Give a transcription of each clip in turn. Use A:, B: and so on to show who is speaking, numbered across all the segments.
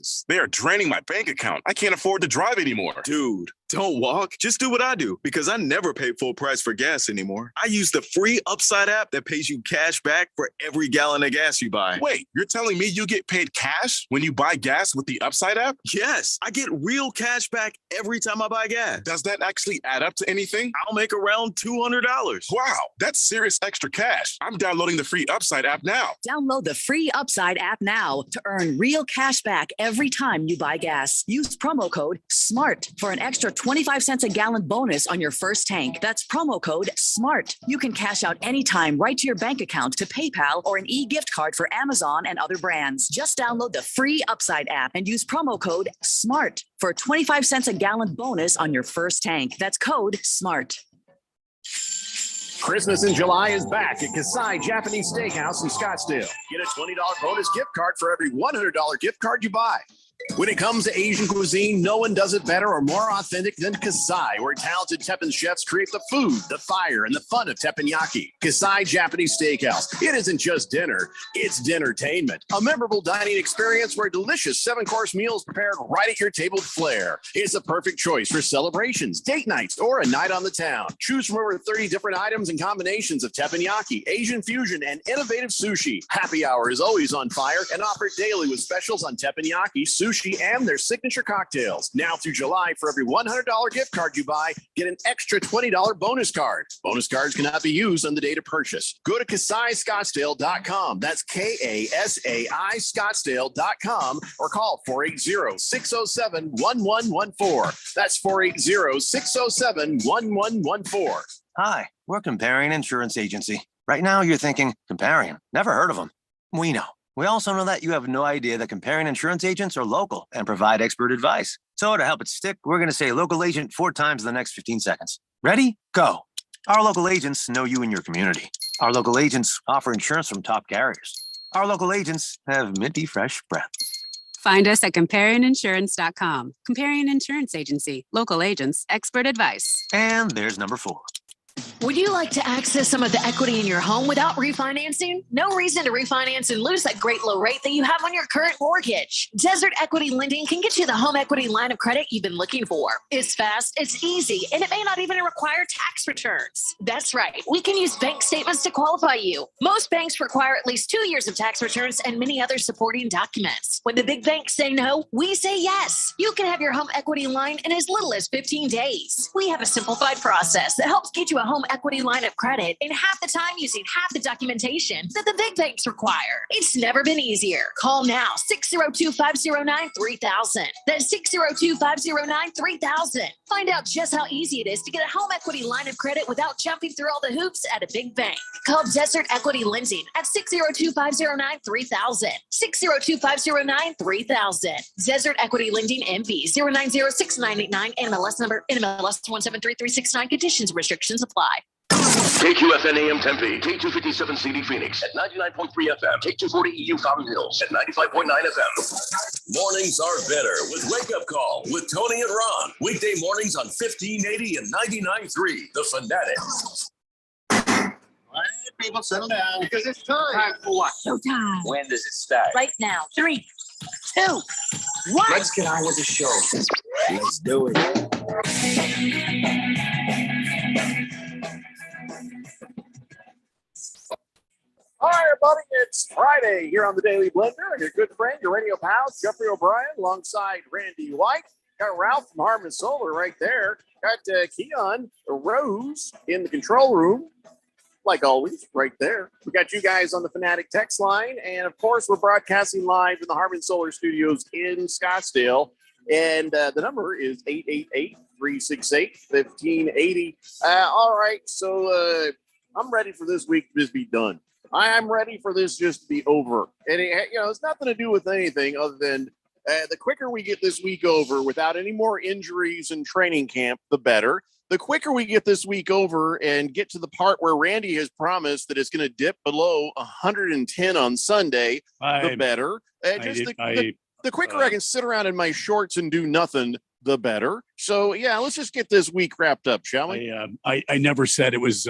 A: prices. They are draining my bank account. I can't afford to drive anymore.
B: Dude, don't walk. Just do what I do because I never pay full price for gas anymore. I use the free Upside app that pays you cash back for every gallon of gas you buy.
A: Wait, you're telling me you get paid cash when you buy gas with the Upside app?
B: Yes, I get real cash back every time I buy gas.
A: Does that actually add up to anything?
B: I'll make around $200.
A: Wow, that's serious extra cash. I'm downloading the free Upside app now.
C: Download the free Upside app now to earn real cash back every time you buy gas. Use promo code SMART for an extra 25 cents a gallon bonus on your first tank. That's promo code SMART. You can cash out anytime right to your bank account, to PayPal, or an e-gift card for Amazon and other brands. Just download the free Upside app and use promo code SMART for a 25 cents a gallon bonus on your first tank. That's code SMART.
D: Christmas in July is back at Kasai Japanese Steakhouse in Scottsdale. Get a $20 bonus gift card for every $100 gift card you buy. When it comes to Asian cuisine, no one does it better or more authentic than Kasai, where talented Teppan chefs create the food, the fire, and the fun of teppanyaki. Kasai Japanese Steakhouse. It isn't just dinner, it's dinnertainment. A memorable dining experience where delicious 7-course meals prepared right at your table flair. It's a perfect choice for celebrations, date nights, or a night on the town. Choose from over 30 different items and combinations of teppanyaki, Asian fusion, and innovative sushi. Happy hour is always on fire and offered daily with specials on teppanyaki, sushi, and their signature cocktails. Now through July, for every $100 gift card you buy, get an extra $20 bonus card. Bonus cards cannot be used on the day to purchase. Go to KasaiScottsdale.com. That's KASAI Scottsdale.com or call 480-607-1114. That's 480-607-1114.
E: Hi, we're Comparion Insurance Agency. Right now you're thinking, Comparion, never heard of them. We know. We also know that you have no idea that Comparion Insurance agents are local and provide expert advice. So to help it stick, we're going to say local agent 4 times in the next 15 seconds. Ready? Go. Our local agents know you and your community. Our local agents offer insurance from top carriers. Our local agents have minty fresh breath.
F: Find us at ComparionInsurance.com. Comparion Insurance Agency. Local agents, expert advice.
E: And there's number 4.
G: Would you like to access some of the equity in your home without refinancing? No reason to refinance and lose that great low rate that you have on your current mortgage. Desert Equity Lending can get you the home equity line of credit you've been looking for. It's fast, it's easy, and it may not even require tax returns. That's right. We can use bank statements to qualify you. Most banks require at least 2 years of tax returns and many other supporting documents. When the big banks say no, we say yes. You can have your home equity line in as little as 15 days. We have a simplified process that helps get you a home equity line of credit in half the time using half the documentation that the big banks require. It's never been easier. Call now, 602-509-3000. That's 602-509-3000. Find out just how easy it is to get a home equity line of credit without jumping through all the hoops at a big bank. Call Desert Equity Lending at 602-509-3000. 602-509-3000. Desert Equity Lending MB 0906989 NMLS number NMLS 1733369. Conditions and restrictions apply.
H: KQFN AM Tempe, K257 CD Phoenix at 99.3 FM, K240 EU Fountain Hills at 95.9 FM. Mornings are better with Wake Up Call with Tony and Ron. Weekday mornings on 1580 and 99.3, The Fanatic.
I: All right, people, settle down because it's time.
J: Time for what?
C: Showtime.
J: When does it start?
C: Right now. 3, 2, 1.
J: Let's get on with the show. Let's do it.
D: All right, everybody, it's Friday here on the Daily Blender, and your good friend, your radio pal, Jeffrey O'Brien, alongside Randy White. Got Ralph from Harmon Solar right there. Got Keon Rose in the control room, like always, right there. We got you guys on the Fanatic text line, and of course, we're broadcasting live in the Harmon Solar Studios in Scottsdale, and the number is 888-368-1580. All right, so I'm ready for this week to just be done. I'm ready for this just to be over. And, it's nothing to do with anything other than the quicker we get this week over without any more injuries in training camp, the better. The quicker we get this week over and get to the part where Randy has promised that it's going to dip below 110 on Sunday, the better. The quicker I can sit around in my shorts and do nothing, the better. So, yeah, let's just get this week wrapped up, shall we?
K: I never said it was...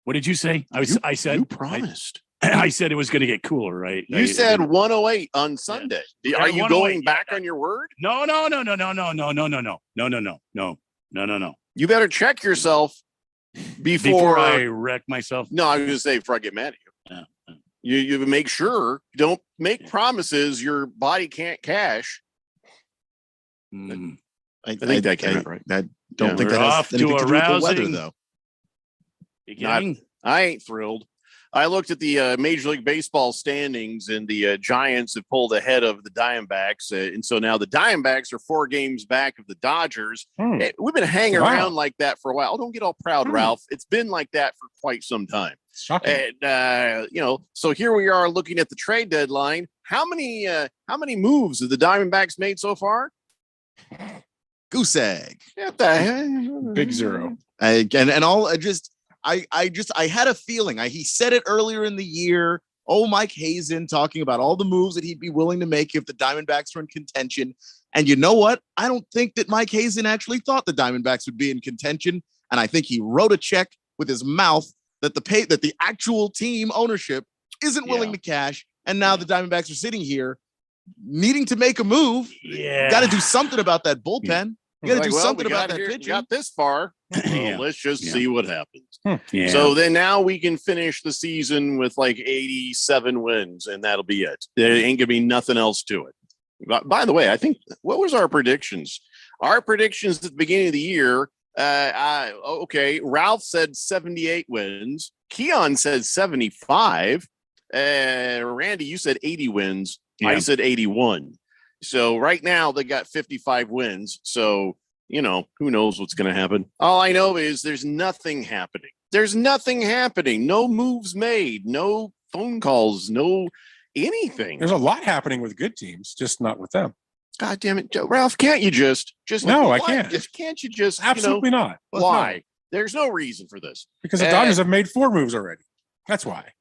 K: What did you say? I said
D: you promised.
K: I said it was going to get cooler, right?
D: You said 108 on Sunday.
K: Yeah,
D: Are you
K: 108,
D: going
K: yeah,
D: back on your word?
K: No.
D: You better check yourself
K: Before I wreck myself.
D: No, I was going to say before I get mad at you.
K: Yeah.
D: You make sure, don't make promises your body can't cash. I think that came out right.
L: I don't think
K: We're
L: that has
K: off to
L: anything to
K: a
L: do with the weather,
K: rousing
L: though.
K: beginning.
D: I ain't thrilled. I looked at the Major League Baseball standings, and the Giants have pulled ahead of the Diamondbacks. And so now the Diamondbacks are 4 games back of the Dodgers. We've been hanging around like that for a while. Don't get all proud, Ralph. It's been like that for quite some time.
M: Shocking.
D: And, so here we are looking at the trade deadline. How many moves have the Diamondbacks made so far?
L: Goose egg.
D: What the heck?
M: Big zero.
L: I had a feeling. He said it earlier in the year. Oh, Mike Hazen talking about all the moves that he'd be willing to make if the Diamondbacks were in contention. And you know what? I don't think that Mike Hazen actually thought the Diamondbacks would be in contention. And I think he wrote a check with his mouth that the actual team ownership isn't willing to cash. And now the Diamondbacks are sitting here needing to make a move.
K: Yeah.
L: Got to do something about that bullpen. You got to do something about that
D: pitching.
L: pitching.
D: Got this far.
K: Yeah.
D: Let's just see what happens.
K: Yeah.
D: So then now we can finish the season with like 87 wins, and that'll be it. There ain't gonna be nothing else to it. By the way, I think what was our predictions? Our predictions at the beginning of the year. Ralph said 78 wins. Keon said 75. Randy, you said 80 wins.
K: Yeah.
D: I said 81. So right now they got 55 wins. So, who knows what's going to happen? All I know is there's nothing happening. There's nothing happening. No moves made, no phone calls, no anything.
M: There's a lot happening with good teams, just not with them.
D: God damn it, Ralph, can't you just
M: No, I can't.
D: Can't you just
M: Absolutely not.
D: Why?
M: No.
D: There's no reason for this.
M: Because the Dodgers have made 4 moves already. That's why.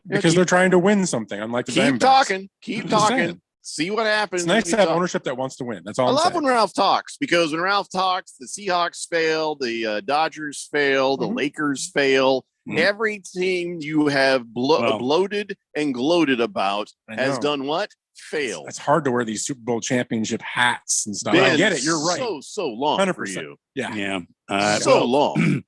M: Because they're trying to win something, unlike the Diamondbacks.
D: Keep
M: I'm just
D: talking.
M: saying.
D: See what happens.
M: It's nice to have ownership that wants to win. That's all
D: I
M: I'm
D: love
M: saying.
D: when Ralph talks, because when Ralph talks, the Seahawks fail, the Dodgers fail, the Lakers fail. Every team you have bloated and gloated about has done what? Failed.
M: It's hard to wear these Super Bowl championship hats and stuff. I get it. You're right.
D: So long
M: 100%.
D: for you.
M: Yeah.
K: Long.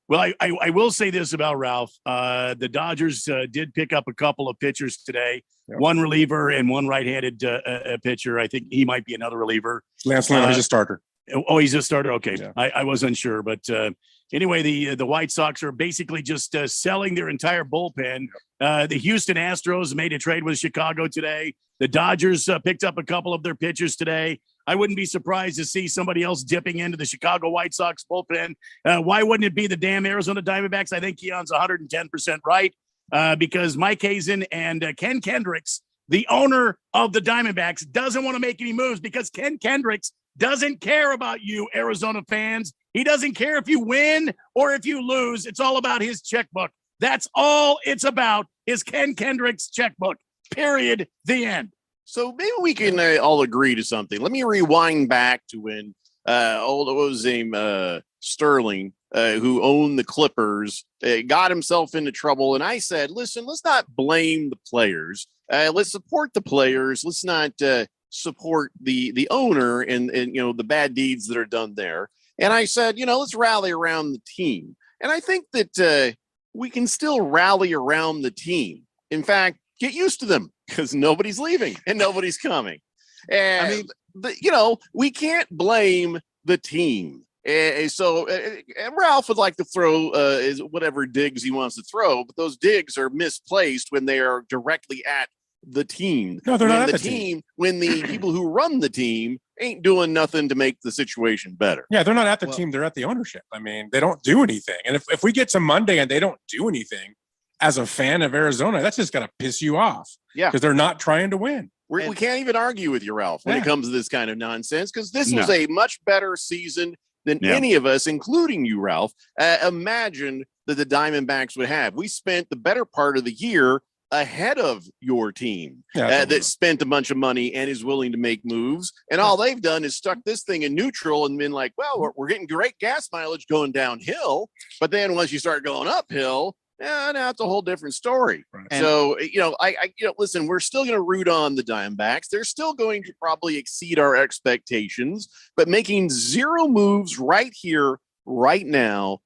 K: Well, I will say this about Ralph. The Dodgers did pick up a couple of pitchers today.
M: Yep.
K: One reliever and one right-handed pitcher. I think he might be another reliever.
M: Lance Lynn is a starter.
K: Oh, he's a starter. Okay,
M: Yeah.
K: I wasn't sure, but anyway, the White Sox are basically just selling their entire bullpen. The Houston Astros made a trade with Chicago today. The Dodgers picked up a couple of their pitchers today. I wouldn't be surprised to see somebody else dipping into the Chicago White Sox bullpen. Why wouldn't it be the damn Arizona Diamondbacks? I think Keon's 110% right, because Mike Hazen and Ken Kendricks, the owner of the Diamondbacks, doesn't want to make any moves because Ken Kendricks doesn't care about you, Arizona fans. He doesn't care if you win or if you lose. It's all about his checkbook. That's all it's about, is Ken Kendricks' checkbook. Period. The end.
D: So maybe we can all agree to something. Let me rewind back to when Sterling, who owned the Clippers, got himself into trouble. And I said, listen, let's not blame the players. Let's support the players. Let's not support the owner and the bad deeds that are done there. And I said, let's rally around the team. And I think that we can still rally around the team. In fact, get used to them, because nobody's leaving and nobody's coming. And we can't blame the team. So Ralph would like to throw whatever digs he wants to throw, but those digs are misplaced when they are directly at the team.
M: No, they're not at the team.
D: When the people who run the team ain't doing nothing to make the situation better.
M: Yeah, they're not at the team. They're at the ownership. I mean, they don't do anything. And if we get to Monday and they don't do anything, as a fan of Arizona, that's just going to piss you off.
D: Yeah.
M: Because they're not trying to win.
D: We can't even argue with you, Ralph, when it comes to this kind of nonsense, because this was a much better season than any of us, including you, Ralph, imagined that the Diamondbacks would have. We spent the better part of the year ahead of your team that spent a bunch of money and is willing to make moves. And all they've done is stuck this thing in neutral and been like, well, we're getting great gas mileage going downhill. But then once you start going uphill, Yeah, now it's a whole different story.
M: Right.
D: So, listen, we're still going to root on the Diamondbacks. They're still going to probably exceed our expectations, but making zero moves right here, right now,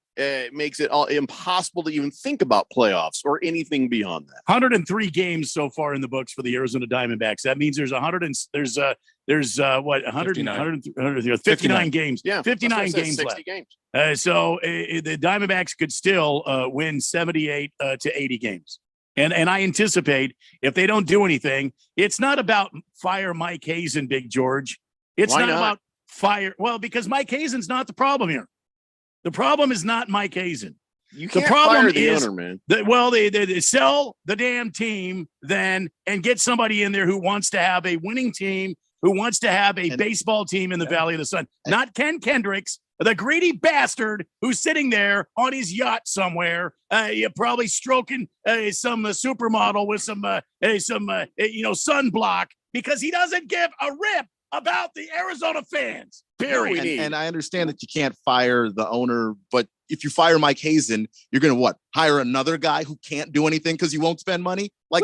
D: makes it all impossible to even think about playoffs or anything beyond that.
K: 103 games so far in the books for the Arizona Diamondbacks. That means there's 59 games.
D: Yeah,
K: 59 games
D: 60
K: left.
D: games.
K: So the Diamondbacks could still win 78 to 80 games. And I anticipate if they don't do anything, it's not about fire Mike Hazen, Big George. It's
D: Why
K: not
D: not?
K: about fire. Well, because Mike Hazen's not the problem here. The problem is not Mike Hazen.
D: You
K: The
D: can't
K: problem
D: fire the
K: is
D: owner, man.
K: they sell the damn team then and get somebody in there who wants to have a winning team, who wants to have a baseball team in the Valley of the Sun. Not Ken Kendricks, the greedy bastard who's sitting there on his yacht somewhere, probably stroking some supermodel with some sunblock because he doesn't give a rip about the Arizona fans. Period.
L: And I understand that you can't fire the owner, but if you fire Mike Hazen, you're going to hire another guy who can't do anything because he won't spend money? Like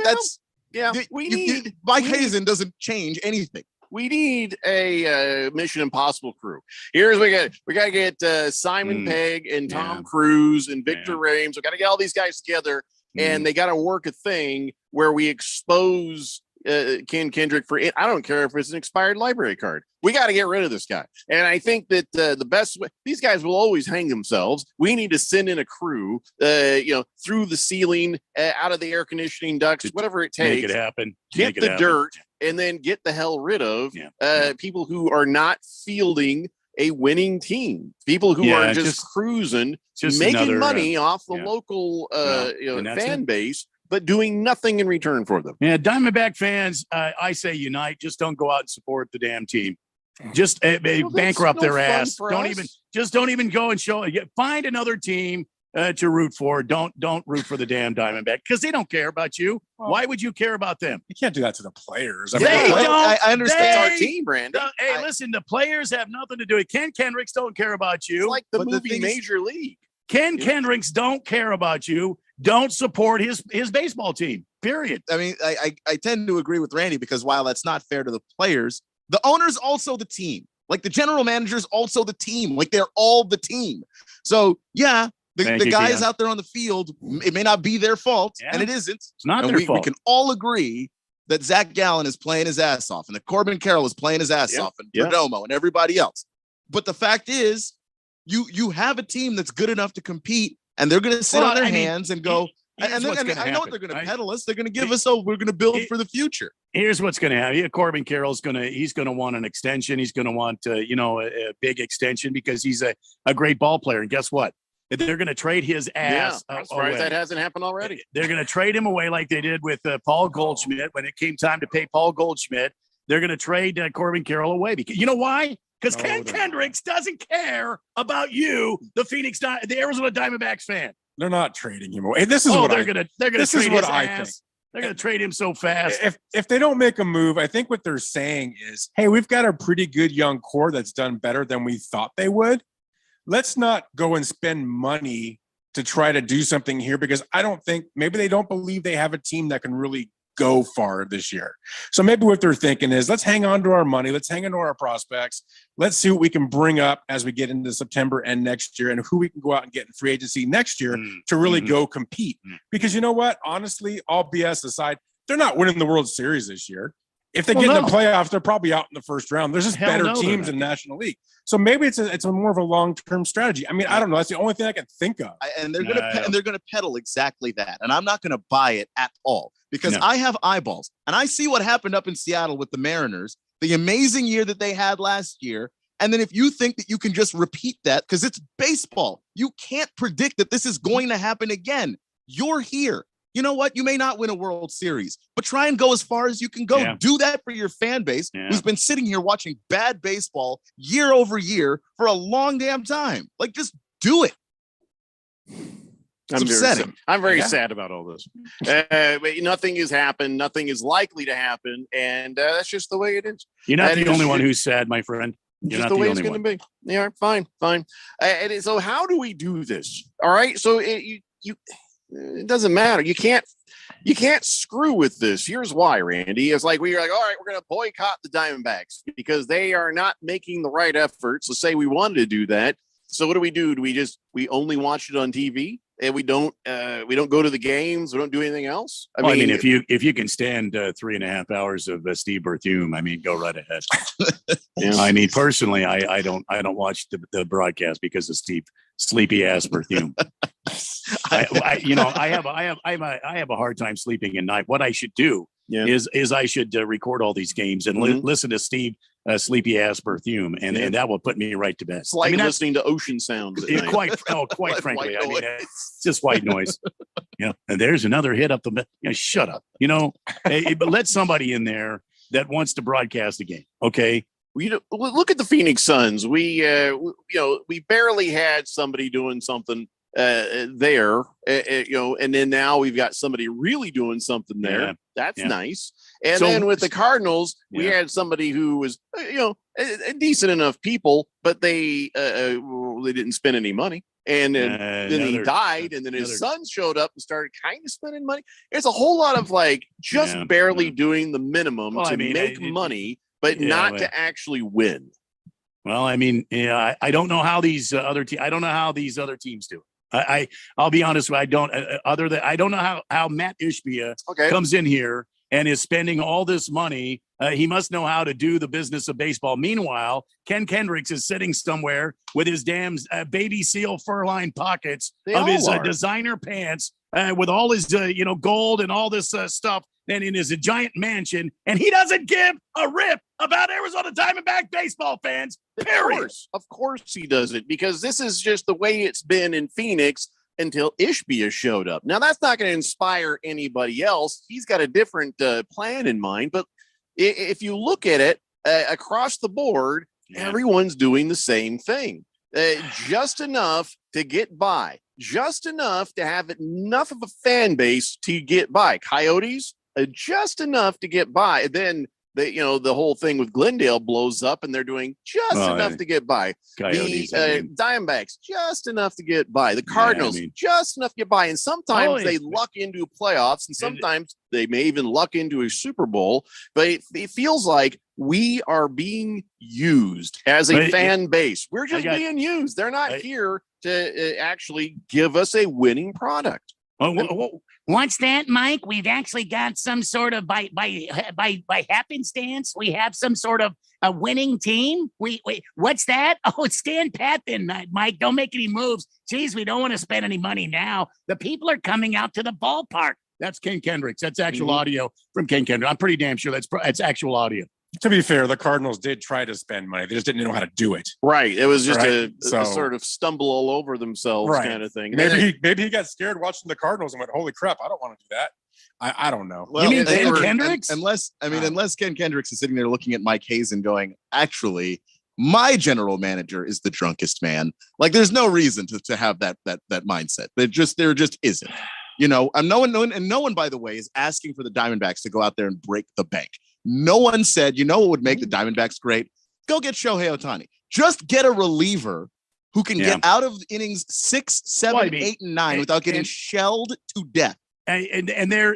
L: Mike Hazen doesn't change anything.
D: We need a Mission Impossible crew. Here's we got to get Simon Pegg and Tom Cruise and Victor Rames. We got to get all these guys together, and they got to work a thing where we expose Ken Kendrick for it. I don't care if it's an expired library card. We got to get rid of this guy. And I think that the best way, these guys will always hang themselves. We need to send in a crew, through the ceiling, out of the air conditioning ducts, whatever it takes.
K: Make it happen.
D: Get the dirt and then get the hell rid of people who are not fielding a winning team. People who are just cruising, making money off the local fan base, but doing nothing in return for them.
K: Yeah, Diamondback fans, I say unite. Just don't go out and support the damn team. Just bankrupt their ass. Don't even go and show. Find another team to root for. Don't root for the damn Diamondback because they don't care about you. Why would you care about them?
M: You can't do that to the players.
L: I understand
D: our team, Brandon.
K: Listen, the players have nothing to do with it. Ken Kendricks don't care about you.
D: It's like the movie Major League.
K: Ken Kendricks don't care about you. Don't support his baseball team. Period.
L: I mean, I tend to agree with Randy because while that's not fair to the players, the owner's also the team. Like the general manager's also the team. Like they're all the team. So yeah, the guys out there on the field, it may not be their fault, and it isn't.
K: It's not their fault.
L: We can all agree that Zach Gallen is playing his ass off, and that Corbin Carroll is playing his ass off, and Perdomo and everybody else. But the fact is, you have a team that's good enough to compete, and they're going to sit on their hands and go. I know what they're going to peddle us. They're going to give us, we're going to build for the future.
K: Here's what's going to happen. Corbin Carroll's going to want an extension. He's going to want, a big extension because he's a great ball player. And guess what? They're going to trade his ass.
D: I'm surprised that hasn't happened already.
K: They're going to trade him away like they did with Paul Goldschmidt. When it came time to pay Paul Goldschmidt, they're going to trade Corbin Carroll away. Because you know why? Because Ken Kendricks doesn't care about you, the Arizona Diamondbacks fan.
M: They're not trading him away. This is what
K: they're gonna trade his ass. They're gonna trade him so fast.
M: If they don't make a move, I think what they're saying is, hey, we've got a pretty good young core that's done better than we thought they would. Let's not go and spend money to try to do something here because I don't think maybe they don't believe they have a team that can really go far this year. So maybe what they're thinking is let's hang on to our money. Let's hang on to our prospects. Let's see what we can bring up as we get into September and next year and who we can go out and get in free agency next year to really go compete. Because you know what? Honestly, all BS aside, they're not winning the World Series this year. If they get in the playoffs, they're probably out in the first round. There's just better teams in the National League. So maybe it's a more of a long-term strategy. I mean, I don't know. That's the only thing I can think of.
L: And they're going to peddle exactly that. And I'm not going to buy it at all because I have eyeballs and I see what happened up in Seattle with the Mariners, the amazing year that they had last year. And then if you think that you can just repeat that because it's baseball, you can't predict that this is going to happen again. You're here. You know what? You may not win a World Series, but try and go as far as you can go. Yeah. Do that for your fan base who's been sitting here watching bad baseball year over year for a long damn time. Like, just do it.
D: I'm very sad about all this. But nothing has happened. Nothing is likely to happen. And that's just the way it is.
K: You're not the only one who's sad, my friend. You're
D: just
K: not
D: the way it's going to be. Yeah, fine. So how do we do this? All right. So it doesn't matter. You can't screw with this. Here's why, Randy. It's like we're like, all right, we're going to boycott the Diamondbacks because they are not making the right efforts. Let's say we wanted to do that. So what do? Do we only watch it on TV and we don't go to the games? We don't do anything else.
K: I mean, if you can stand 3.5 hours of Steve Berthume, I mean, go right ahead.
D: Yeah.
K: I mean, personally, I don't watch the broadcast because of Steve sleepy ass Berthume. I have a hard time sleeping at night. What I should do is I should record all these games and listen to Steve sleepy ass Berthume, and that will put me right to bed.
D: It's like listening to ocean sounds.
K: Quite frankly, I mean, it's just white noise. And there's another hit up the. Shut up. But let somebody in there that wants to broadcast the game. Okay.
D: Look at the Phoenix Suns. We barely had somebody doing something there, and then now we've got somebody really doing something there. Yeah. That's nice. And then with the Cardinals, we had somebody who was, a decent enough people, but they didn't spend any money. And then he died, and then his son showed up and started kind of spending money. It's a whole lot of barely doing the minimum to make money, but not to actually win.
K: Well, I mean, I don't know how these other teams. I don't know how these other teams do it. I'll be honest with you, I don't. I don't know how Matt Ishbia comes in here and is spending all this money. He must know how to do the business of baseball. Meanwhile, Ken Kendricks is sitting somewhere with his damn baby seal fur-lined pockets of his designer pants with all his gold and all this stuff. And in his giant mansion, and he doesn't give a rip about Arizona Diamondback baseball fans. Period.
D: Of course he doesn't, because this is just the way it's been in Phoenix until Ishbia showed up. Now, that's not going to inspire anybody else. He's got a different plan in mind. But if you look at it across the board, everyone's doing the same thing. Just enough to get by. Just enough to have enough of a fan base to get by. Coyotes, just enough to get by. Then the whole thing with Glendale blows up, and they're doing just enough to get by.
K: Coyotes,
D: the Diamondbacks, just enough to get by. The Cardinals, just enough to get by. And sometimes they luck into playoffs, and sometimes they may even luck into a Super Bowl. But it feels like we are being used as a fan base. We're just being used. They're not here to actually give us a winning product.
N: What's that, Mike? We've actually got some sort of by happenstance. We have some sort of a winning team. What's that? Oh, stand pat then, Mike. Don't make any moves. Geez, we don't want to spend any money now. The people are coming out to the ballpark.
K: That's Ken Kendricks. That's actual audio from Ken Kendricks. I'm pretty damn sure that's actual audio.
M: To be fair, the Cardinals did try to spend money. They just didn't know how to do it.
D: Right. It was just a sort of stumble all over themselves kind of thing.
M: Maybe he got scared watching the Cardinals and went, holy crap, I don't want to do that. I don't know.
K: Well, you mean Ken Kendricks?
L: Unless Ken Kendricks is sitting there looking at Mike Hazen going, actually, my general manager is the drunkest man. Like, there's no reason to have that mindset. There just isn't. No one, by the way, is asking for the Diamondbacks to go out there and break the bank. No one said, what would make the Diamondbacks great? Go get Shohei Ohtani. Just get a reliever who can get out of innings 6, 7, 8, and 9 without getting shelled to death.
K: And there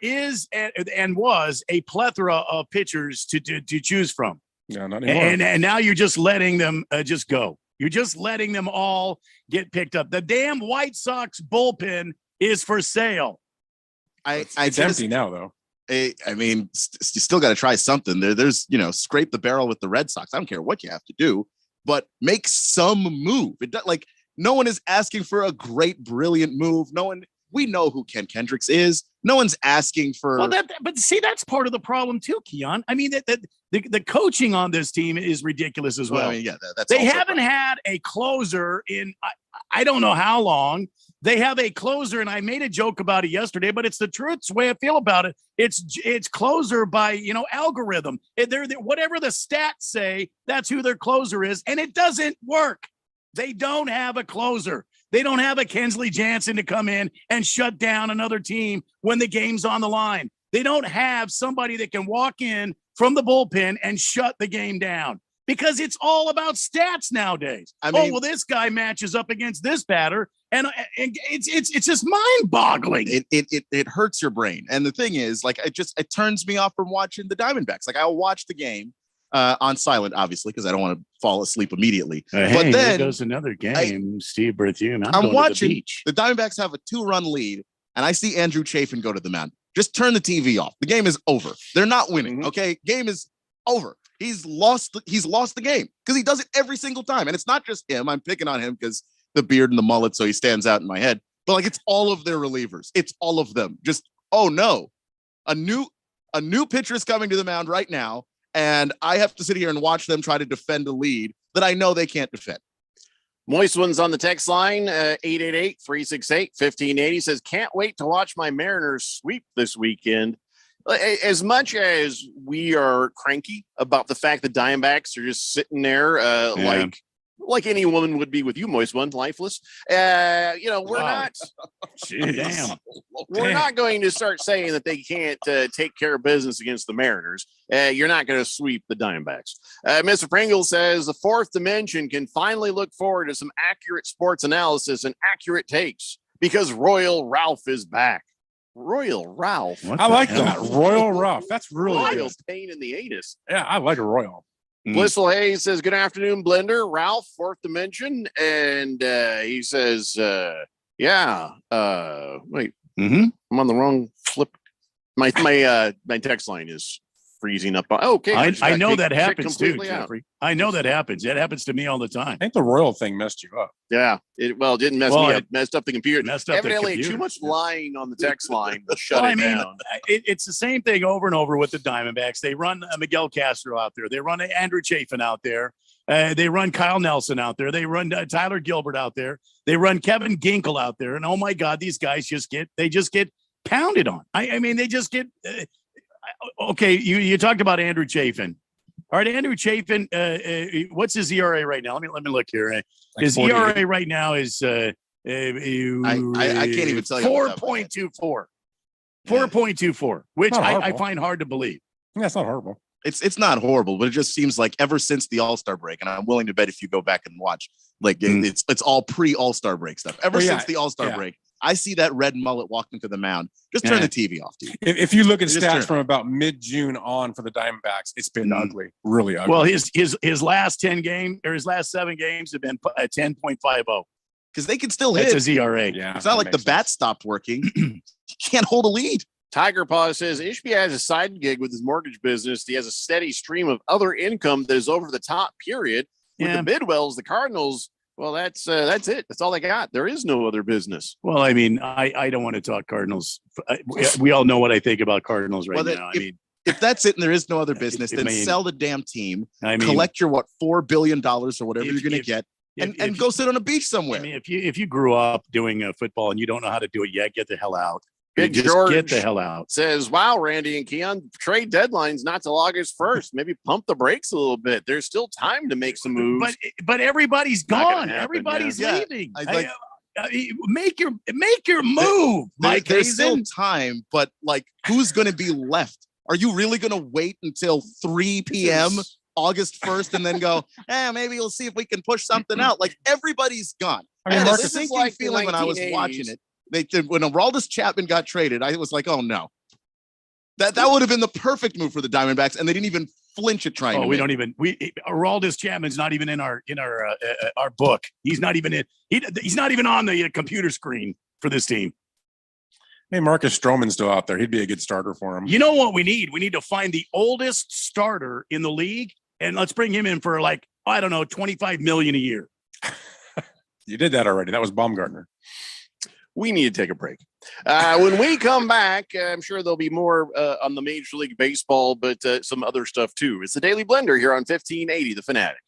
K: is and was a plethora of pitchers to choose from.
M: No, not anymore.
K: And now you're just letting them just go. You're just letting them all get picked up. The damn White Sox bullpen is for sale.
M: It's empty now, though.
L: I mean, you still got to try something. There's scrape the barrel with the Red Sox. I don't care what you have to do, but make some move. No one is asking for a great, brilliant move. We know who Ken Kendricks is. No one's asking for.
K: Well, but see, that's part of the problem too, Keon. I mean, the coaching on this team is ridiculous as well.
L: I mean, that's
K: they haven't had a closer in I don't know how long. They have a closer, and I made a joke about it yesterday, but it's the truth. It's the way I feel about it. It's closer by algorithm. They're whatever the stats say, that's who their closer is, and it doesn't work. They don't have a closer. They don't have a Kensley Jansen to come in and shut down another team when the game's on the line. They don't have somebody that can walk in from the bullpen and shut the game down. Because it's all about stats nowadays. I mean, this guy matches up against this batter, And it's just mind-boggling.
L: It hurts your brain. And the thing is, like, it turns me off from watching the Diamondbacks. Like, I'll watch the game on silent, obviously, because I don't want to fall asleep immediately.
K: But
L: then
K: there goes another game, Steve Berthune.
L: I'm watching. The Diamondbacks have a 2-run lead, and I see Andrew Chafin go to the mound. Just turn the TV off. The game is over. They're not winning. Okay, game is over. He's lost the game because he does it every single time. And it's not just him. I'm picking on him because the beard and the mullet, so he stands out in my head. But like, it's all of their relievers. It's all of them. Just, oh no, a new pitcher is coming to the mound right now, and I have to sit here and watch them try to defend a lead that I know they can't defend.
D: Moist One's on the text line, 888-368-1580, says, can't wait to watch my Mariners sweep this weekend. As much as we are cranky about the fact that Diamondbacks are just sitting there like any woman would be with you, Moist One, lifeless. We're not.
K: Damn.
D: We're not going to start saying that they can't take care of business against the Mariners. You're not going to sweep the Diamondbacks. Mr. Pringle says the fourth dimension can finally look forward to some accurate sports analysis and accurate takes because Royal Ralph is back. Royal Ralph.
M: I like that. Royal Ralph. That's really
D: Royal
M: good.
D: pain in the anus.
M: Yeah, I like a Royal.
D: Blissful Hayes says, good afternoon, Blender. Ralph, fourth dimension. And he says, wait, I'm on the wrong flip. My text line is freezing up. Okay.
K: I know that happens too, Jeffrey. I know that happens. That happens to me all the time.
M: I think the Royal thing messed you up.
D: Yeah. It didn't mess me up. Messed up the computer. Evidently,
K: the
D: too much lying on the text line will shut it down.
K: It's the same thing over and over with the Diamondbacks. They run Miguel Castro out there. They run Andrew Chafin out there. They run Kyle Nelson out there. They run Tyler Gilbert out there. They run Kevin Ginkel out there. And oh my God, these guys just get pounded on. I mean, they just get. Okay, you talked about Andrew Chafin. All right, Andrew Chafin. What's his ERA right now? Let me look here. His ERA right now is I can't
L: even tell you.
K: 4.24. 4.24, which I find hard to believe.
M: That's not horrible.
L: It's not horrible, but it just seems like ever since the All-Star break, and I'm willing to bet if you go back and watch, like it's all pre-All-Star break stuff. Ever since the All-Star break, I see that red mullet walking to the mound. Just turn the TV off, dude.
M: If you look at stats from about mid-June on for the Diamondbacks, it's been ugly, really ugly.
K: Well, his last 10 games or his last 7 games have been 10.50
L: because they can still hit.
K: That's his ERA.
L: Yeah, it's not like the bat stopped working. You can't hold a lead.
D: Tiger Paw says Ishbia has a side gig with his mortgage business. He has a steady stream of other income that is over the top. Period. With the Bidwells, the Cardinals. Well, that's it. That's all they got. There is no other business.
K: Well, I mean, I don't want to talk Cardinals. We all know what I think about Cardinals right now.
L: If that's it and there is no other business, then sell the damn team. Collect your $4 billion or whatever you're going to get, and go sit on a beach somewhere.
K: I mean, if you grew up doing football and you don't know how to do it yet, get the hell out.
D: Big
K: Just
D: George
K: get the hell out.
D: Says, wow, Randy and Keon, trade deadline's not till August 1st. Maybe pump the brakes a little bit. There's still time to make some moves.
K: But everybody's gone. Everybody's leaving. Make your move, Mike.
L: There's still time, but like, who's going to be left? Are you really going to wait until 3 p.m. August 1st and then go, maybe we'll see if we can push something out? Like, everybody's gone. I mean, Marcus, this is like feeling when I was watching it. When Aroldis Chapman got traded, I was like, oh no. That would have been the perfect move for the Diamondbacks, and they didn't even flinch at trying.
K: Aroldis Chapman's not even in our book. He's not even he's not even on the computer screen for this team.
M: Hey, Marcus Stroman's still out there. He'd be a good starter for him.
K: You know what we need? We need to find the oldest starter in the league, and let's bring him in for like, I don't know, $25 million a year.
M: You did that already. That was Baumgartner.
D: We need to take a break. When we come back, I'm sure there'll be more on the Major League Baseball, but some other stuff too. It's the Daily Blender here on 1580 The Fanatic.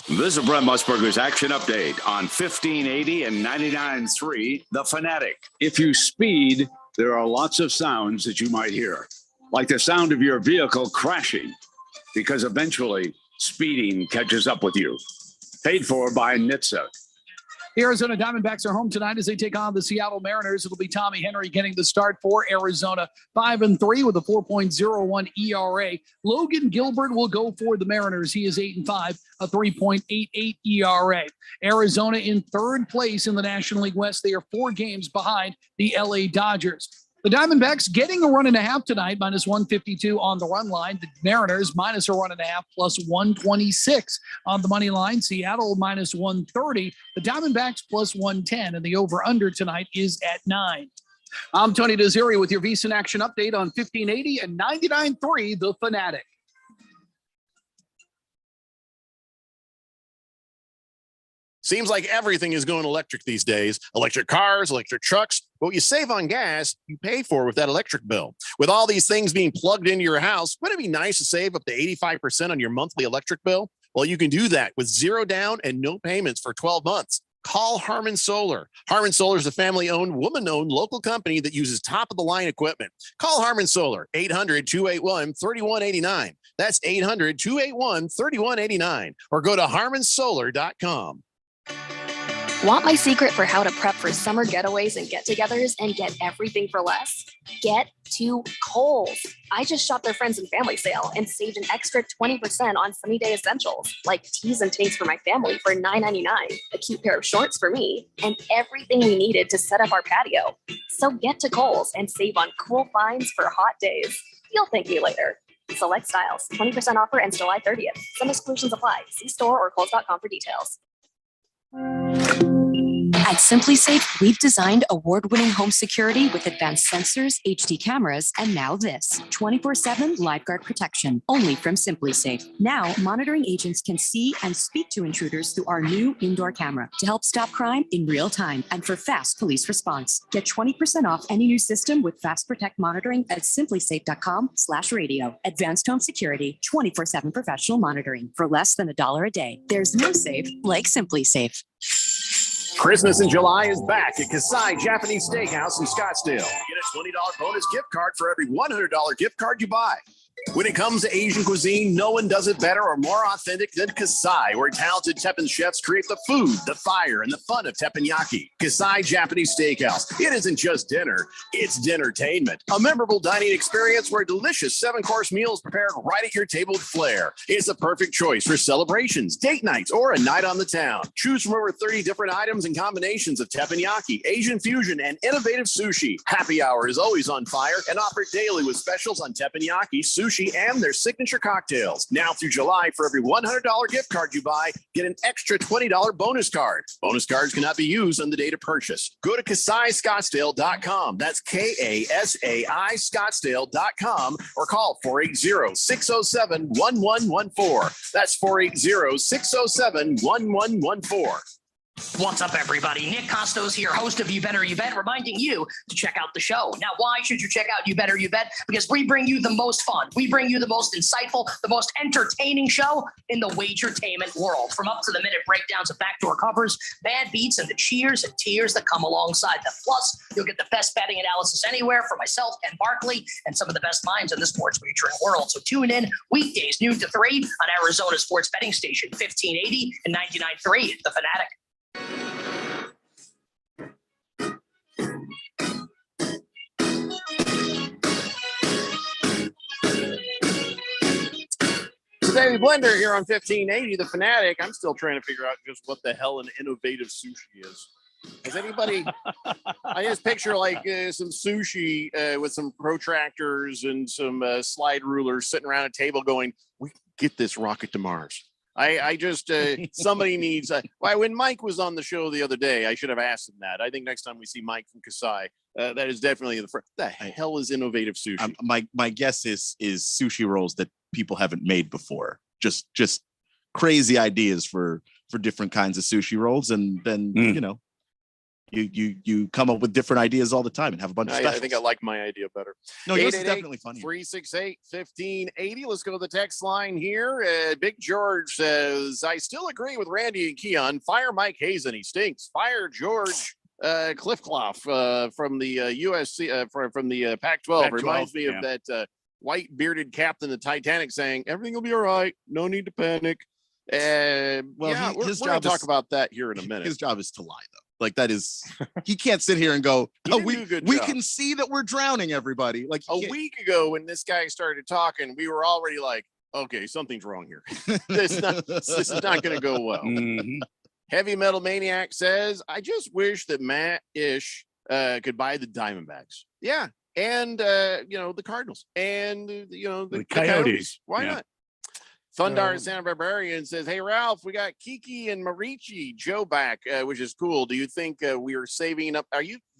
O: This is Brent Musburger's Action Update on 1580 and 99.3 The Fanatic. If you speed, there are lots of sounds that you might hear, like the sound of your vehicle crashing, because eventually speeding catches up with you. Paid for by NHTSA.
P: The Arizona Diamondbacks are home tonight as they take on the Seattle Mariners. It'll be Tommy Henry getting the start for Arizona, 5-3 with a 4.01 ERA. Logan Gilbert will go for the Mariners. He is 8-5, a 3.88 ERA. Arizona in third place in the National League West. They are 4 games behind the LA Dodgers. The Diamondbacks getting a run and a half tonight, minus 152 on the run line. The Mariners minus a run and a half, plus 126 on the money line. Seattle minus 130. The Diamondbacks plus 110, and the over-under tonight is at 9. I'm Tony Desiri with your VSiN Action Update on 1580 and 99.3 The Fanatic.
D: Seems like everything is going electric these days. Electric cars, electric trucks. But what you save on gas, you pay for with that electric bill. With all these things being plugged into your house, wouldn't it be nice to save up to 85% on your monthly electric bill? Well, you can do that with 0 down and no payments for 12 months. Call Harmon Solar. Harmon Solar is a family-owned, woman-owned local company that uses top-of-the-line equipment. Call Harmon Solar, 800-281-3189. That's 800-281-3189. Or go to harmonsolar.com.
Q: Want my secret for how to prep for summer getaways and get-togethers and get everything for less? Get to Kohl's. I just shopped their friends and family sale and saved an extra 20% on sunny day essentials like tees and tanks for my family for $9.99, a cute pair of shorts for me, and everything we needed to set up our patio. So get to Kohl's and save on cool finds for hot days. You'll thank me later. Select styles, 20% offer ends July 30th. Some exclusions apply. See store or kohls.com for details.
R: At SimpliSafe, we've designed award-winning home security with advanced sensors, HD cameras, and now this 24/7 LifeGuard protection, only from SimpliSafe. Now, monitoring agents can see and speak to intruders through our new indoor camera to help stop crime in real time and for fast police response. Get 20% off any new system with Fast Protect monitoring at simplisafe.com/radio. Advanced home security, 24/7 professional monitoring for less than $1 a day. There's no safe like SimpliSafe.
D: Christmas in July is back at Kasai Japanese Steakhouse in Scottsdale. Get a $20 bonus gift card for every $100 gift card you buy. When it comes to Asian cuisine, no one does it better or more authentic than Kasai, where talented Teppan chefs create the food, the fire, and the fun of teppanyaki. Kasai Japanese Steakhouse. It isn't just dinner, it's dinnertainment. A memorable dining experience where delicious 7-course meals prepared right at your table with flair. It's a perfect choice for celebrations, date nights, or a night on the town. Choose from over 30 different items and combinations of teppanyaki, Asian fusion, and innovative sushi. Happy hour is always on fire and offered daily with specials on teppanyaki, sushi, and their signature cocktails. Now through July, for every $100 gift card you buy, get an extra $20 bonus card. Bonus cards cannot be used on the date of purchase. Go to KasaiScottsdale.com. That's KASAI Scottsdale.com or call 480-607-1114. That's 480-607-1114.
S: What's up, everybody? Nick Costos here, host of You Better You Bet, reminding you to check out the show. Now, why should you check out You Better You Bet? Because we bring you the most fun. We bring you the most insightful, the most entertaining show in the wagertainment world. From up-to-the-minute breakdowns of backdoor covers, bad beats, and the cheers and tears that come alongside them. Plus, you'll get the best betting analysis anywhere from myself, Ken Barkley, and some of the best minds in the sports wagering world. So tune in weekdays, noon to 3 on Arizona Sports Betting Station, 1580 and 99.3, The Fanatic.
D: David Blender here on 1580, The Fanatic. I'm still trying to figure out just what the hell an innovative sushi is. Has anybody? I just picture like some sushi with some protractors and some slide rulers sitting around a table going, we can get this rocket to Mars. I just, somebody needs, why when Mike was on the show the other day, I should have asked him that. I think next time we see Mike from Kasai, that is definitely the hell is innovative sushi?
L: My guess is sushi rolls that people haven't made before. Just crazy ideas for different kinds of sushi rolls. And then, you know, you come up with different ideas all the time and have a bunch of specials.
D: I think I like my idea better.
L: No, yours is definitely funny.
D: 368-1580. Let's go to the text line here. Big George says, I still agree with Randy and Keon. Fire Mike Hazen. He stinks. Fire George Cliffclough from the USC, from the Pac-12. Reminds me of that white bearded captain of the Titanic saying, everything will be all right. No need to panic.
L: Well,
D: yeah,
L: his
D: we're gonna
L: job
D: talk
L: is-
D: about that here in a minute.
L: His job is to lie, though. Like that is, he can't sit here and go,
D: He
L: "Oh,
D: didn't do a good
L: we
D: job.
L: can see that we're drowning everybody." Like
D: A week ago, when this guy started talking, we were already like, okay, something's wrong here. this is not going to go well.
K: Mhm.
D: Heavy Metal Maniac says, I just wish that Matt Ish could buy the Diamondbacks. Yeah. And, the Cardinals and, the
K: Coyotes.
D: Why
K: Yeah.
D: not? Thundar Santa Barbarian says, hey, Ralph, we got Kiki and Marici Joe back, which is cool. Do you think we are saving up?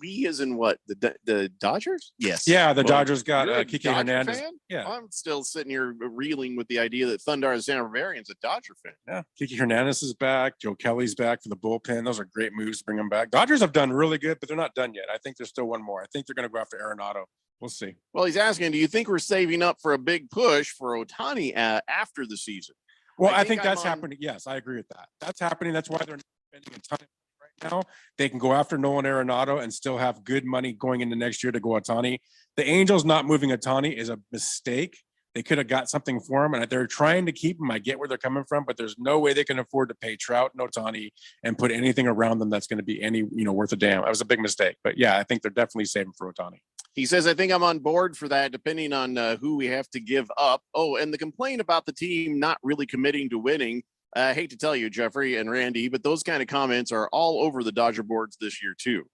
D: We as in what? The Dodgers?
L: Yes.
M: Yeah, the
D: Well,
M: Dodgers got
D: you're a
M: Kiki
D: Dodger
M: Hernandez.
D: fan?
M: Yeah.
D: I'm still sitting here reeling with the idea that Thundar the Santa Barbarian's a Dodger fan.
M: Yeah, Kiki Hernandez is back. Joe Kelly's back for the bullpen. Those are great moves to bring them back. Dodgers have done really good, but they're not done yet. I think there's still one more. I think they're going to go after Arenado. We'll see.
D: Well, he's asking, do you think we're saving up for a big push for Ohtani after the season?
M: Well, I think
D: I'm
M: that's
D: on-
M: happening. Yes, I agree with that. That's happening. That's why they're not spending a ton of money right now. They can go after Nolan Arenado and still have good money going into next year to go Ohtani. The Angels not moving Ohtani is a mistake. They could have got something for him, and they're trying to keep him. I get where they're coming from, but there's no way they can afford to pay Trout and Ohtani and put anything around them that's going to be any worth a damn. That was a big mistake. But yeah, I think they're definitely saving for Ohtani.
D: He says, I think I'm on board for that, depending on who we have to give up. Oh, and the complaint about the team not really committing to winning. I hate to tell you, Jeffrey and Randy, but those kind of comments are all over the Dodger boards this year, too.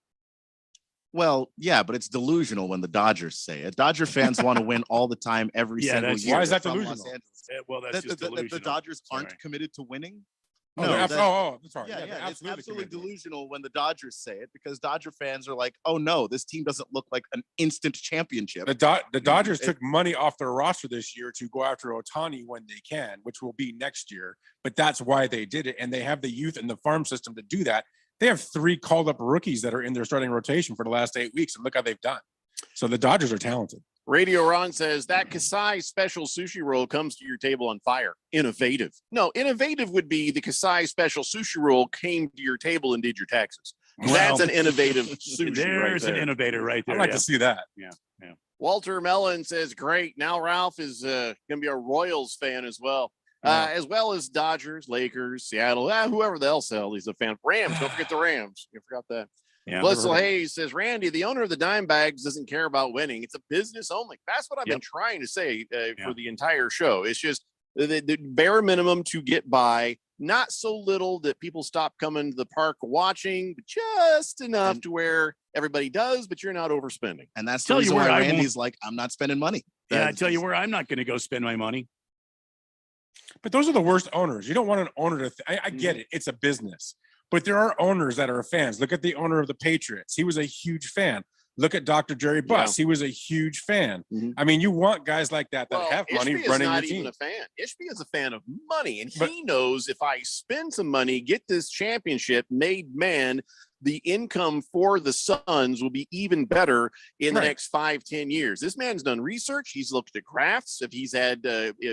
L: Well, yeah, but it's delusional when the Dodgers say it. Dodger fans want to win all the time, every
K: Yeah,
L: single
K: that's-
L: year.
M: Why is that
L: They're from Los
M: delusional?
L: Angeles.
K: Well, that's just
L: The
K: delusional.
L: Dodgers aren't
K: Sorry.
L: committed to winning.
M: Oh,
L: No,
M: they're
L: that-
M: sorry.
L: Yeah,
M: they're
L: it's absolutely
M: committed.
L: delusional when the Dodgers say it because Dodger fans are like, "Oh no, this team doesn't look like an instant championship."
M: The Dodgers
L: It-
M: took money off their roster this year to go after Ohtani when they can, which will be next year. But that's why they did it, and they have the youth and the farm system to do that. They have 3 called up rookies that are in their starting rotation for the last 8 weeks, and look how they've done. So the Dodgers are talented.
D: Radio Ron says that Kasai special sushi roll comes to your table on fire. Innovative. No, innovative would be the Kasai special sushi roll came to your table and did your taxes. That's an innovative sushi.
K: There's
D: right
K: an
D: there.
K: innovator right there.
M: I'd like
K: yeah.
M: to see that.
K: Yeah.
D: Walter Mellon says, great. Now Ralph is going to be a Royals fan as well. As well as Dodgers, Lakers, Seattle, whoever the hell he's a fan. Rams, don't forget the Rams. You forgot that.
K: Yeah.
D: Blissful Hayes says, Randy, the owner of the Diamondbacks doesn't care about winning. It's a business only. That's what I've been trying to say for the entire show. It's just the bare minimum to get by, not so little that people stop coming to the park watching, but just enough to where everybody does, but you're not overspending.
L: And that's the
K: Tell you
L: reason
K: where
L: why
K: I
L: Randy's like, "I'm not spending money."
K: Yeah, I tell you where I'm not going to go spend my money.
M: But those are the worst owners. You don't want an owner to. I get it. It's a business. But there are owners that are fans. Look at the owner of the Patriots. He was a huge fan. Look at Dr. Jerry Buss. He was a huge fan. I mean, you want guys like that have money
D: Ishbia
M: running
D: is
M: your
D: not even
M: team.
D: a fan. Ishbia is a fan of money, and he knows if I spend some money, get this championship made man, the income for the Suns will be even better in the next 5-10 years. This man's done research. He's looked at graphs. If he's had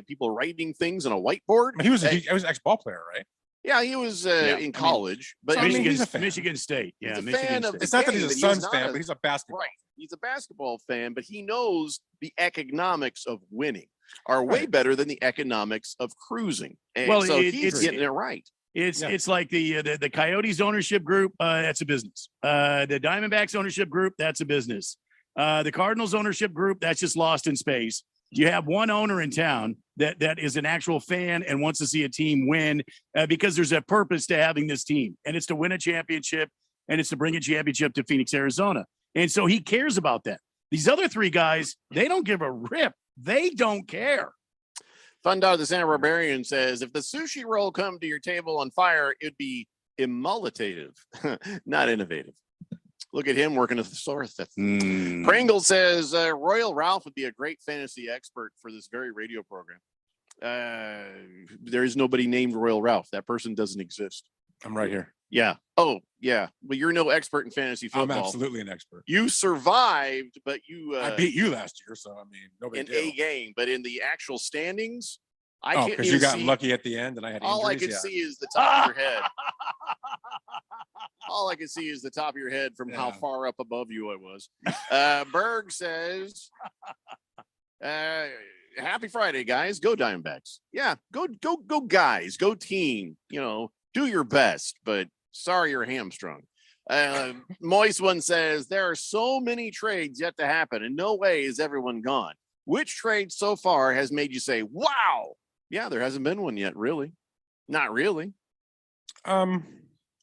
D: people writing things on a whiteboard,
M: He was an ex-ball player, right?
D: Yeah, he was in college, but
K: Michigan State. Yeah,
D: he's a
K: Michigan
D: fan of
K: State.
D: the
M: It's not that
D: game,
M: he's a
D: but
M: Suns
D: not
M: fan, but he's a basketball.
D: Right. He's a basketball fan, but he knows the economics of winning are way better than the economics of cruising. And
K: Well,
D: so he's
K: it's-
D: getting it right.
K: It's like the Coyotes ownership group. That's a business. The Diamondbacks ownership group. That's a business. The Cardinals ownership group. That's just lost in space. You have one owner in town that is an actual fan and wants to see a team win because there's a purpose to having this team, and it's to win a championship, and it's to bring a championship to Phoenix, Arizona. And so he cares about that. These other 3 guys, they don't give a rip. They don't care.
D: Thundar the Santa Barbarian says, if the sushi roll come to your table on fire, it'd be emulative, not innovative. Look at him working a thesaurus. Pringle says, Royal Ralph would be a great fantasy expert for this very radio program. There is nobody named Royal Ralph. That person doesn't exist.
M: I'm right here.
D: Yeah. Oh, yeah. But you're no expert in fantasy football.
M: I'm absolutely an expert.
D: You survived, but you
M: I beat you last year, so I mean, nobody
D: in
M: deal.
D: a game. But in the actual standings, I
M: Oh,
D: can't
M: because
D: even
M: you got
D: see.
M: lucky at the end, and I had
D: All I
M: injuries.
D: can see is the top of your head. All I can see is the top of your head from how far up above you I was. Berg says, happy Friday, guys. Go Diamondbacks. Yeah, go guys. Go team. Do your best, but sorry you're hamstrung. Moist One says there are so many trades yet to happen, and no way is everyone gone. Which trade so far has made you say, wow? Yeah, there hasn't been one yet, really. Not really.
L: But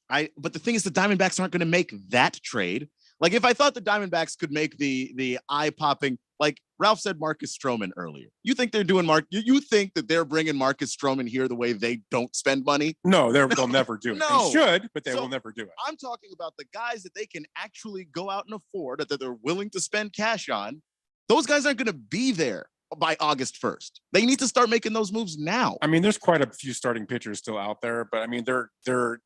L: the thing is, the Diamondbacks aren't going to make that trade. Like, if I thought the Diamondbacks could make the eye-popping, like Ralph said, Marcus Stroman earlier. You think they're doing You think that they're bringing Marcus Stroman here the way they don't spend money?
M: No, they'll never do it.
L: No.
M: They should, but they will never do it.
L: I'm talking about the guys that they can actually go out and afford, that they're willing to spend cash on. Those guys aren't going to be there by August 1st. They need to start making those moves now.
M: I mean, there's quite a few starting pitchers still out there, but I mean, they're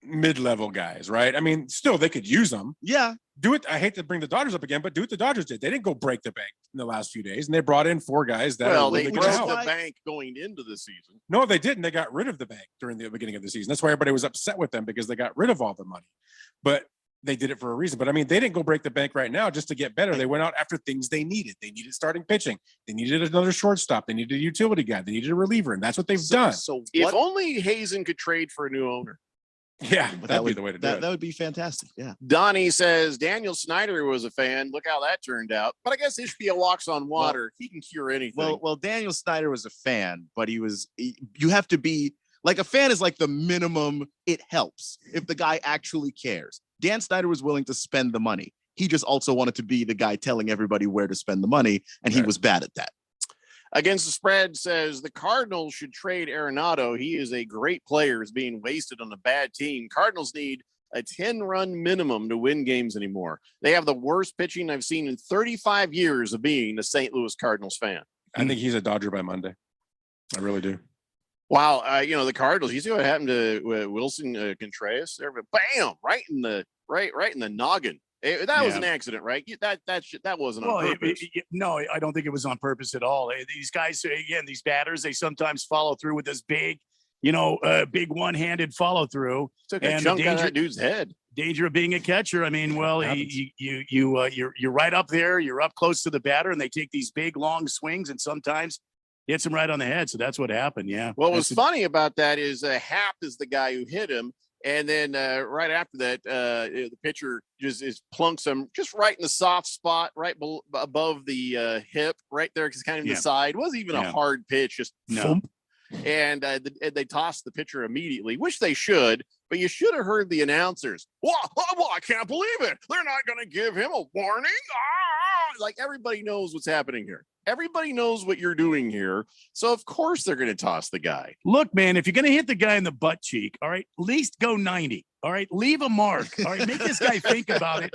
M: mid-level guys, right? I mean, still they could use them.
L: Yeah.
M: Do it. I hate to bring the Dodgers up again, but do what the Dodgers did. They didn't go break the bank in the last few days, and they brought in 4 guys that
D: they
M: really
D: broke
M: good
D: the
M: help.
D: bank going into the season.
M: No, they didn't. They got rid of the bank during the beginning of the season. That's why everybody was upset with them, because they got rid of all the money. But they did it for a reason. But I mean, they didn't go break the bank right now just to get better. They went out after things they needed. They needed starting pitching. They needed another shortstop. They needed a utility guy. They needed a reliever, and that's what they've done.
D: So if only Hazen could trade for a new owner.
M: Yeah, that'd be the way to do it.
L: That would be fantastic. Yeah.
D: Donnie says Daniel Snyder was a fan. Look how that turned out. But I guess Ishbia walks on water. He can cure anything.
L: Well, Daniel Snyder was a fan, but you have to be like, a fan is like the minimum. It helps if the guy actually cares. Dan Snyder was willing to spend the money. He just also wanted to be the guy telling everybody where to spend the money, and he was bad at that.
D: Against the Spread says the Cardinals should trade Arenado. He is a great player, is being wasted on a bad team. Cardinals need a 10-run minimum to win games anymore. They have the worst pitching I've seen in 35 years of being a St. Louis Cardinals fan.
M: I think he's a Dodger by Monday. I really do.
D: Wow, the Cardinals. You see what happened to Wilson Contreras? There, bam, right in the noggin. That was an accident, right? That wasn't on purpose.
K: No, I don't think it was on purpose at all. These guys, again, these batters, they sometimes follow through with this big, big one-handed follow through.
D: Took a chunk out of that dude's head.
K: Danger of being a catcher. I mean, well, you're right up there. You're up close to the batter, and they take these big, long swings, and sometimes hits him right on the head. So that's what happened. Yeah.
D: What was funny about that is Happ is the guy who hit him. And then right after that, the pitcher just plunks him just right in the soft spot, right above the hip, right there, because kind of the side. It wasn't even a hard pitch, just thump. And they tossed the pitcher immediately, which they should. But you should have heard the announcers. Well, I can't believe it. They're not going to give him a warning. Like, everybody knows what's happening here. Everybody knows what you're doing here. So, of course, they're going to toss the guy.
K: Look, man, if you're going to hit the guy in the butt cheek, all right, at least go 90. All right, leave a mark. All right, make this guy think about it.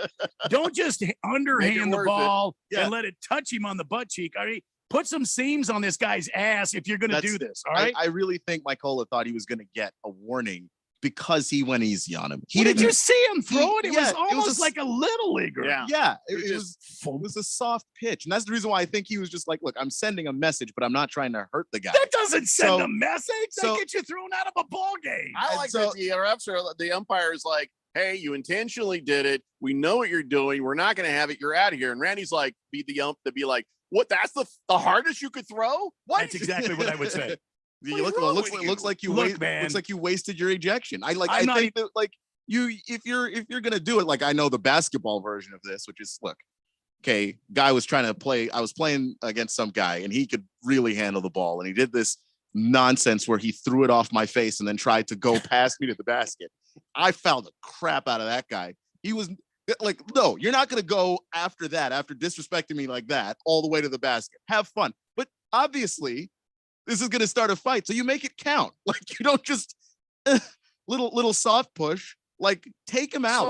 K: Don't just underhand the ball and let it touch him on the butt cheek. All right, put some seams on this guy's ass if you're going to do this. All right.
L: I really think Mykola thought he was going to get a warning because he went easy on him.
K: Did you see him throw it? It was almost like a little leaguer.
L: Yeah. It was a soft pitch. And that's the reason why I think he was just like, look, I'm sending a message, but I'm not trying to hurt the guy.
K: That doesn't send a message. That gets you thrown out of a ball game.
D: I like that the umpire is like, hey, you intentionally did it. We know what you're doing. We're not going to have it. You're out of here. And Randy's like, be like, what? That's the hardest you could throw? What?
K: That's exactly what I would say.
L: Looks like you wasted your ejection. I think that like if you're gonna do it, like, I know the basketball version of this, which is, look, okay, guy was trying to play. I was playing against some guy and he could really handle the ball, and he did this nonsense where he threw it off my face and then tried to go past me to the basket. I fouled the crap out of that guy. He was like, no, you're not gonna go after that, after disrespecting me like that, all the way to the basket. Have fun, but obviously this is going to start a fight. So you make it count. Like, you don't just little soft push, like, take him out.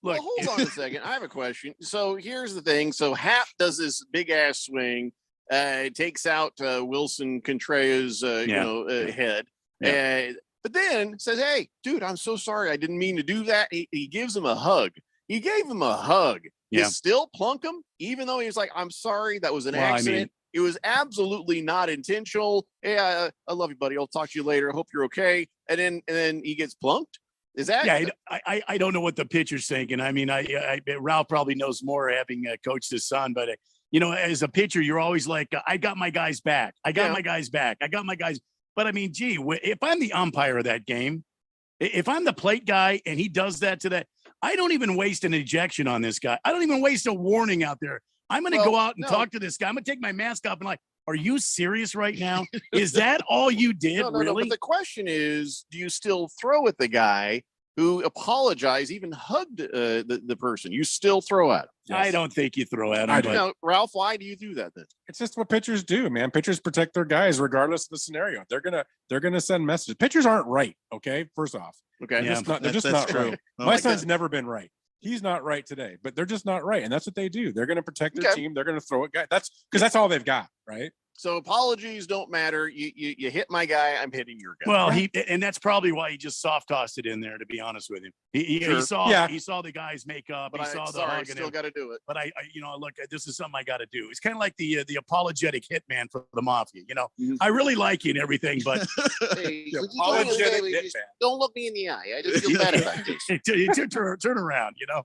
D: Look, hold on a second. I have a question. So here's the thing. So Happ does this big ass swing, takes out Wilson Contreras, head.
K: Yeah.
D: But then says, hey, dude, I'm so sorry. I didn't mean to do that. He gives him a hug. He gave him a hug.
K: Yeah.
D: You still plunk him, even though he was like, I'm sorry. That was an accident. It was absolutely not intentional. Hey, I love you, buddy. I'll talk to you later. I hope you're okay. And then he gets plunked. Is that?
K: Yeah, I don't know what the pitcher's thinking. I mean, Ralph probably knows more, having coached his son, but you know, as a pitcher, you're always like, I got my guys back. I got my guys back. I got my guys. But I mean, gee, if I'm the umpire of that game, if I'm the plate guy and he does that to that, I don't even waste an ejection on this guy. I don't even waste a warning out there. I'm going to go out and talk to this guy. I'm going to take my mask off and like, are you serious right now? Is that all you did?
D: No,
K: really?
D: but the question is, do you still throw at the guy who apologized, even hugged the person? You still throw at him?
K: I don't think you throw at him.
D: I do. Now, Ralph, why do you do that then?
M: It's just what pitchers do, man. Pitchers protect their guys regardless of the scenario. They're gonna send messages. Pitchers aren't right. Okay, first off,
D: okay,
M: they're just not right. My son's never been right. He's not right today, but they're just not right, and that's what they do. They're gonna protect their team. They're gonna throw it. That's because that's all they've got, right?
D: So apologies don't matter. You hit my guy, I'm hitting your guy.
K: Well, and that's probably why he just soft tossed it in there. To be honest with him, he saw the guys make up.
D: But
K: he saw the
D: I
K: hug.
D: still got to do it.
K: But I look, this is something I got to do. It's kind of like the apologetic hitman for the mafia. You know, I really like you and everything, but
D: Hey, don't look me in the eye. I just feel bad about this.
K: turn around. You know.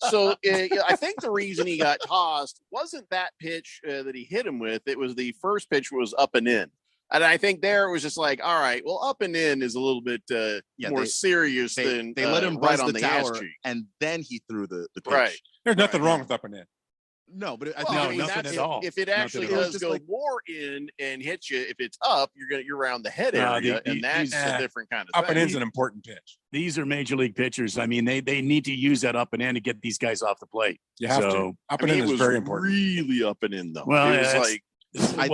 D: So I think the reason he got tossed wasn't that pitch that he hit him with. It was the first pitch was up and in. And I think there it was just like, all right, well, up and in is a little bit more serious than
L: they let him
D: right
L: buzz
D: on
L: the
D: ass
L: tower,
D: cheek.
L: and then he threw the pitch.
D: Right.
M: There's nothing wrong with up and in.
L: No, but
K: nothing at all.
D: If it actually does go more in and hits you, if it's up, you're around the head area, and that's a different kind of
M: up
D: thing.
M: and in's an important pitch.
K: These are major league pitchers. I mean, they need to use that up and in to get these guys off the plate.
M: You have to. Up and in is very important.
D: Really up and in though.
K: Well,
D: it was like.
L: I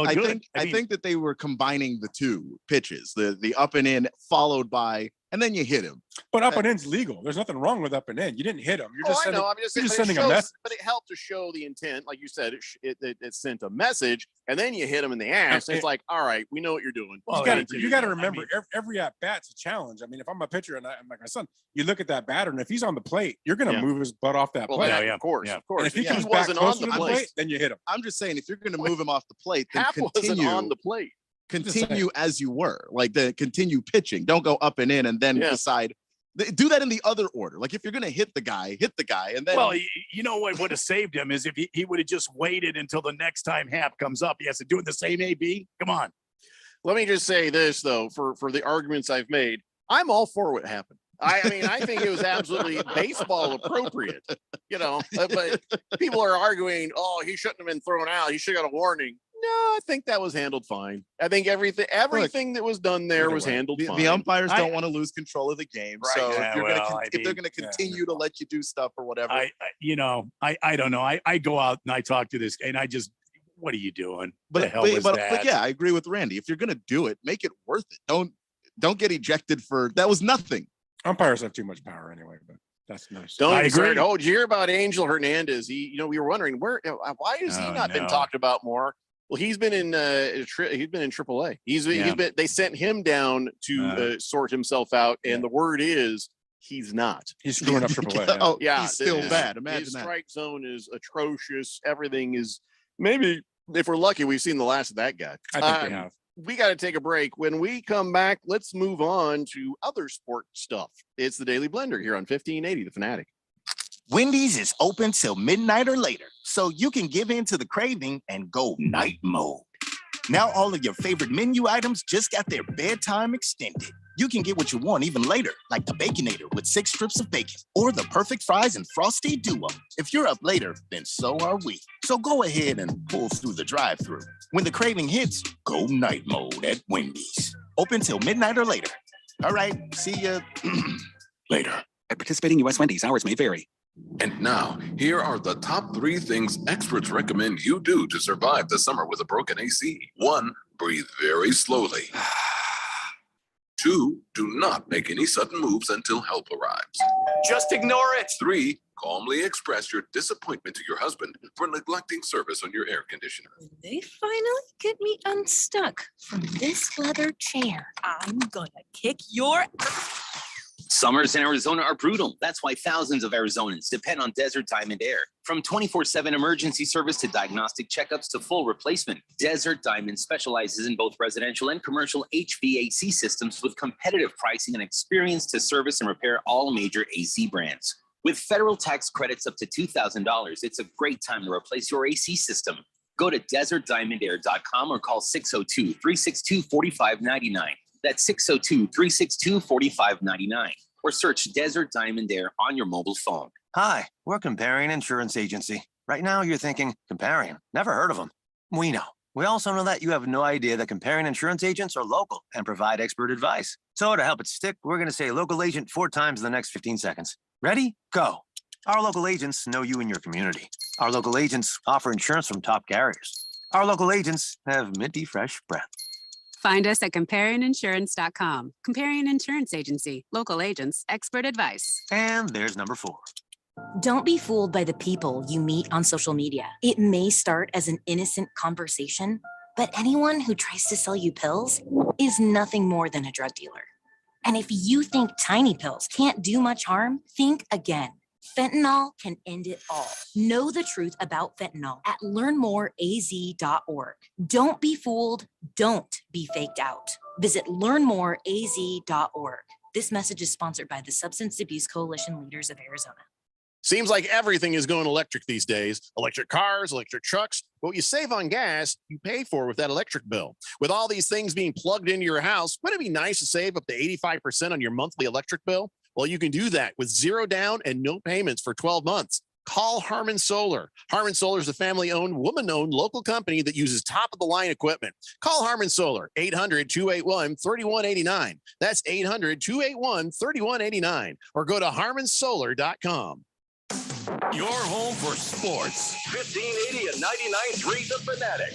L: think that they were combining the two pitches, the up and in followed by, and then you hit him.
M: But up and in's legal. There's nothing wrong with up and in. You didn't hit him. You're just sending,
D: I'm just
M: you're just
D: saying,
M: sending a message.
D: But it helped to show the intent, like you said. It sent a message, and then you hit him in the ass. It's like, all right, we know what you're doing.
M: Well, you got to remember, every at bat's a challenge. I mean, if I'm a pitcher and I'm like my son, you look at that batter, and if he's on the plate, you're going to move his butt off that plate.
D: Of course.
M: And if he comes back closer to the plate, then you hit him.
L: I'm just saying, if you're going to move him off the plate, then
D: Hap wasn't on the plate.
L: Continue as you were, like continue pitching. Don't go up and in and then decide. Do that in the other order. Like if you're going to hit the guy, and then.
K: Well, you know what would have saved him is if he would have just waited until the next time Hap comes up. He has to do it the same AB. Come on.
D: Let me just say this though, for the arguments I've made, I'm all for what happened. I mean, I think it was absolutely baseball appropriate, you know, but people are arguing, oh, he shouldn't have been thrown out. He should have got a warning. No, I think that was handled fine. I think everything that was done there was handled fine.
L: The umpires don't want to lose control of the game.
D: Right.
L: So
K: Yeah,
L: if they're going to continue to let you do stuff or whatever.
K: I don't know. I go out and I talk to this and I just, what are you doing?
L: But yeah, I agree with Randy. If you're going to do it, make it worth it. Don't get ejected for that was nothing.
M: Umpires have too much power anyway, but that's nice.
D: I agree. Oh, did you hear about Angel Hernandez? We were wondering why has he not been talked about more? Well, he's been in AAA. They sent him down to sort himself out, and the word is he's not.
M: He's screwing up AAA.
D: Yeah. Oh yeah,
L: he's still bad. Imagine
D: his
L: that.
D: strike zone is atrocious. Everything is maybe if we're lucky, we've seen the last of that guy.
M: I think we have.
D: We got to take a break. When we come back, let's move on to other sport stuff. It's the Daily Blender here on 1580 The Fanatic.
T: Wendy's is open till midnight or later, so you can give in to the craving and go night mode. Now all of your favorite menu items just got their bedtime extended. You can get what you want even later, like the Baconator with 6 strips of bacon, or the perfect fries and frosty duo. If you're up later, then so are we. So go ahead and pull through the drive-thru. When the craving hits, go night mode at Wendy's. Open till midnight or later. All right, see ya later.
U: At participating U.S. Wendy's, hours may vary.
H: And now, here are the top 3 things experts recommend you do to survive the summer with a broken AC. 1, breathe very slowly. 2, do not make any sudden moves until help arrives.
J: Just ignore it.
H: 3, calmly express your disappointment to your husband for neglecting service on your air conditioner.
V: They finally get me unstuck from this leather chair. I'm gonna kick your.
W: Summers in Arizona are brutal. That's why thousands of Arizonans depend on Desert Diamond Air. From 24/7 emergency service to diagnostic checkups to full replacement, Desert Diamond specializes in both residential and commercial HVAC systems with competitive pricing and experience to service and repair all major AC brands. With federal tax credits up to $2,000, it's a great time to replace your AC system. Go to desertdiamondair.com or call 602-362-4599. That's 602-362-4599. Or search Desert Diamond Air on your mobile phone.
E: Hi, we're Comparion Insurance Agency. Right now, you're thinking, Comparion, never heard of them. We know. We also know that you have no idea that Comparion Insurance agents are local and provide expert advice. So to help it stick, we're going to say local agent 4 times in the next 15 seconds. Ready? Go. Our local agents know you and your community. Our local agents offer insurance from top carriers. Our local agents have minty fresh breath.
A: Find us at ComparionInsurance.com. Comparion Insurance Agency. Local agents, expert advice.
E: And there's number 4.
B: Don't be fooled by the people you meet on social media. It may start as an innocent conversation, but anyone who tries to sell you pills is nothing more than a drug dealer. And if you think tiny pills can't do much harm, think again. Fentanyl can end it all. Know the truth about fentanyl at learnmoreaz.org. Don't be fooled. Don't be faked out. Visit learnmoreaz.org. This message is sponsored by the Substance Abuse Coalition Leaders of Arizona.
D: Seems like everything is going electric these days. Electric cars, electric trucks. But what you save on gas, you pay for with that electric bill. With all these things being plugged into your house, wouldn't it be nice to save up to 85% on your monthly electric bill? Well, you can do that with 0 down and no payments for 12 months. Call Harmon Solar. Harmon Solar is a family-owned, woman-owned local company that uses top-of-the-line equipment. Call Harmon Solar, 800-281-3189. That's 800-281-3189. Or go to harmonsolar.com.
H: Your home for sports. 1580 and 99.3 The Fanatic.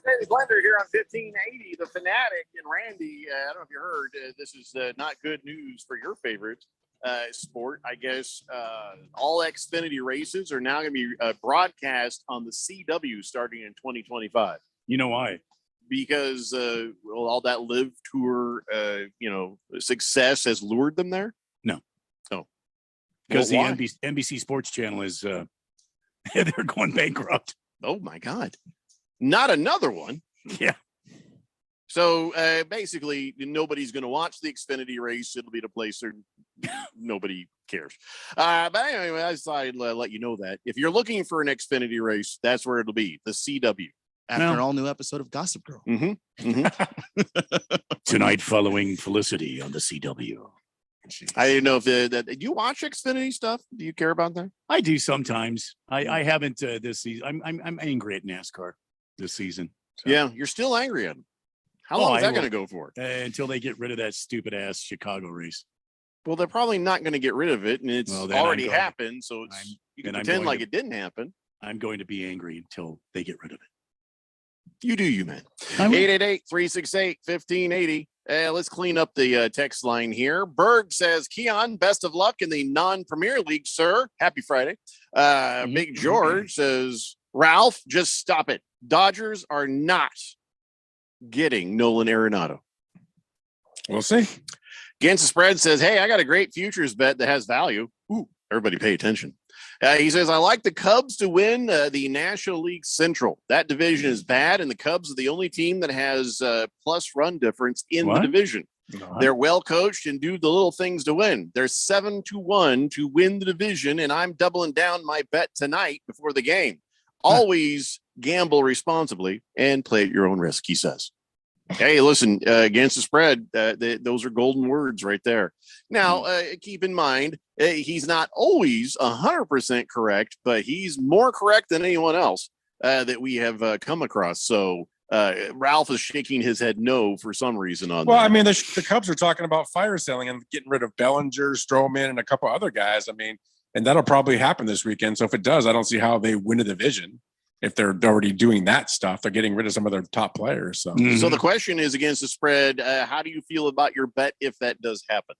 D: Randy Blender here on 1580 The Fanatic. And Randy, I don't know if you heard, this is not good news for your favorite sport. I guess all Xfinity races are now going to be broadcast on the CW starting in 2025.
K: You know why?
D: Because all that live tour, success has lured them there?
K: No.
D: Oh.
K: Because
D: Well,
K: the NBC Sports Channel is they're going bankrupt.
D: Oh my God. Not another one.
K: Yeah.
D: So basically, nobody's going to watch the Xfinity race. It'll be the place where nobody cares. But anyway, I just thought I'd let you know that. If you're looking for an Xfinity race, that's where it'll be, the CW.
L: After an all-new episode of Gossip Girl.
K: Tonight following Felicity on the CW.
D: I didn't know if do you watch Xfinity stuff? Do you care about that?
K: I do sometimes. I haven't this season. I'm angry at NASCAR this season. So.
D: Yeah, you're still angry at them. How long is that going to go for?
K: Until they get rid of that stupid ass Chicago race.
D: Well, they're probably not going to get rid of it, and it's already happened. So you can pretend like it didn't happen.
K: I'm going to be angry until they get rid of it.
D: You do, you man. 888-368-1580. Let's clean up the text line here. Berg says, Keon, best of luck in the non-Premier League, sir. Happy Friday. Big George says, Ralph, just stop it. Dodgers are not getting Nolan Arenado.
M: We'll see.
D: Against the Spread says, hey, I got a great futures bet that has value. Ooh, everybody pay attention. He says, I like the Cubs to win the National League Central. That division is bad, and the Cubs are the only team that has plus run difference in the division. They're well coached and do the little things to win. They're 7-1 to win the division, and I'm doubling down my bet tonight before the game. Always gamble responsibly and play at your own risk, he says. Hey, listen, against the spread, those are golden words right there. Now, keep in mind, he's not always 100% correct, but he's more correct than anyone else that we have come across. So Ralph is shaking his head no for some reason on
M: Well,
D: that.
M: I mean, the Cubs are talking about fire selling and getting rid of Bellinger, Stroman, and a couple other guys. I mean, and that'll probably happen this weekend. So if it does, I don't see how they win a division. If they're already doing that stuff, they're getting rid of some of their top players. So,
D: So the question is, against the spread, how do you feel about your bet if that does happen?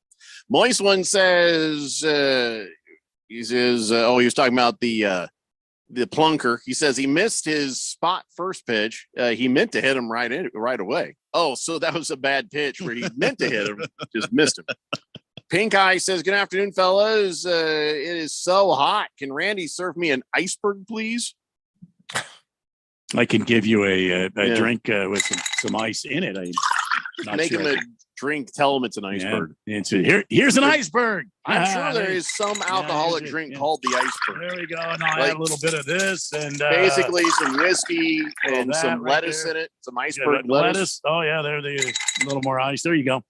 D: Moist One says, he was talking about the plunker. He says he missed his spot first pitch. He meant to hit him right away. Oh, so that was a bad pitch where he meant to hit him, just missed him. Pink Eye says, good afternoon, fellas. It is so hot. Can Randy serve me an iceberg, please?
K: I can give you a
D: Yeah.
K: drink with some ice in it. I'm not
D: Make
K: sure.
D: him a drink. Tell him it's an iceberg.
K: Yeah, here's an iceberg.
D: I'm sure
K: Ah,
D: there is some alcoholic drink called the iceberg.
K: There we go. And I'll add a little bit of this and
D: basically some whiskey and
K: that
D: some
K: right
D: lettuce
K: there.
D: in it. Some
K: Yeah,
D: iceberg
K: the lettuce. Oh yeah, there they a little more ice. There you go.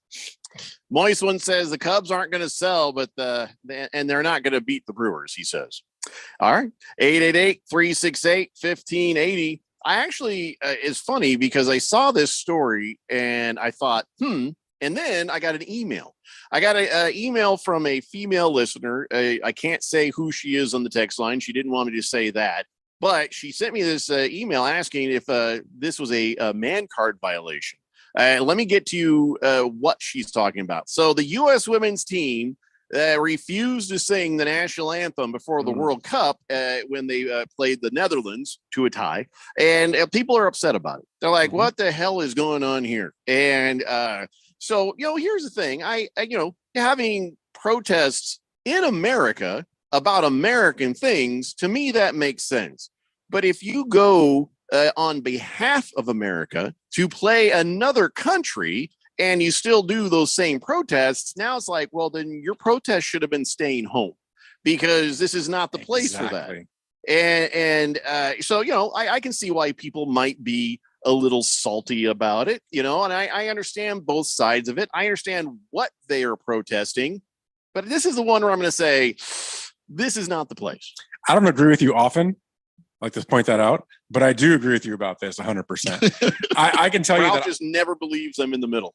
D: Moist One says the Cubs aren't going to sell, but and they're not going to beat the Brewers, he says. All right. 888-368-1580. I actually, it's funny because I saw this story and I thought, and then I got an email. I got an email from a female listener. I can't say who she is on the text line. She didn't want me to say that, but she sent me this email asking if this was a man card violation. Let me get to you what she's talking about. So the U.S. women's team refused to sing the national anthem before the World Cup when they played the Netherlands to a tie. And people are upset about it. They're like, what the hell is going on here? And so, here's the thing. I having protests in America about American things, to me, that makes sense. But if you go on behalf of America to play another country and you still do those same protests, now it's like, well, then your protest should have been staying home because this is not the place for that. And so, I can see why people might be a little salty about it, and I understand both sides of it. I understand what they are protesting, but this is the one where I'm going to say, this is not the place.
M: I don't agree with you often. Like to point that out, but I do agree with you about this 100%. I can tell
D: Ralph
M: you that
D: just never believes I'm in the middle.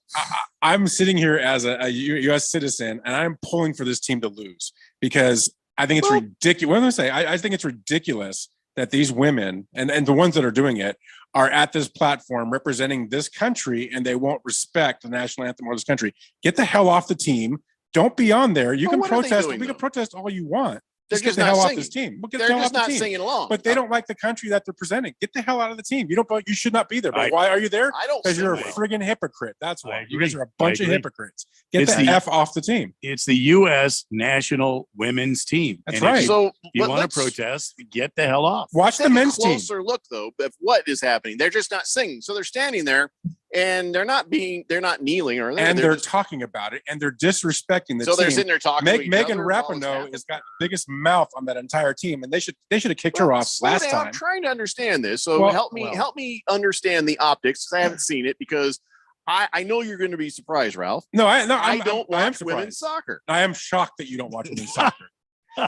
M: I'm sitting here as a U.S. citizen, and I'm pulling for this team to lose because I think it's ridiculous. What am I say? I think it's ridiculous that these women and the ones that are doing it are at this platform representing this country, and they won't respect the national anthem or this country. Get the hell off the team. Don't be on there. You can protest. We can protest all you want.
D: They're
M: Just get the hell off this team. We'll get the
D: They're
M: hell
D: just
M: off
D: not
M: the team.
D: singing along.
M: But they don't like the country that they're presenting. Get the hell out of the team. You should not be there. But
K: I-
M: why are you there?
D: I don't
M: Because you're a
D: sing well.
M: friggin' hypocrite. That's why. You guys
K: agree.
M: are a bunch
K: I
M: of
K: agree.
M: hypocrites. Get
K: It's
M: the
K: the-
M: F off the team.
K: It's the U.S. national women's team.
M: That's
K: And
M: right.
K: If you,
D: So
K: if you
D: but
K: want to
D: let's
K: protest, get the hell off.
M: Watch the
D: take a
M: men's team.
D: closer look though of what is happening. They're just not singing, so they're standing there and they're not kneeling or
M: And they're
D: just,
M: talking about it, and they're disrespecting the
D: so
M: team.
D: they're sitting there talking. to each
M: Megan
D: other while it's
M: Rapinoe
D: happening.
M: has got the biggest mouth on that entire team, and they should have kicked her
D: Well,
M: off
D: slow
M: last
D: down.
M: time.
D: I'm trying to understand this. So
M: Well,
D: help me understand the optics because I haven't seen it because I know you're going to be surprised, Ralph.
M: I
D: I don't
M: I am
D: watch women's
M: surprised.
D: soccer.
M: I am shocked that you don't watch women's soccer.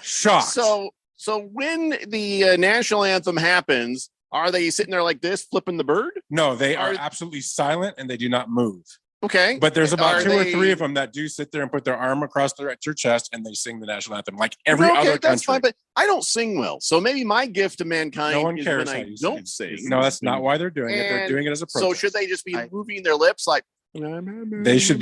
M: Shocked.
D: So when the national anthem happens, are they sitting there like this, flipping the bird?
M: No, they are
D: Are-
M: absolutely silent and they do not move.
D: Okay,
M: But there's about
D: Are
M: two or
D: they-
M: three of them that do sit there and put their arm across their chest and they sing the national anthem like every
D: Okay,
M: other
D: that's
M: country.
D: fine, but I don't sing well. So maybe my gift to mankind
M: No one
D: is
M: cares
D: when
M: how
D: I
M: you sing.
D: don't sing.
M: No, that's not why they're doing it. They're
D: And
M: doing it as a
D: So
M: protest.
D: should they just be moving their lips like?
M: They should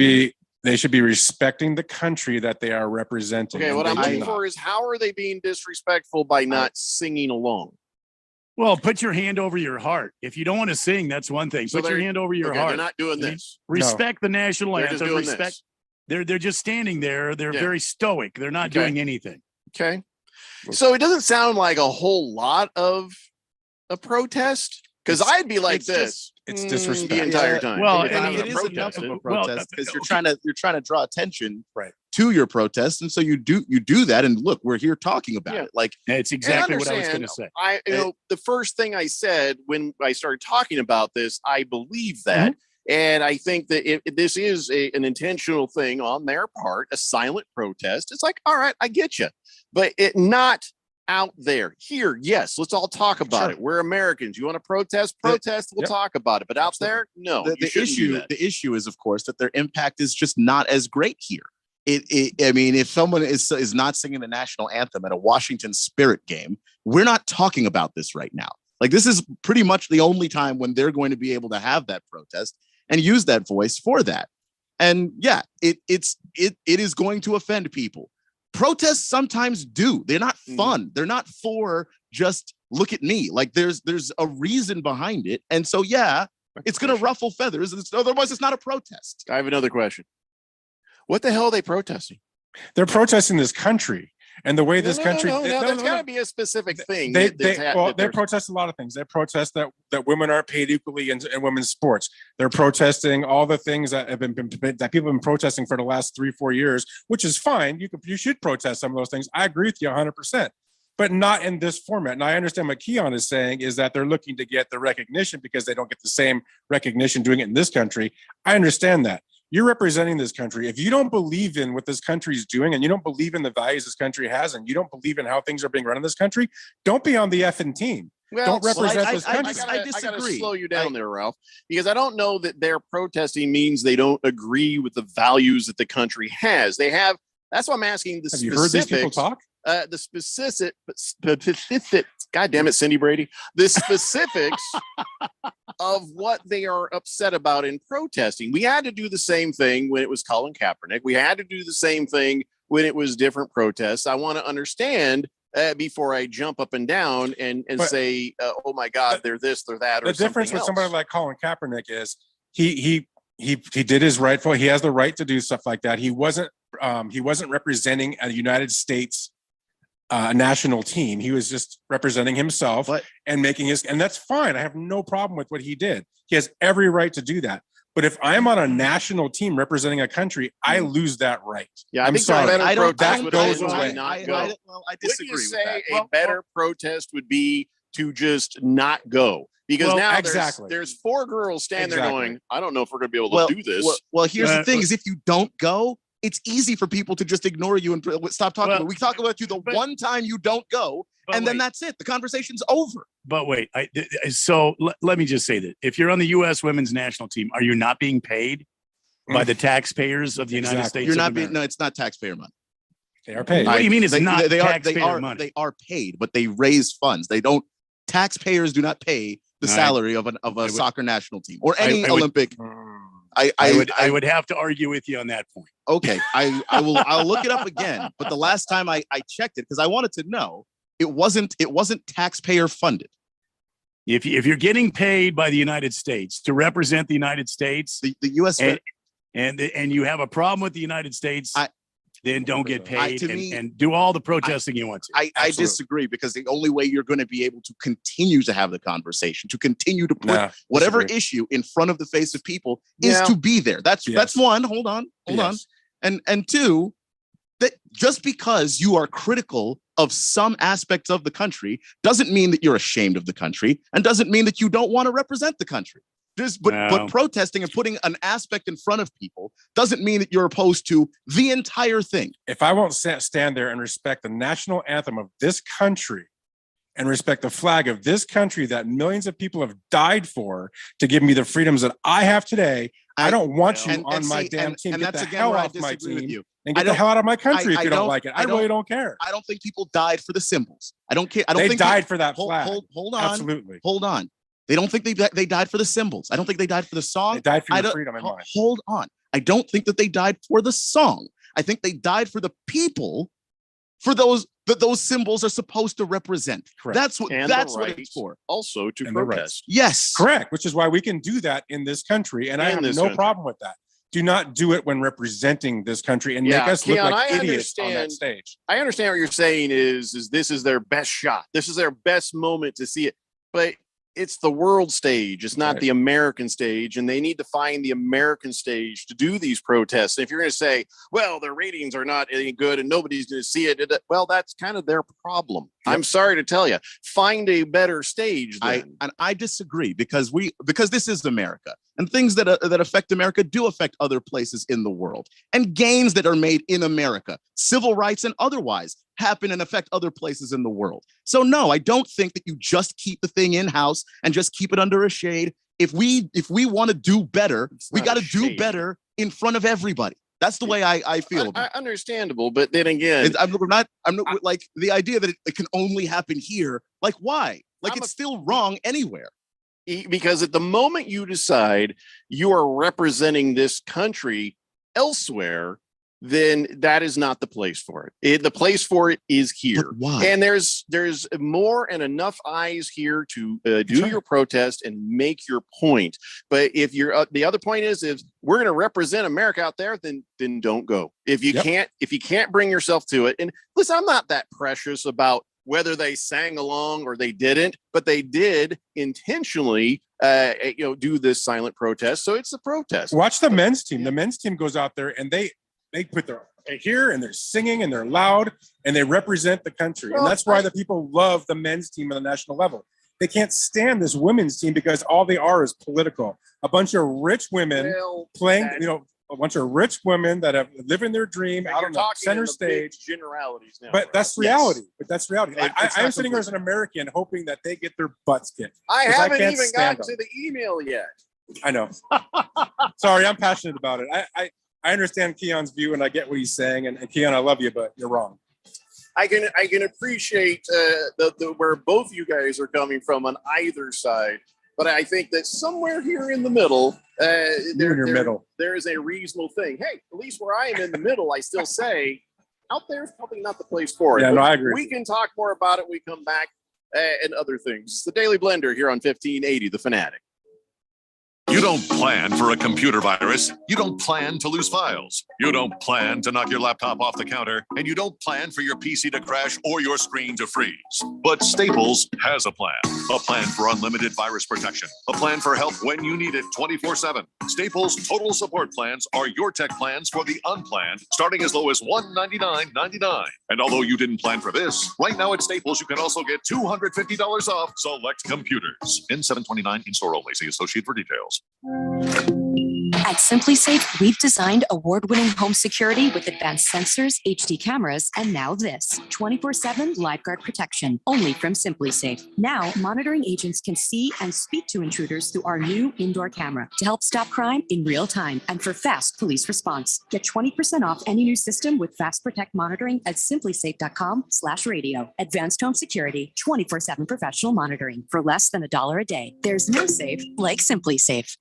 M: be respecting the country that they are representing.
D: Okay,
M: and
D: what
M: they
D: I'm
M: do
D: looking
M: not.
D: for is how are they being disrespectful by not singing along?
K: Well, put your hand over your heart. If you don't want to sing, that's one thing.
D: So
K: Put your
D: they're-
K: hand over your
D: okay,
K: heart.
D: they're not doing
K: I mean,
D: this.
K: Respect the national
D: They're just
K: anthem.
D: doing
K: Respect.
D: this.
K: They're just standing there. They're
D: Yeah.
K: very stoic. They're not
D: Okay.
K: doing anything.
D: Okay. So it doesn't sound like a whole lot of a protest because I'd be like
L: it's
D: this.
L: just-
M: it's
D: the
M: disrespect.
D: entire
L: Yeah,
D: time.
K: Well,
D: If
K: and
D: I was
L: it
D: a
L: is
D: protest,
L: enough of a
K: Well,
L: protest because you're trying to draw attention
M: Right.
L: to your protest, and so you do that. And look, we're here talking about
D: Yeah.
L: it. Like
K: It's
D: And
K: exactly what I was going to
D: understand,
K: say.
D: the first thing I said when I started talking about this, I believe that. And I think that if this is an intentional thing on their part, a silent protest, it's like, all right, I get you, but it not out there. Here, yes, let's all talk about
L: Sure.
D: it. We're Americans. You want to protest? We'll
M: Yep.
D: talk about it. But out there, no. you
L: the
D: shouldn't do
L: issue
D: that.
L: the issue is, of course, that their impact is just not as great here. I mean, if someone is not singing the national anthem at a Washington Spirit game, we're not talking about this right now. Like, this is pretty much the only time when they're going to be able to have that protest and use that voice for that. And yeah, it is going to offend people. Protests sometimes do. They're not fun. They're not for just look at me. Like, there's a reason behind it. And so yeah, it's going to ruffle feathers. Otherwise, it's not a protest.
D: I have another question. What the hell are they protesting?
M: They're protesting this country and the way this country.
D: There's got to be a specific thing.
M: They
D: that
M: protest a lot of things. They protest that women aren't paid equally in women's sports. They're protesting all the things that have been that people have been protesting for the last 3-4 years, which is fine. You should protest some of those things. I agree with you 100%, but not in this format. And I understand what Keon is saying is that they're looking to get the recognition because they don't get the same recognition doing it in this country. I understand that. You're representing this country. If you don't believe in what this country is doing and you don't believe in the values this country has and you don't believe in how things are being run in this country, don't be on the effing team. Don't represent this country.
D: I gotta slow you down there, Ralph, because I don't know that their protesting means they don't agree with the values that the country has. They have. That's why I'm asking the
M: Have
D: specifics.
M: you heard these people talk?
D: The specific, God damn it, Cindy Brady. The specifics of what they are upset about in protesting. We had to do the same thing when it was Colin Kaepernick. We had to do the same thing when it was different protests. I want to understand before I jump up and down and say, oh my God, they're this, they're that, or
M: the difference with
D: else.
M: somebody like Colin Kaepernick is he did his rightful. He has the right to do stuff like that. He wasn't representing a United States national team. He was just representing himself and making and that's fine. I have no problem with what he did. He has every right to do that. But if I'm on a national team representing a country, I lose that right.
D: Yeah,
M: I'm sorry. That goes away.
L: I disagree with that.
D: A better protest would be to just not go. Because now there's 4 girls standing there going, I don't know if we're going to be able to do this.
L: Well, here's the thing is if you don't go, it's easy for people to just ignore you and stop talking about it. We talk about you the one time you don't go, and then that's it. The conversation's over.
K: But wait, let me just say that if you're on the U.S. women's national team, are you not being paid by the taxpayers of the United States?
L: You're not being. No, it's not taxpayer money.
M: They are paid.
K: What do you mean it's not
L: they
K: taxpayer money?
L: They are paid, but they raise funds. They don't. Taxpayers do not pay the salary of a soccer national team or any Olympic.
K: I would have to argue with you on that point.
L: Okay, I'll look it up again. But the last time I checked it, because I wanted to know, it wasn't taxpayer funded.
K: If you're getting paid by the United States to represent the United States,
L: the U.S.
K: and you have a problem with the United States, then don't get paid and do all the protesting you want to.
L: I disagree, because the only way you're going to be able to continue to have the conversation, to continue to put whatever issue in front of the face of people is to be there. That's one. Hold on. And two, that just because you are critical of some aspects of the country doesn't mean that you're ashamed of the country and doesn't mean that you don't want to represent the country. But protesting and putting an aspect in front of people doesn't mean that you're opposed to the entire thing.
M: If I won't stand there and respect the national anthem of this country and respect the flag of this country that millions of people have died for to give me the freedoms that I have today, I don't want you on my damn team. Get the hell off my team and get the hell out of my country if you don't like it. I really don't care.
L: I don't think people died for the symbols. I don't care.
M: They died for that flag.
L: Hold on.
M: Absolutely.
L: Hold on. They don't think they died for the symbols. I don't think they died for the song.
M: They died for your freedom in mind.
L: Hold on. I don't think that they died for the song. I think they died for the people, for those that those symbols are supposed to represent.
M: Correct.
L: That's what it's for.
D: Also to protest.
L: Yes.
M: Correct. Which is why we can do that in this country. And I have no problem with that. Do not do it when representing this country and make us look like idiots on that stage.
D: I understand what you're saying is this is their best shot. This is their best moment to see it. But it's the world stage. It's not the American stage. And they need to find the American stage to do these protests. And if you're going to say, well, their ratings are not any good and nobody's going to see it, well, that's kind of their problem. Yep. I'm sorry to tell you. Find a better stage then.
L: I disagree because this is America. And things that affect America do affect other places in the world. And gains that are made in America, civil rights and otherwise, happen and affect other places in the world. So no, I don't think that you just keep the thing in-house and just keep it under a shade. If we want to do better, we got to do better in front of everybody. That's the way I feel.
D: Understandable, but then again,
L: I'm not like the idea that it can only happen here. Like why? Like it's still wrong anywhere.
D: Because at the moment you decide you are representing this country elsewhere, then that is not the place for it. The place for it is here.
L: Why?
D: And there's more and enough eyes here to do your protest and make your point. But if you're the other point is we're going to represent America out there, then don't go. If you can't bring yourself to it. And listen, I'm not that precious about whether they sang along or they didn't, but they did intentionally do this silent protest. So it's a protest.
M: Watch the men's team. The men's team goes out there and they put their here and they're singing and they're loud and they represent the country. And that's why the people love the men's team on the national level. They can't stand this women's team because all they are is political. A bunch of rich women playing, a bunch of rich women that have living their dream out on the center stage.
D: Generalities now.
M: But that's reality. I'm sitting here as an American hoping that they get their butts kicked.
D: I haven't
M: can't
D: even
M: stand
D: got to the email yet.
M: I know. Sorry, I'm passionate about it. I understand Keon's view and I get what he's saying. And Keon, I love you, but you're wrong.
D: I can appreciate where both you guys are coming from on either side, but I think that somewhere here in the middle, there is a reasonable thing. Hey, at least where I am in the middle, I still say out there is probably not the place for it.
M: Yeah, no, I agree.
D: We can talk more about it. We come back and other things. It's the Daily Blender here on 1580, The Fanatic.
H: You don't plan for a computer virus. You don't plan to lose files. You don't plan to knock your laptop off the counter. And you don't plan for your PC to crash or your screen to freeze. But Staples has a plan. A plan for unlimited virus protection. A plan for help when you need it 24/7. Staples Total Support Plans are your tech plans for the unplanned, starting as low as $199.99. And although you didn't plan for this, right now at Staples, you can also get $250 off select computers. N729 in-store only. See associate for details.
R: At SimpliSafe, we've designed award-winning home security with advanced sensors, HD cameras, and now this 24/7 LifeGuard protection, only from SimpliSafe. Now, monitoring agents can see and speak to intruders through our new indoor camera to help stop crime in real time and for fast police response. Get 20% off any new system with Fast Protect monitoring at simplisafe.com/radio. Advanced home security, 24/7 professional monitoring for less than $1 a day. There's no safe like SimpliSafe.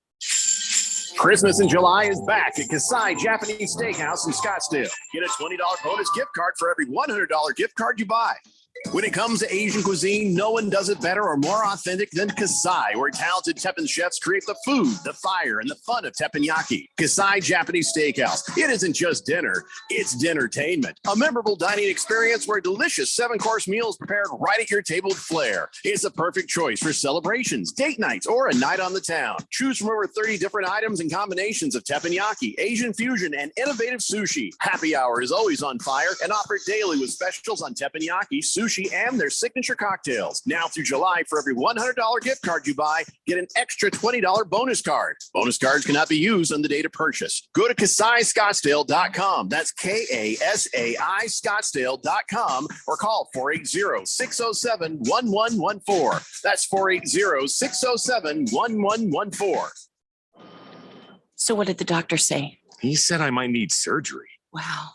D: Christmas in July is back at Kasai Japanese Steakhouse in Scottsdale. Get a $20 bonus gift card for every $100 gift card you buy. When it comes to Asian cuisine, no one does it better or more authentic than Kasai, where talented Teppan chefs create the food, the fire, and the fun of teppanyaki. Kasai Japanese Steakhouse. It isn't just dinner, it's dinnertainment. A memorable dining experience where delicious 7-course meals prepared right at your table with flair. It's a perfect choice for celebrations, date nights, or a night on the town. Choose from over 30 different items and combinations of teppanyaki, Asian fusion, and innovative sushi. Happy hour is always on fire and offered daily with specials on teppanyaki, sushi, and their signature cocktails. Now through July, for every $100 gift card you buy, get an extra $20 bonus card. Bonus cards cannot be used on the date of purchase. Go to KasaiScottsdale.com. That's KASAI Scottsdale.com or call 480-607-1114. That's 480-607-1114.
F: So what did the doctor say?
H: He said I might need surgery.
F: Wow,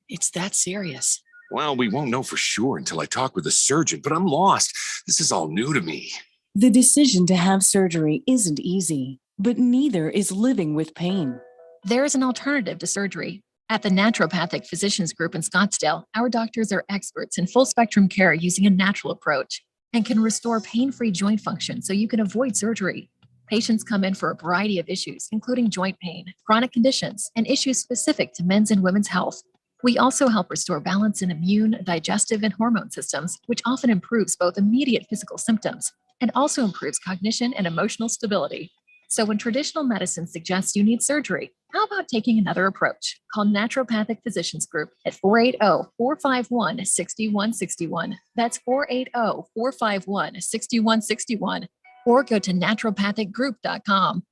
F: it's that serious.
H: Well, we won't know for sure until I talk with a surgeon, but I'm lost. This is all new to me.
G: The decision to have surgery isn't easy, but neither is living with pain.
I: There is an alternative to surgery. At the Naturopathic Physicians Group in Scottsdale, our doctors are experts in full spectrum care using a natural approach and can restore pain-free joint function so you can avoid surgery. Patients come in for a variety of issues, including joint pain, chronic conditions, and issues specific to men's and women's health. We also help restore balance in immune, digestive, and hormone systems, which often improves both immediate physical symptoms and also improves cognition and emotional stability. So when traditional medicine suggests you need surgery, how about taking another approach? Call Naturopathic Physicians Group at 480-451-6161. That's 480-451-6161. Or go to naturopathicgroup.com.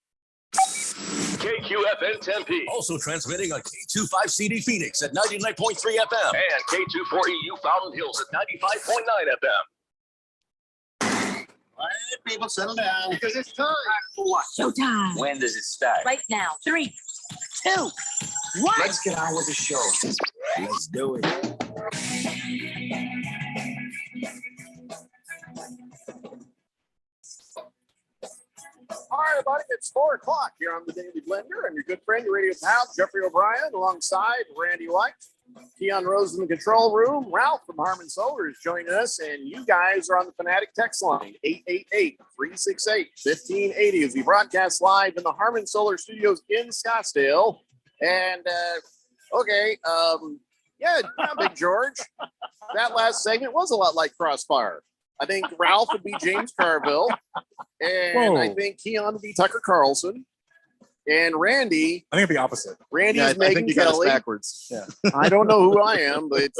H: KQFN Tempe.
X: Also transmitting on K25CD Phoenix at 99.3 FM.
H: And K24EU Fountain Hills at 95.9 FM.
J: All right, people, settle down.
D: Because it's time.
J: What?
F: Showtime.
J: When does it start?
F: Right now. 3, 2, 1.
J: Let's get on with the show. Let's do it.
D: right, everybody, it's 4 o'clock here on the Daily Blender. I'm your good friend, your radio pal, Jeffrey O'Brien, alongside Randy White, Keon Rose in the control room. Ralph from Harmon Solar is joining us, and you guys are on the Fanatic text line, 888-368-1580 as we broadcast live in the Harmon Solar Studios in Scottsdale. And, yeah, Big George, that last segment was a lot like Crossfire. I think Ralph would be James Carville, and I think Keon would be Tucker Carlson, and Randy.
M: I think it'd be opposite.
D: Randy's
L: I
D: Megan
L: think you got us
D: Kelly.
L: backwards.
M: Yeah.
D: I don't know who I am, but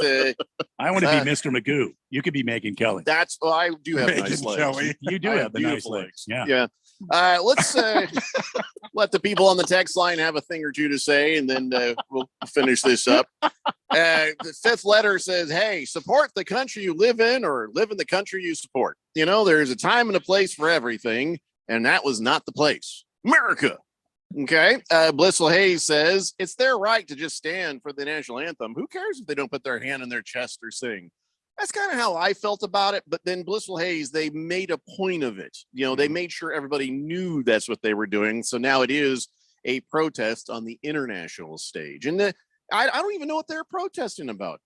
K: I want to be Mr. Magoo. You could be Megan Kelly.
D: that's well, I do have
M: Megan
D: nice legs.
M: Kelly.
K: You do
D: I
K: have the nice
D: beautiful
K: legs. Yeah.
D: Yeah. Let's let the people on the text line have a thing or two to say, and then we'll finish this up. The fifth letter says, hey, support the country you live in or live in the country you support. You know, there's a time and a place for everything, and that was not the place. America. Okay. Blissful Hayes says, it's their right to just stand for the national anthem. Who cares if they don't put their hand in their chest or sing? That's kind of how I felt about it. But then Blissful Hayes, they made a point of it. You know, they made sure everybody knew that's what they were doing. So now it is a protest on the international stage. And I don't even know what they're protesting about.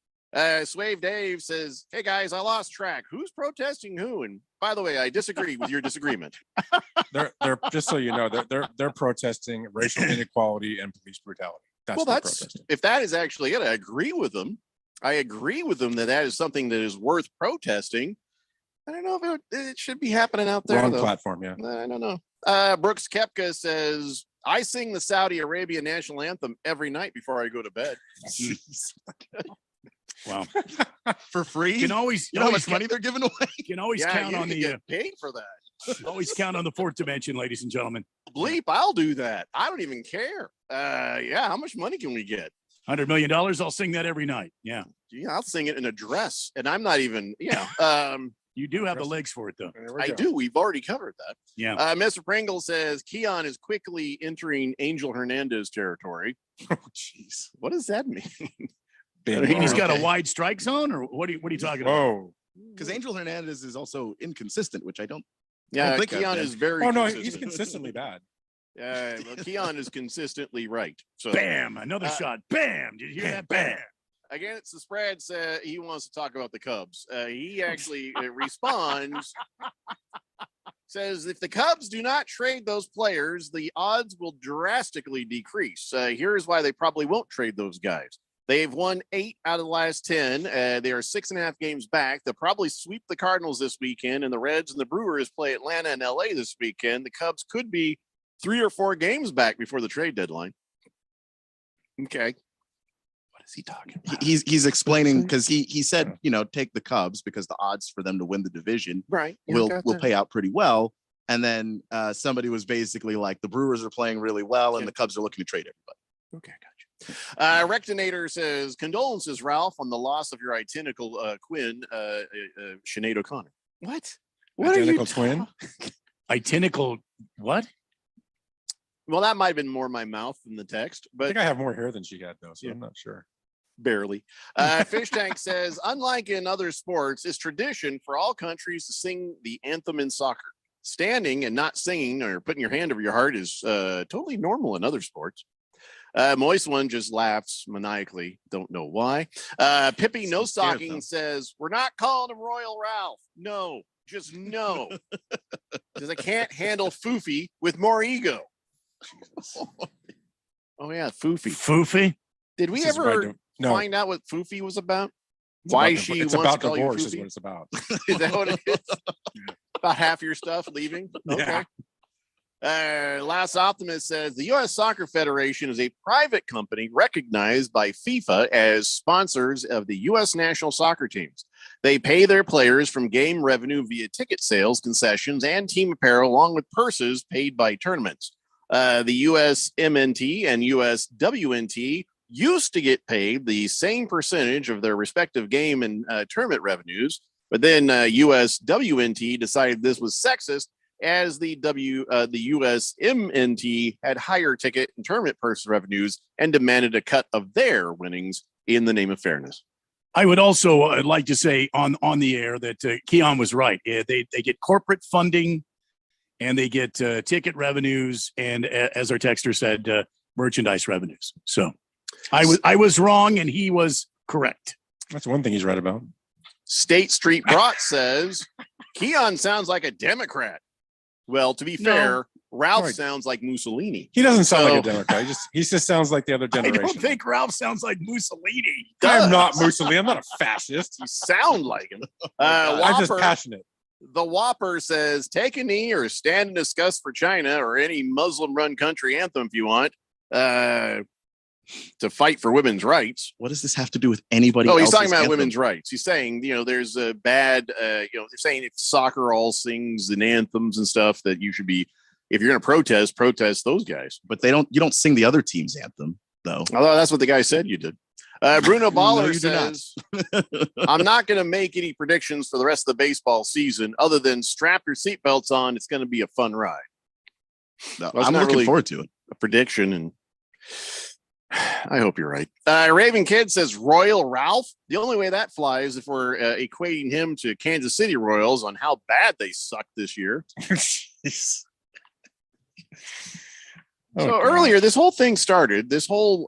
D: Swave Dave says, hey guys, I lost track. Who's protesting who? And by the way, I disagree with your disagreement.
M: They're just so you know, they're protesting racial inequality and police brutality. That's
D: Well,
M: what they're
D: that's
M: protesting.
D: if that is actually it. I agree with them. I agree with them that is something that is worth protesting. I don't know if it should be happening out there.
M: Wrong
D: though.
M: platform, yeah.
D: I don't know. Brooks Kepka says, I sing the Saudi Arabia national anthem every night before I go to bed.
K: Wow.
L: For free?
K: You can always,
L: You know how much money they're giving away?
K: You can always
D: Yeah,
K: count
D: you
K: on
D: can
K: the
D: get paid for that.
K: always count on the fourth dimension, ladies and gentlemen.
D: Bleep, I'll do that. I don't even care. Yeah, how much money can we get?
K: $100 million. I'll sing that every night. Yeah.
D: Yeah, I'll sing it in a dress, and I'm not even. Yeah,
K: You do have the legs for it, though.
D: I do. We've already covered that.
K: Yeah.
D: Mr. Pringle says Keon is quickly entering Angel Hernandez territory.
M: Oh, jeez.
D: What does that mean?
K: He's got a wide strike zone, or what are you talking about?
M: Whoa.
L: Because Angel Hernandez is also inconsistent, which I don't.
D: Yeah,
L: think I've
D: Keon
L: been.
D: is very.
M: Oh no,
D: consistent.
M: he's consistently bad.
D: Well, Keon is consistently right. So
K: Bam! Another shot. Bam! Did you hear that? Bam!
D: again, it's the spread. He wants to talk about the Cubs. He actually responds. Says if the Cubs do not trade those players, the odds will drastically decrease. Here's why they probably won't trade those guys. They've won 8 out of the last 10. They are 6.5 games back. They'll probably sweep the Cardinals this weekend, and the Reds and the Brewers play Atlanta and LA this weekend. The Cubs could be 3 or 4 games back before the trade deadline. Okay. What is he talking about?
L: He's explaining because he said, take the Cubs because the odds for them to win the division will pay out pretty well. And then somebody was basically like, the Brewers are playing really well and the Cubs are looking to trade everybody.
D: Okay, gotcha. Rectinator says, condolences, Ralph, on the loss of your identical twin, Sinead O'Connor. What? What
M: Identical
D: are you
M: twin?
K: Identical what?
D: Well, that might have been more my mouth than the text,
M: I
D: but
M: think I have more hair than she had, though, so I'm not sure.
D: barely. Fish Tank says, unlike in other sports, it's tradition for all countries to sing the anthem in soccer. Standing and not singing or putting your hand over your heart is totally normal in other sports. Moist One just laughs maniacally. Don't know why. Pippi No Stocking says, we're not calling him Royal Ralph. No, just no. Because I can't handle Foofy with more ego. Jesus. Oh, yeah, Foofy.
K: Foofy?
D: Did we
M: This is
D: ever
M: right, no.
D: find out what Foofy was about?
M: It's
D: Why
M: about
D: she
M: it's
D: wants
M: about
D: to call you
M: divorce is
D: Foofy?
M: what it's about.
D: Is that what it is? About half your stuff leaving? Okay. Last Optimist says the U.S. Soccer Federation is a private company recognized by FIFA as sponsors of the U.S. national soccer teams. They pay their players from game revenue via ticket sales, concessions, and team apparel, along with purses paid by tournaments. The U.S. MNT and U.S. WNT used to get paid the same percentage of their respective game and tournament revenues, but then U.S. WNT decided this was sexist, as the U.S. MNT had higher ticket and tournament purse revenues and demanded a cut of their winnings in the name of fairness.
K: I would also like to say on the air that Keon was right. They get corporate funding and they get ticket revenues, and as our texter said, merchandise revenues. So I was wrong, and he was correct.
M: That's one thing he's right about.
D: State Street Brought says Keon sounds like a Democrat. Well, to be fair, Ralph sounds like Mussolini.
M: He doesn't sound like a Democrat. He just sounds like the other
K: I
M: generation.
K: don't think Ralph sounds like Mussolini.
M: I'm not Mussolini. I'm not a fascist.
D: You sound like him.
M: I'm just
D: Whopper-
M: passionate.
D: The Whopper says, take a knee or stand and discuss for China or any Muslim-run country anthem if you want to fight for women's rights.
L: What does this have to do with anybody?
D: Oh, he's
L: else's
D: talking about
L: anthem?
D: women's rights. He's saying, there's a bad, they're saying if soccer all sings and anthems and stuff that you should be, if you're going to protest those guys.
L: But you don't sing the other team's anthem, though.
D: Although that's what the guy said you did. Bruno Baller
L: you do
D: says, I'm not going to make any predictions for the rest of the baseball season other than strap your seatbelts on. It's going to be a fun ride.
L: No,
D: Well, it's
L: I'm
D: not
L: looking
D: really
L: forward to it.
D: a prediction, and I hope you're right. Raven Kid says Royal Ralph. The only way that flies if we're equating him to Kansas City Royals on how bad they suck this year. So earlier, this whole thing started. This whole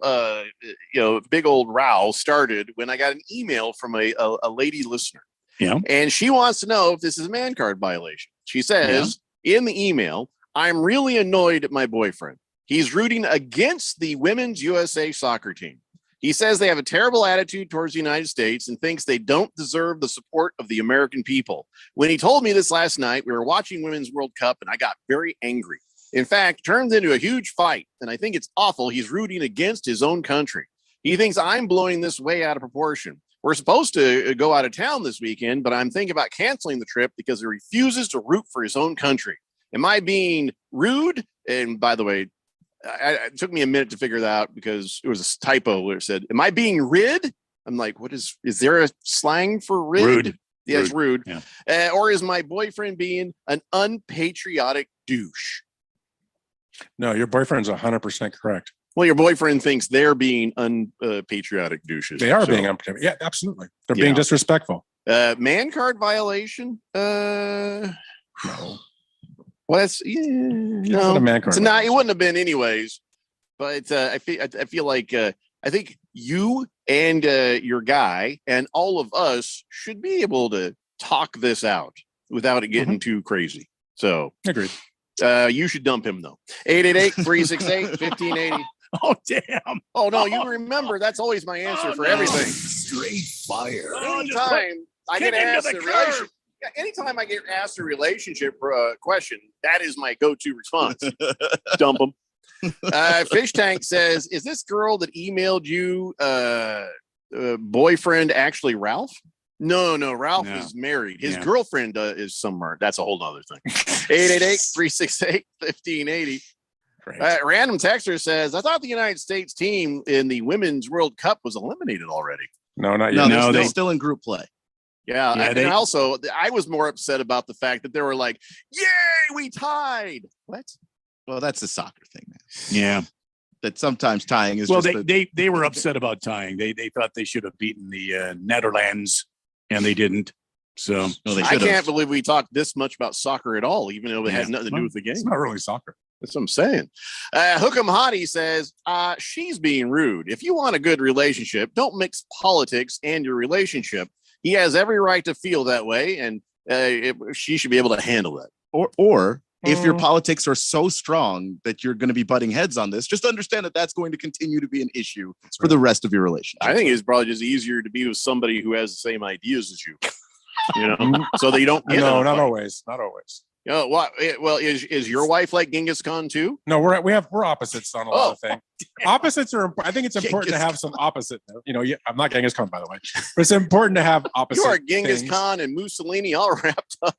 D: big old row started when I got an email from a lady listener.
K: Yeah,
D: and she wants to know if this is a man card violation. She says in the email, "I'm really annoyed at my boyfriend. He's rooting against the women's USA soccer team. He says they have a terrible attitude towards the United States and thinks they don't deserve the support of the American people. When he told me this last night, we were watching Women's World Cup and I got very angry. In fact, turned into a huge fight. And I think it's awful. He's rooting against his own country. He thinks I'm blowing this way out of proportion. We're supposed to go out of town this weekend, but I'm thinking about canceling the trip because he refuses to root for his own country. Am I being rude?" And by the way, it took me a minute to figure that out because it was a typo where it said, "Am I being rid?" I'm like, what is there a slang for rid?
K: Rude.
D: Yeah, it's rude.
K: Yeah.
D: Or is my boyfriend being an unpatriotic douche?
M: No, your boyfriend's 100% correct.
D: Well, your boyfriend thinks they're being unpatriotic douches.
M: They are
D: So,
M: being unpatriotic. Yeah, absolutely. They're
D: Yeah.
M: being disrespectful.
D: man card violation? No. Well, that's no.
M: not a man card
D: It's not. It wouldn't have been anyways. But I feel like I think you and your guy and all of us should be able to talk this out without it getting too crazy. So
M: agreed.
D: You should dump him though. 888-368-1580.
K: Oh, damn.
D: Oh, no, you remember that's always my answer for everything.
X: Straight fire.
D: Anytime I get asked a relationship, anytime I get asked a relationship question, that is my go-to response. Dump them. Fish Tank says, "Is this girl that emailed you boyfriend actually Ralph?" No, Ralph is married. His girlfriend is somewhere. That's a whole other thing. 888-368-1580. Random texter says, "I thought the United States team in the Women's World Cup was eliminated already."
M: No, not yet.
L: No, they're still in group play.
D: Yeah,
K: Yeah,
D: and also I was more upset about the fact that they were like, "Yay, we tied!" What?
L: Well, that's a soccer thing, man.
K: Yeah.
L: That sometimes tying is
K: Well,
L: just
K: they were upset about tying. They thought they should have beaten the Netherlands, and they didn't. So
D: I can't believe we talked this much about soccer at all, even though it had nothing to do with the game.
M: It's not really soccer.
D: That's what I'm saying. Hook'em Hottie says, she's being rude. If you want a good relationship, don't mix politics and your relationship. He has every right to feel that way, and she should be able to handle that.
L: Or if your politics are so strong that you're going to be butting heads on this, just understand that that's going to continue to be an issue for the rest of your relationship.
D: I think it's probably just easier to be with somebody who has the same ideas as you, so that you don't get
M: No,
D: in a
M: not
D: fight.
M: always. Not always.
D: What? Well, is your wife like Genghis Khan too?
M: No, we're opposites on a lot of things. Opposites are. I think it's important to have some opposite. I'm not Genghis Khan, by the way, but it's important to have opposite.
D: You are Genghis
M: things.
D: Khan and Mussolini all wrapped up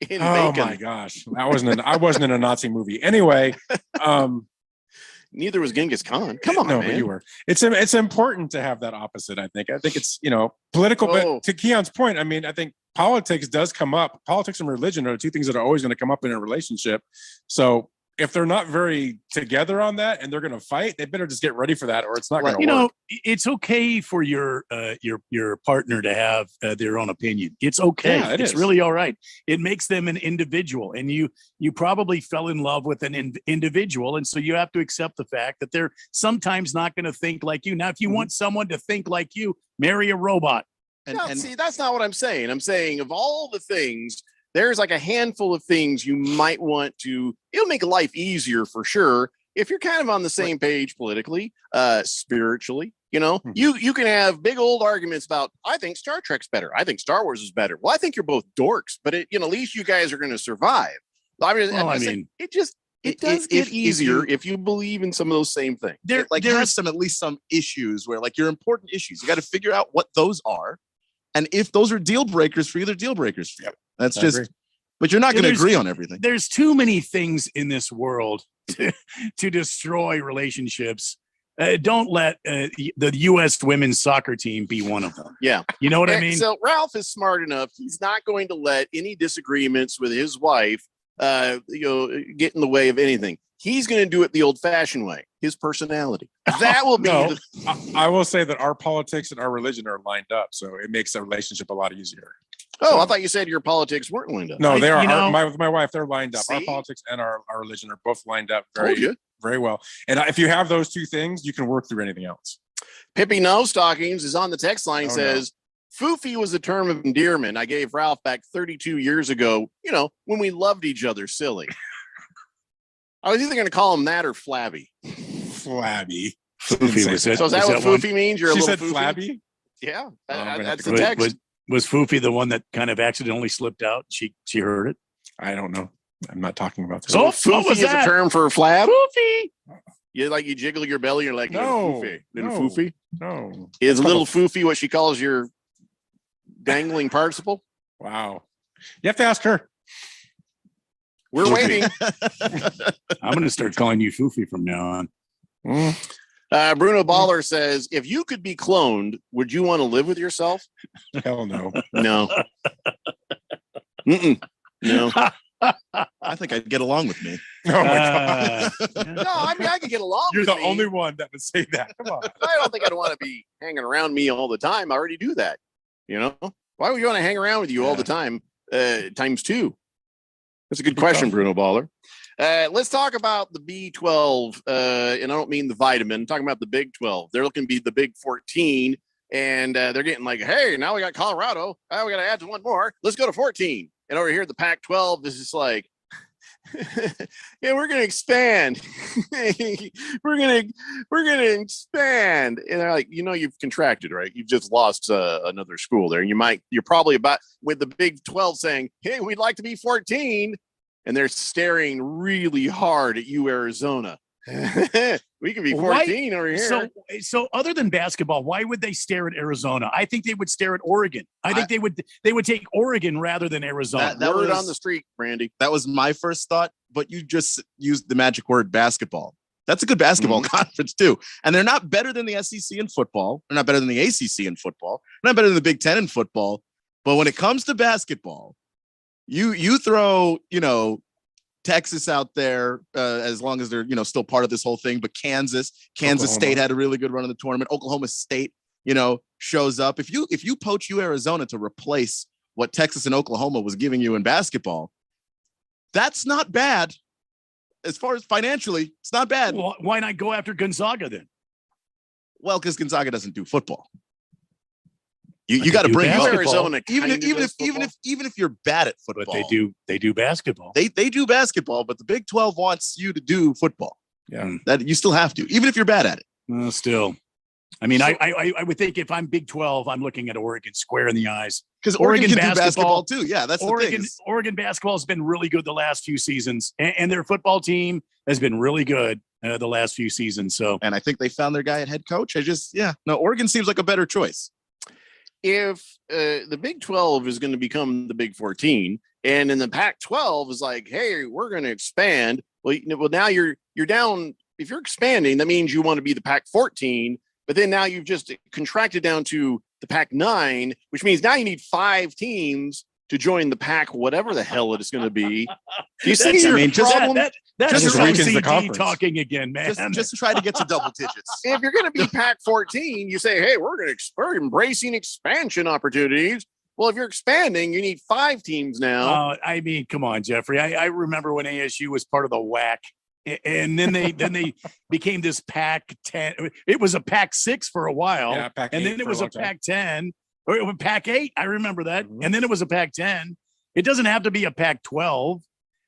D: in
M: Oh
D: bacon.
M: my gosh, I wasn't in a Nazi movie. Anyway,
D: neither was Genghis Khan. Come on,
M: no,
D: man.
M: but you were. It's important to have that opposite. I think it's political. But to Keon's point, I mean, I think politics does come up. Politics and religion are the two things that are always going to come up in a relationship. So if they're not very together on that and they're going to fight, they better just get ready for that, or it's not going to
K: You
M: work.
K: know, it's okay for your partner to have their own opinion. It's okay.
M: Yeah,
K: It's really all right. It makes them an individual, and you probably fell in love with an individual, and so you have to accept the fact that they're sometimes not going to think like you. Now, if you want someone to think like you, marry a robot.
D: See, that's not what I'm saying. I'm saying of all the things, there's like a handful of things you might want to, it'll make life easier for sure. If you're kind of on the same page politically, spiritually, you can have big old arguments about, I think Star Trek's better. I think Star Wars is better. Well, I think you're both dorks, but at least you guys are going to survive. It does get easier if you believe in some of those same things.
L: There has at least some issues where your important issues, you got to figure out what those are. And if those are deal breakers for you, they're deal breakers for you. That's but you're not going to agree on everything.
K: There's too many things in this world to destroy relationships. Don't let the U.S. women's soccer team be one of them.
D: Yeah.
K: You know what I mean?
D: So Ralph is smart enough. He's not going to let any disagreements with his wife, get in the way of anything. He's going to do it the old fashioned way. His personality. That will be.
M: I will say that our politics and our religion are lined up. So it makes a relationship a lot easier.
D: Oh, I thought you said your politics weren't lined up.
M: No, they are. My wife, they're lined up. See? Our politics and our religion are both lined up very well. And if you have those two things, you can work through anything else.
D: Pippi No Stockings is on the text line, says, Foofy was a term of endearment I gave Ralph back 32 years ago, when we loved each other silly. I was either going to call him that or flabby.
M: Flabby.
K: Foofy was it.
D: So is that what foofy means? You're
M: she
D: a little
M: said
D: foofy?
M: flabby?
D: Yeah, that's the text.
K: Was Foofy the one that kind of accidentally slipped out? She heard it?
M: I don't know. I'm not talking about this.
D: So foofy is a term for flab?
K: Foofy.
D: You jiggle your belly, you're like,
M: no,
D: little foofy?
M: No.
D: Is little foofy what she calls your dangling participle?
M: Wow. You have to ask her.
D: We're waiting.
K: I'm going to start calling you Foofy from now on.
D: Bruno Baller says, if you could be cloned, would you want to live with yourself?
M: Hell no.
D: No. No.
L: I think I'd get along with me.
M: Oh my God.
D: No, I mean, I could get along
M: You're
D: with
M: the
D: me.
M: only one that would say that. Come on.
D: I don't think I'd want to be hanging around me all the time. I already do that. Why would you want to hang around with you all the time? Times two. That's a good question, Bruno Baller. Let's talk about the B12. And I don't mean the vitamin. I'm talking about the Big 12. They're looking to be the Big 14. And they're getting like, hey, now we got Colorado. Oh, we got to add one more. Let's go to 14. And over here, the Pac-12 is just like, yeah, we're going to expand. we're going to expand. And they're like, you've contracted, right? You've just lost another school there. And you're probably about with the Big 12 saying, hey, we'd like to be 14. And they're staring really hard at you, Arizona. We can be 14 over here.
K: So other than basketball, why would they stare at Arizona? I think they would stare at Oregon. I think they would take Oregon rather than Arizona.
D: That word on the street, Brandy.
L: That was my first thought, but you just used the magic word basketball. That's a good basketball conference too. And they're not better than the SEC in football. They're not better than the ACC in football. They're not better than the Big Ten in football. But when it comes to basketball, you throw, Texas out there, as long as they're, still part of this whole thing. But Kansas State had a really good run in the tournament. Oklahoma State, shows up. If you poach Arizona to replace what Texas and Oklahoma was giving you in basketball, that's not bad. As far as financially, it's not bad.
K: Well, why not go after Gonzaga then?
L: Well, because Gonzaga doesn't do football. You got to bring
D: Arizona,
L: even if you're bad at football.
K: But they do basketball.
L: They do basketball, but the Big 12 wants you to do football.
K: Yeah,
L: that you still have to, even if you're bad at it.
K: Still, I mean, I would think if I'm Big 12, I'm looking at Oregon square in the eyes
L: because Oregon can do basketball too. Yeah, that's
K: Oregon.
L: The thing.
K: Oregon basketball has been really good the last few seasons, and their football team has been really good the last few seasons. So,
L: and I think they found their guy at head coach. Oregon seems like a better choice.
D: If the Big 12 is going to become the Big 14, and then the Pac-12 is like, hey, we're going to expand. Well, now you're down. If you're expanding, that means you want to be the Pac-14, but then now you've just contracted down to the Pac-9, which means now you need 5 teams to join the Pac, whatever the hell it is going to be. Do you see your problem?
K: That's
M: Just
K: your
M: weakens the
K: OCD
M: conference.
K: talking again, man.
L: Just to try to get to double digits.
D: If you're going to be Pac-14, you say, hey, we're embracing expansion opportunities. Well, if you're expanding, you need 5 teams now.
K: I mean, come on, Jeffrey. I remember when ASU was part of the WAC, and then they became this Pac-10. It was a Pac-6 for a while,
M: Yeah, Pac-8
K: and then it
M: for a
K: was a
M: long time.
K: Pac-10 or it was Pac-8. I remember that, and then it was a Pac-10. It doesn't have to be a Pac-12.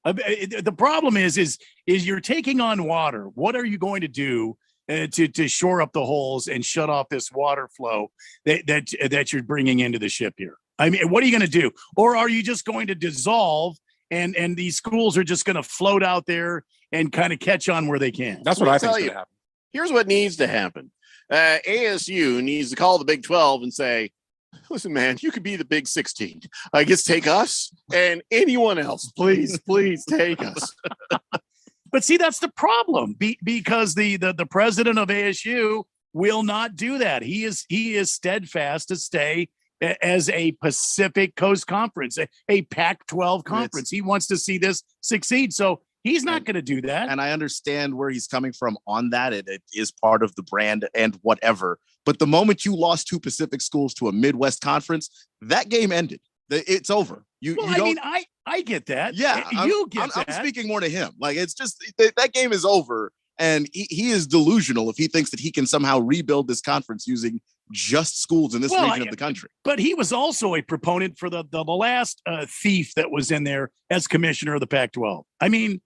K: The problem is you're taking on water. What are you going to do to shore up the holes and shut off this water flow that you're bringing into the ship here? I mean, what are you going to do? Or are you just going to dissolve and these schools are just going to float out there and kind of catch on where they can?
M: That's what I think
D: tell
M: is
D: you.
M: going to happen.
D: Here's what needs to happen. ASU needs to call the Big 12 and say, listen, man, you could be the Big 16. I guess take us and anyone else. Please take us.
K: But see, that's the problem because the president of ASU will not do that. He is steadfast to stay as a Pacific Coast Conference, a Pac-12 conference. He wants to see this succeed. So he's not going to do that.
L: And I understand where he's coming from on that. It is part of the brand and whatever. But the moment you lost 2 Pacific schools to a Midwest conference, that game ended. It's over.
K: I get that.
L: Yeah, I'm speaking more to him. Like, it's just that game is over. And he is delusional if he thinks that he can somehow rebuild this conference using just schools in this region of the country.
K: But he was also a proponent for the last thief that was in there as commissioner of the Pac-12. I mean,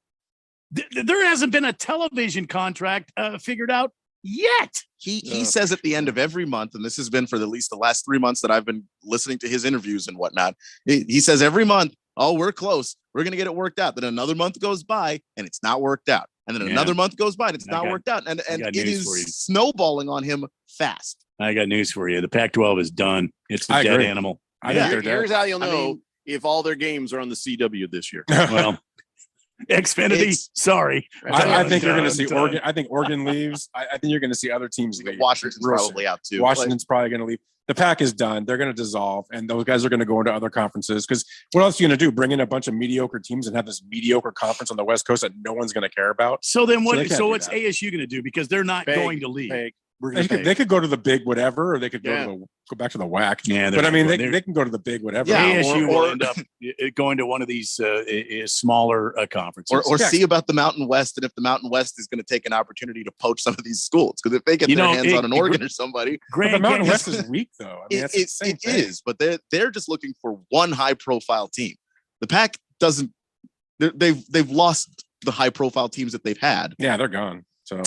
K: there hasn't been a television contract figured out yet.
L: He says at the end of every month, and this has been for at least the last 3 months that I've been listening to his interviews and whatnot. He says every month, oh, we're close. We're going to get it worked out. Then another month goes by and it's not worked out. And then another month goes by and it's not worked out. And it is snowballing on him fast.
K: I got news for you. The Pac-12 is done. It's a dead animal.
D: Here's how you'll know if all their games are on the CW this year.
K: Well, Xfinity, sorry.
M: I think you're going to see Oregon. I think Oregon leaves. I think you're going to see other teams leave.
L: Washington's probably out too.
M: Washington's probably going to leave. The Pac is done. They're going to dissolve, and those guys are going to go into other conferences. Because what else are you going to do? Bring in a bunch of mediocre teams and have this mediocre conference on the West Coast that no one's going to care about?
K: So then what?
M: So
K: what's ASU going to do? Because they're not going to leave.
M: They could go to the big whatever, or they could go back to the WAC.
K: Yeah,
M: but I mean, they can go to the big whatever.
K: Yeah, ASU will end up going to one of these smaller conferences,
L: or see about the Mountain West, and if the Mountain West is going to take an opportunity to poach some of these schools, because if they get their hands on an Oregon or somebody,
M: the Mountain West is weak though. I mean,
L: it is, but they're just looking for one high profile team. The Pac doesn't. They've lost the high profile teams that they've had.
M: Yeah, they're gone. So.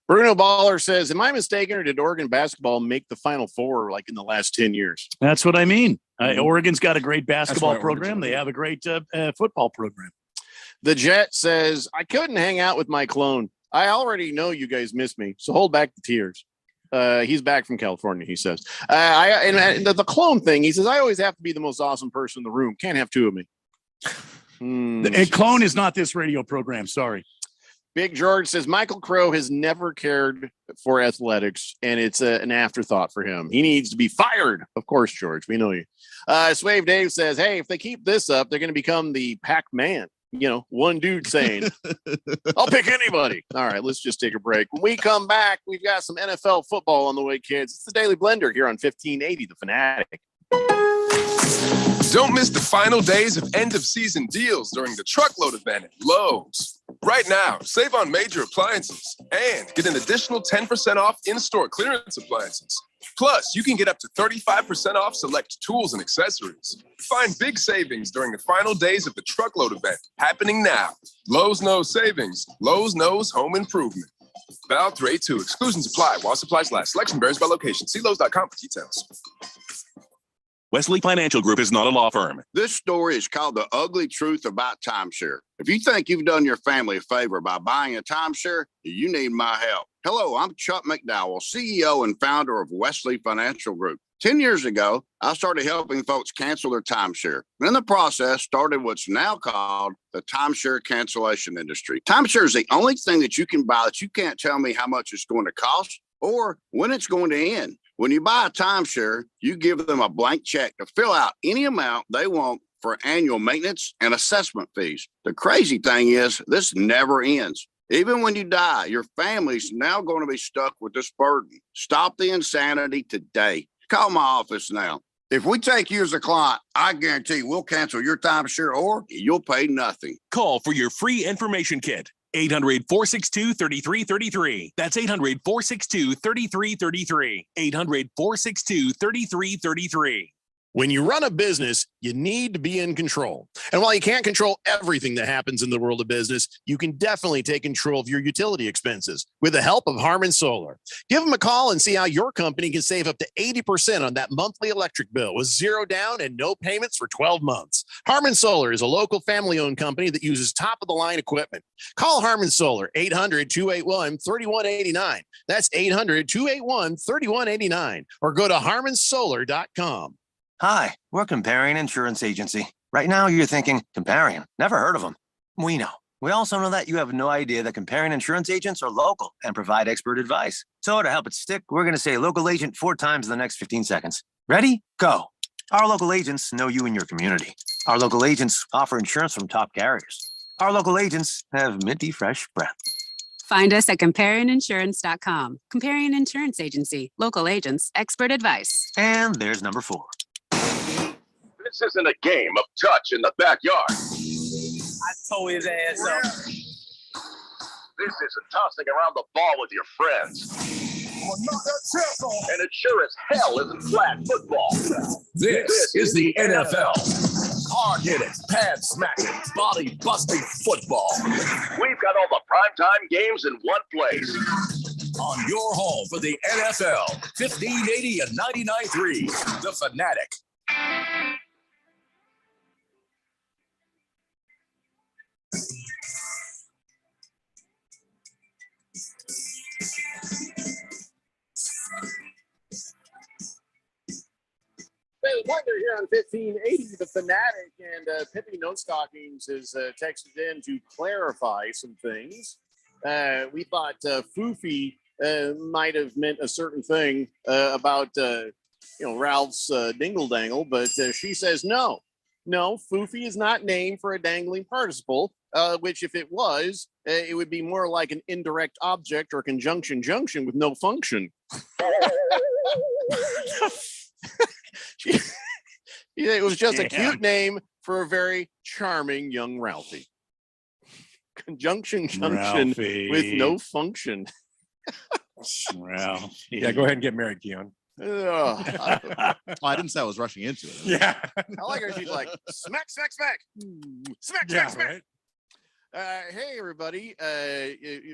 D: Bruno Baller says, am I mistaken, or did Oregon basketball make the Final Four like in the last 10 years?
K: That's what I mean. Oregon's got a great basketball program. They have a great football program.
D: The Jet says, I couldn't hang out with my clone. I already know you guys miss me, so hold back the tears. He's back from California, he says. And the clone thing, he says, I always have to be the most awesome person in the room. Can't have 2 of me.
K: And clone is not this radio program. Sorry.
D: Big George says Michael Crow has never cared for athletics, and it's an afterthought for him. He needs to be fired. Of course, George, we know you. Swave Dave says, hey, if they keep this up, they're going to become the Pac-Man. You know, one dude saying, I'll pick anybody. All right, let's just take a break. When we come back, we've got some NFL football on the way, kids. It's the Daily Blender here on 1580, The Fanatic.
C: Don't miss the final days of end-of-season deals during the truckload event at Lowe's. Right now, save on major appliances and get an additional 10% off in-store clearance appliances. Plus, you can get up to 35% off select tools and accessories. Find big savings during the final days of the truckload event happening now. Lowe's knows savings. Lowe's knows home improvement. Val 382. Exclusions apply while supplies last. Selection varies by location. See Lowe's.com for details.
H: Wesley Financial Group is not a law firm. This story is called The Ugly Truth About Timeshare. If you think you've done your family a favor by buying a timeshare, you need my help. Hello, I'm Chuck McDowell, CEO and founder of Wesley Financial Group. 10 years ago, I started helping folks cancel their timeshare. And in the process, started what's now called the timeshare cancellation industry. Timeshare is the only thing that you can buy that you can't tell me how much it's going to cost or when it's going to end. When you buy a timeshare, you give them a blank check to fill out any amount they want
N: for annual maintenance and assessment fees. The crazy thing is, this never ends. Even when you die, your family's now going to be stuck with this burden. Stop the insanity today. Call my office now. If we take you as a client, I guarantee we'll cancel your timeshare or you'll pay nothing.
H: Call for your free information kit. 800-462-3333. That's 800-462-3333. 800-462-3333.
D: When you run a business, you need to be in control. And while you can't control everything that happens in the world of business, you can definitely take control of your utility expenses with the help of Harmon Solar. Give them a call and see how your company can save up to 80% on that monthly electric bill with zero down and no payments for 12 months. Harmon Solar is a local family-owned company that uses top-of-the-line equipment. Call Harmon Solar, 800-281-3189. That's 800-281-3189. Or go to harmonsolar.com.
E: Hi, we're Comparion Insurance Agency. Right now, you're thinking, Comparion, never heard of them. We know. We also know that you have no idea that Comparion Insurance agents are local and provide expert advice. So to help it stick, we're going to say local agent 4 times in the next 15 seconds. Ready? Go. Our local agents know you and your community. Our local agents offer insurance from top carriers. Our local agents have minty fresh breath.
A: Find us at comparioninsurance.com. Comparion Insurance Agency. Local agents, expert advice.
E: And there's number 4.
H: This isn't a game of touch in the backyard.
J: I tore his ass up.
H: This isn't tossing around the ball with your friends. And it sure as hell isn't flag football.
X: This is the NFL. Hard-hitting, pad-smacking, body-busting football.
H: We've got all the primetime games in one place.
X: On your home for the NFL, 1580 and 99.3, The Fanatic.
D: Hey, Wonder here on 1580, The Fanatic, and Pippi No Stockings has texted in to clarify some things. We thought Foofy might have meant a certain thing about Ralph's dingle dangle, but she says no, Foofy is not named for a dangling participle, which if it was, it would be more like an indirect object or conjunction junction with no function. It was just a cute name for a very charming young Ralphie. Conjunction junction with no function.
M: Ralphie. Yeah, go ahead and get married, Keon.
L: I didn't say I was rushing into it.
M: Yeah.
D: I like her. She's like, smack, smack, smack. Smack,
M: Yeah,
D: smack, smack.
M: right?
D: Hey, everybody.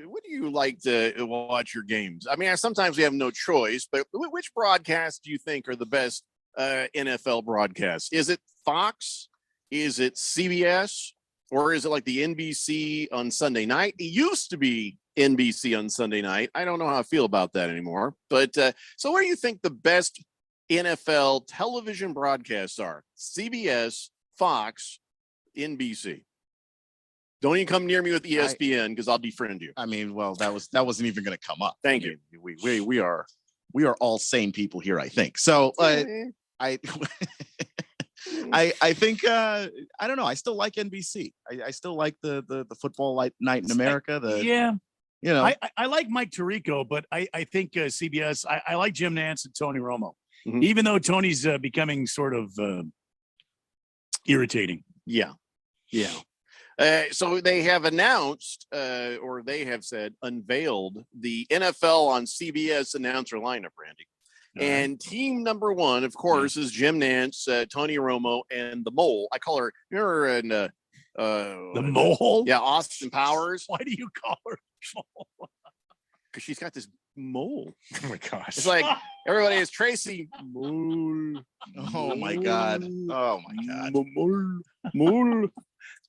D: What do you like to watch your games? I mean, sometimes we have no choice, but which broadcasts do you think are the best NFL broadcasts? Is it Fox? Is it CBS? Or is it like the NBC on Sunday night? It used to be NBC on Sunday night. I don't know how I feel about that anymore. But so what do you think the best NFL television broadcasts are? CBS, Fox, NBC. Don't even come near me with ESPN because I'll defriend you.
L: I mean, well, that wasn't even going to come up.
D: Thank you.
L: We are all sane people here, I think. So I think I don't know. I still like NBC. I still like the football night in America.
K: I like Mike Tirico, but I think CBS. I like Jim Nantz and Tony Romo,
D: Mhm.
K: even though Tony's becoming sort of irritating.
D: Yeah. So they have announced, or they have said, unveiled the NFL on CBS announcer lineup, Randy. And team number 1, of course, is Jim Nantz, Tony Romo, and the Mole. I call her, the
K: Mole?
D: Yeah, Austin Powers.
K: Why do you call her Mole?
D: Because she's got this mole.
M: Oh my gosh.
D: It's like everybody is Tracy. Mole.
L: Oh my God. Oh my God.
D: Mole.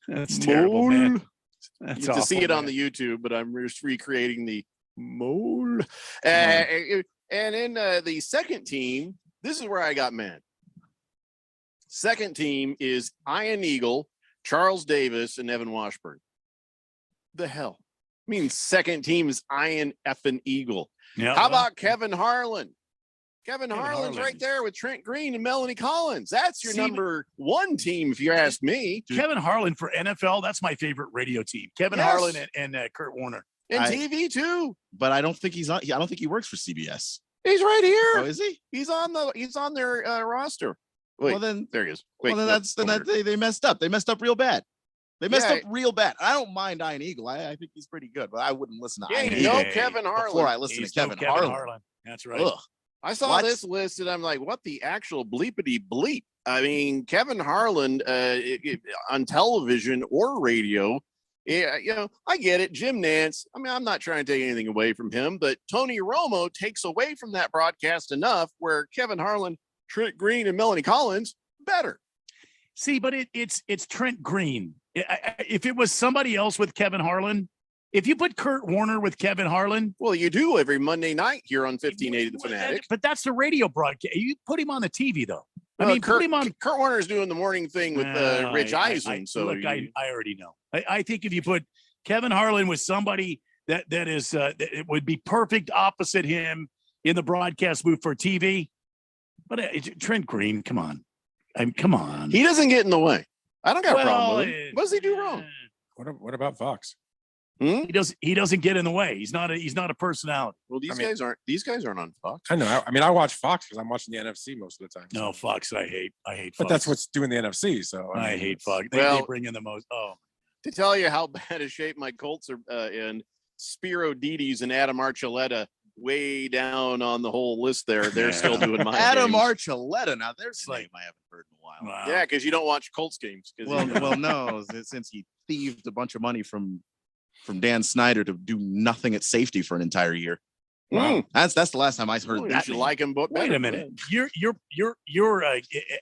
K: That's terrible, man. That's
D: You have to see
K: awful,
D: it on
K: man.
D: the YouTube, but I'm just recreating the mole. And in the second team, this is where I got mad. Second team is Ian Eagle, Charles Davis, and Evan Washburn. The hell? I mean, second team is Ian effing Eagle.
K: Yeah,
D: How
K: well,
D: about Kevin Harlan? Kevin
K: Kevin
D: Harlan's
K: Harlan.
D: right there with Trent Green and Melanie Collins. That's your
K: See,
D: number one team, if you ask me.
K: Kevin Harlan for NFL, that's my favorite radio team. Kevin
D: Yes.
K: Harlan and Kurt Warner.
D: And TV too.
L: But I don't think he's on. I don't think he works for CBS.
D: He's right here.
L: Oh, is he?
D: He's on their roster. Wait,
L: Well, then
D: there he is. Wait,
L: well, then they messed up. They messed up real bad. They messed up real bad. I don't mind Ian Eagle. I think he's pretty good, but I wouldn't listen to Ian Eagle
D: Kevin Harlan
L: before I listen to Kevin Harlan.
K: That's right.
L: Ugh.
D: I saw
L: What?
D: this list and I'm like, what the actual bleepity bleep? I mean, Kevin Harlan on television or radio. Yeah, I get it. Jim Nance. I mean, I'm not trying to take anything away from him, but Tony Romo takes away from that broadcast enough where Kevin Harlan, Trent Green, and Melanie Collins better.
K: See, but it's Trent Green. If it was somebody else with Kevin Harlan, if you put Kurt Warner with Kevin Harlan,
D: well, you do every Monday night here on 1580 The Fanatic.
K: But that's the radio broadcast. You put him on the TV though. I mean,
D: Kurt,
K: put him on.
D: Kurt Warner's doing the morning thing with Rich Eisen.
K: I already know. I think if you put Kevin Harlan with somebody that it would be perfect opposite him in the broadcast booth for TV. But Trent Green, come on, come on.
D: He doesn't get in the way. I don't got a problem with him. What does he do wrong?
M: What about Fox?
K: He doesn't get in the way. He's not a personality.
D: Well, these guys aren't on Fox.
M: I know. I mean, I watch Fox because I'm watching the NFC most of the time.
K: No, Fox. I hate Fox.
M: But that's what's doing the NFC. So
K: I hate Fox. They bring in the most. Oh,
D: to tell you how bad a shape my Colts are in, Spiro Dides and Adam Archuleta way down on the whole list there. They're still doing my
L: Adam
D: games.
L: Archuleta. Now there's a name I haven't heard in a while.
K: Wow.
D: Yeah, because you don't watch Colts games.
L: Well, no, since he thieved a bunch of money from Dan Snyder to do nothing at safety for an entire year.
D: Wow.
L: That's the last time I heard
D: You
L: that.
D: should
L: name.
D: like him, but
K: wait a minute. You're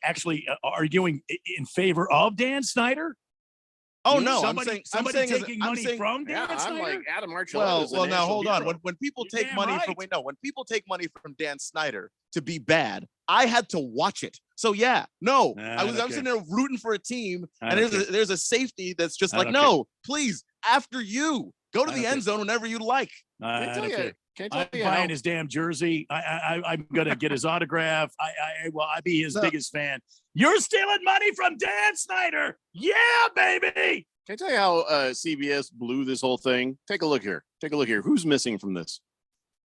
K: actually arguing in favor of Dan Snyder?
L: Oh no,
K: somebody taking money from Dan
D: I'm
K: Snyder?
D: like Adam Archuleta.
L: Well, now hold on. When people
K: You're
L: take
K: damn
L: money
K: right.
L: when people take money from Dan Snyder to be bad, I had to watch it. So yeah, no, I'm sitting there rooting for a team, and there's a safety that's just like, no, please, after you, go to the end zone whenever you like.
K: I'm buying his damn jersey. I'm gonna get his autograph. I'd be his biggest fan. You're stealing money from Dan Snyder. Yeah, baby.
D: Can I tell you how CBS blew this whole thing? Take a look here. Who's missing from this?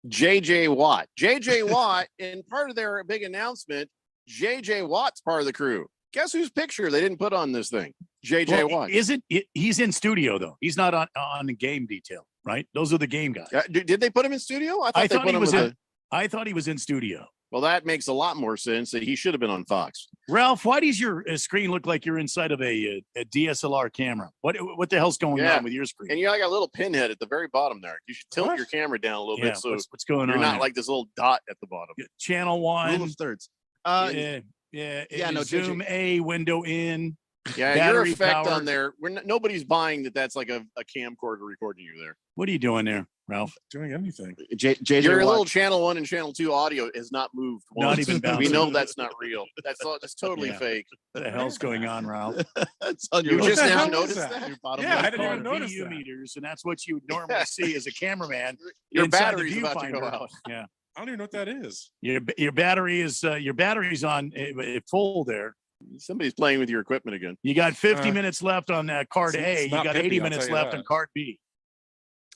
D: JJ Watt. JJ Watt, in part of their big announcement, JJ Watt's part of the crew. Guess whose picture they didn't put on this thing? JJ Watt.
K: He's in studio though. He's not on the game detail, right? Those are the game guys.
D: Did they put him in studio?
K: I thought he was in studio.
D: Well, that makes a lot more sense. That he should have been on Fox.
K: Ralph, why does your screen look like you're inside of a DSLR camera? What the hell's going on with your screen?
D: And you got a little pinhead at the very bottom there. You should tilt your camera down a little bit so
K: what's going
D: you're
K: on
D: not
K: there?
D: like this little dot at the bottom.
K: Channel 1.
L: Rule of thirds.
K: No, Zoom A, window in.
D: Yeah, your
K: battery
D: effect
K: powered.
D: on there. Nobody's buying that's like a camcorder recording you there.
K: What are you doing there, Ralph?
M: Doing anything.
L: JJ
D: Your
L: Watt.
D: little channel 1 and channel 2 audio has not moved.
K: Not
D: once.
K: even
D: We
K: bouncing.
D: know that's not real. That's totally
K: Yeah.
D: fake.
K: What the hell's going on, Ralph?
L: That's on
D: You
L: your
D: just now
M: hell is
D: noticed
M: that?
D: that?
M: Yeah, I didn't
K: Called
M: even notice
K: VU
M: that.
K: meters, and that's what you normally see as a cameraman.
D: Your
K: inside the
D: battery's about to go
K: viewfinder.
D: out.
K: Yeah,
M: I don't even know what that is.
K: your battery's on full there.
D: Somebody's playing with your equipment again.
K: You got 50 minutes left on card
M: it's
K: A. You
M: not
K: got
M: Pippi,
K: 80
M: I'll
K: minutes
M: tell you
K: left
M: that.
K: on card B.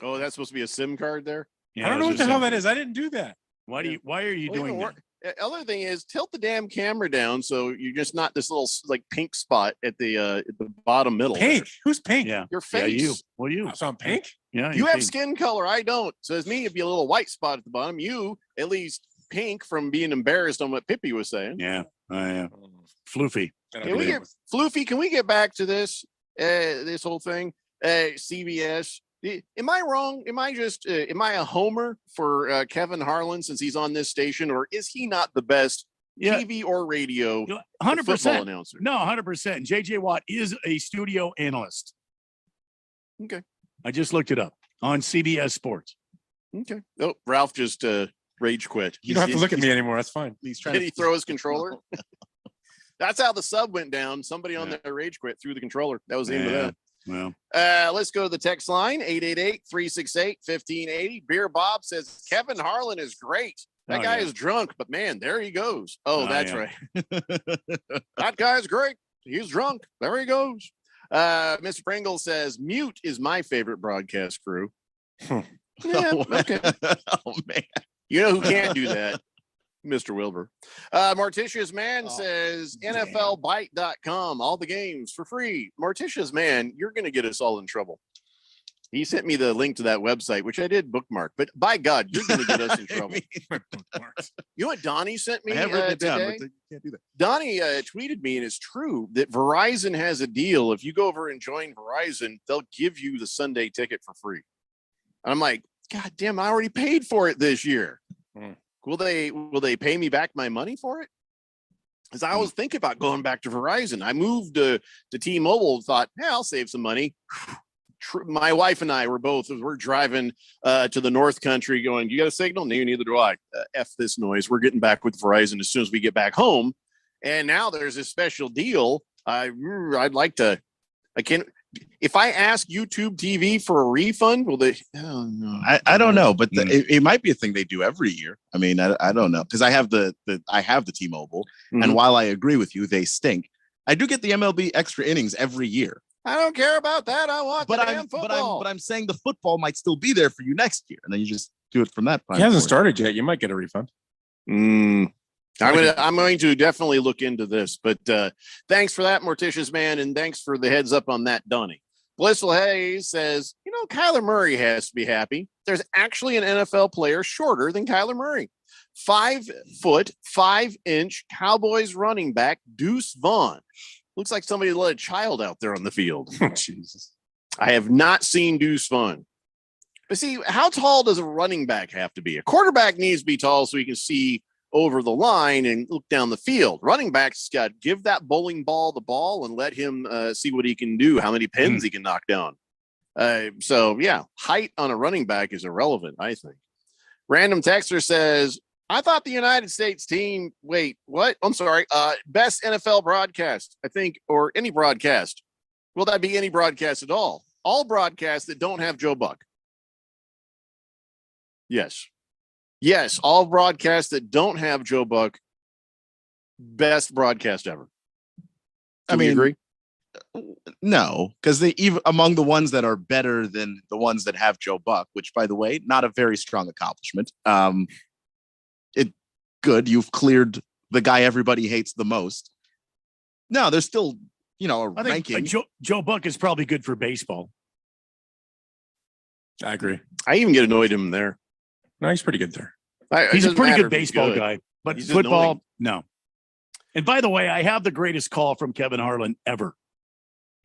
D: Oh, that's supposed to be a SIM card there?
K: Yeah,
M: I don't know what
K: those
M: the
K: are
M: hell
K: some-
M: that is. I didn't do that.
K: Why are you
D: Well,
K: doing
D: even
K: that?
D: Other thing is tilt the damn camera down so you're just not this little like pink spot at the bottom middle.
M: Pink. Who's pink?
K: Yeah,
D: Your
K: yeah,
D: face.
K: you. Well, you.
M: So I'm pink.
K: Yeah,
D: You
K: you're
D: have
K: pink.
D: skin color. I don't. So as me, it'd be a little white spot at the bottom. You at least pink from being embarrassed on what Pippi was saying.
K: Yeah, yeah. Floofy.
D: Floofy, can we get back to this this whole thing? CBS. Am I wrong? Am I a homer for Kevin Harlan since he's on this station, or is he not the best TV or radio
K: 100%.
D: football announcer?
K: No, 100%. JJ Watt is a studio analyst.
D: Okay.
K: I just looked it up on CBS Sports.
D: Okay. Oh, Ralph just rage quit.
M: You don't have to look at me anymore. That's fine.
L: He's trying
D: Did
L: to
D: he throw his controller? That's how the sub went down. Somebody on their rage quit threw the controller. That was the end of that.
K: Well,
D: let's go to the text line, 888-368-1580. Beer Bob says Kevin Harlan is great. That
K: Oh,
D: guy
K: yeah.
D: is drunk, but man, there he goes. Oh,
K: Oh,
D: that's
K: yeah.
D: right. That guy's great. He's drunk. There he goes. Mr. Pringle says, mute is my favorite broadcast crew. Yeah, okay.
L: Oh man.
D: You know who can't do that? Mr. Wilbur. Morticia's Man says NFLBite.com. All the games for free. Morticia's Man, you're going to get us all in trouble. He sent me the link to that website, which I did bookmark. But by God, you're going to get us in trouble. You know what Donnie sent me
L: I have written it down,
D: today?
L: but you can't do that.
D: Donnie tweeted me, and it's true that Verizon has a deal. If you go over and join Verizon, they'll give you the Sunday ticket for free. And I'm like, God damn, I already paid for it this year. Will they pay me back my money for it? Because I was thinking about going back to Verizon. I moved to T-Mobile and thought, hey, I'll save some money. My wife and I we're driving to the North Country going, you got a signal? No, neither do I. F this noise. We're getting back with Verizon as soon as we get back home. And now there's a special deal. I'd like to, if I ask YouTube TV for a refund, will they? Oh, no.
L: I don't know, but it might be a thing they do every year. I mean, I don't know, because I have the T-Mobile, and while I agree with you, they stink. I do get the MLB extra innings every year.
D: I don't care about that. I want the damn football.
L: But I'm saying the football might still be there for you next year, and then you just do it from that point.
M: He hasn't started yet. You might get a refund.
D: I'm going to definitely look into this, but thanks for that, Morticia's Man, and thanks for the heads up on that, Donnie. Blissful Hayes says, Kyler Murray has to be happy. There's actually an NFL player shorter than Kyler Murray. 5 foot, 5 inch Cowboys running back Deuce Vaughn. Looks like somebody let a child out there on the field.
M: Jesus.
D: I have not seen Deuce Vaughn. But see, how tall does a running back have to be? A quarterback needs to be tall so he can see over the line and look down the field. Running backs got give that bowling ball the ball and let him see what he can do, how many pins he can knock down. So yeah, height on a running back is irrelevant, I think. Random Texter says, I thought the United States team, wait, what? I'm sorry. Best NFL broadcast, I think, or any broadcast. Will that be any broadcast at all? All broadcasts that don't have Joe Buck. Yes. Yes, all broadcasts that don't have Joe Buck, best broadcast ever.
L: I mean,
D: agree?
L: No, because even among the ones that are better than the ones that have Joe Buck, which, by the way, not a very strong accomplishment. Good. You've cleared the guy everybody hates the most. No, there's still, a
K: I think
L: ranking.
K: Joe Buck is probably good for baseball.
M: I agree.
D: I even get annoyed him there.
M: No, he's pretty good there.
K: He's a pretty good baseball guy, but
D: He's
K: football,
D: annoying.
K: no. And by the way, I have the greatest call from Kevin Harlan ever.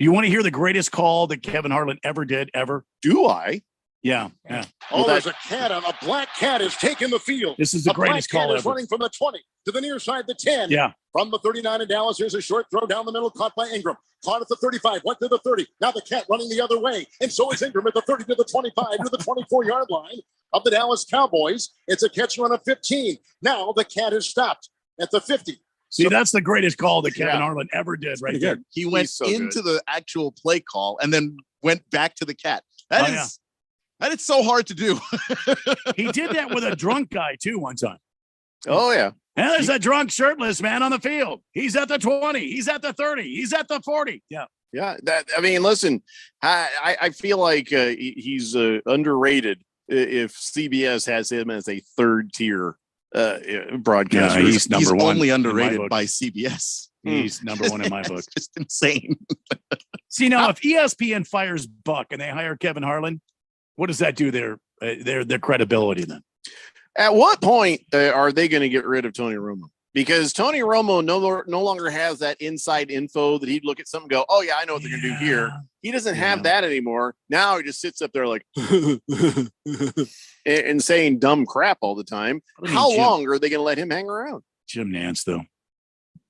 K: Do you want to hear the greatest call that Kevin Harlan ever did, ever?
D: Do I?
K: Yeah.
O: There's a cat. A black cat is taking the field.
K: This is the greatest
O: black cat
K: call
O: is
K: ever.
O: running from the 20 to the near side, the 10.
K: Yeah.
O: From the 39 in Dallas, here's a short throw down the middle, caught by Ingram. Caught at the 35, went to the 30. Now the cat running the other way. And so is Ingram at the 30 to the 25 to the 24-yard line of the Dallas Cowboys. It's a catch run of 15. Now the cat is stopped at the 50.
K: See, that's the greatest call that Kevin Harlan ever did right there.
L: He went into the actual play call and then went back to the cat. That is so hard to do.
K: He did that with a drunk guy, too, one time.
D: Oh, yeah.
K: And there's a drunk shirtless man on the field. He's at the 20. He's at the 30. He's at the 40. Yeah.
D: Yeah. Listen, I feel like he's underrated if CBS has him as a third tier broadcaster.
K: Yeah, he's number one
L: only
K: in my
L: underrated
K: book.
L: by CBS.
K: He's number one in my book.
L: It's just insane.
K: See, now, if ESPN fires Buck and they hire Kevin Harlan, what does that do their credibility then?
D: At what point are they going to get rid of Tony Romo? Because Tony Romo no longer has that inside info that he'd look at something and go, oh, yeah, I know what they're going to do here. He doesn't have that anymore. Now he just sits up there like and saying dumb crap all the time. How long are they going to let him hang around?
K: Jim Nantz, though.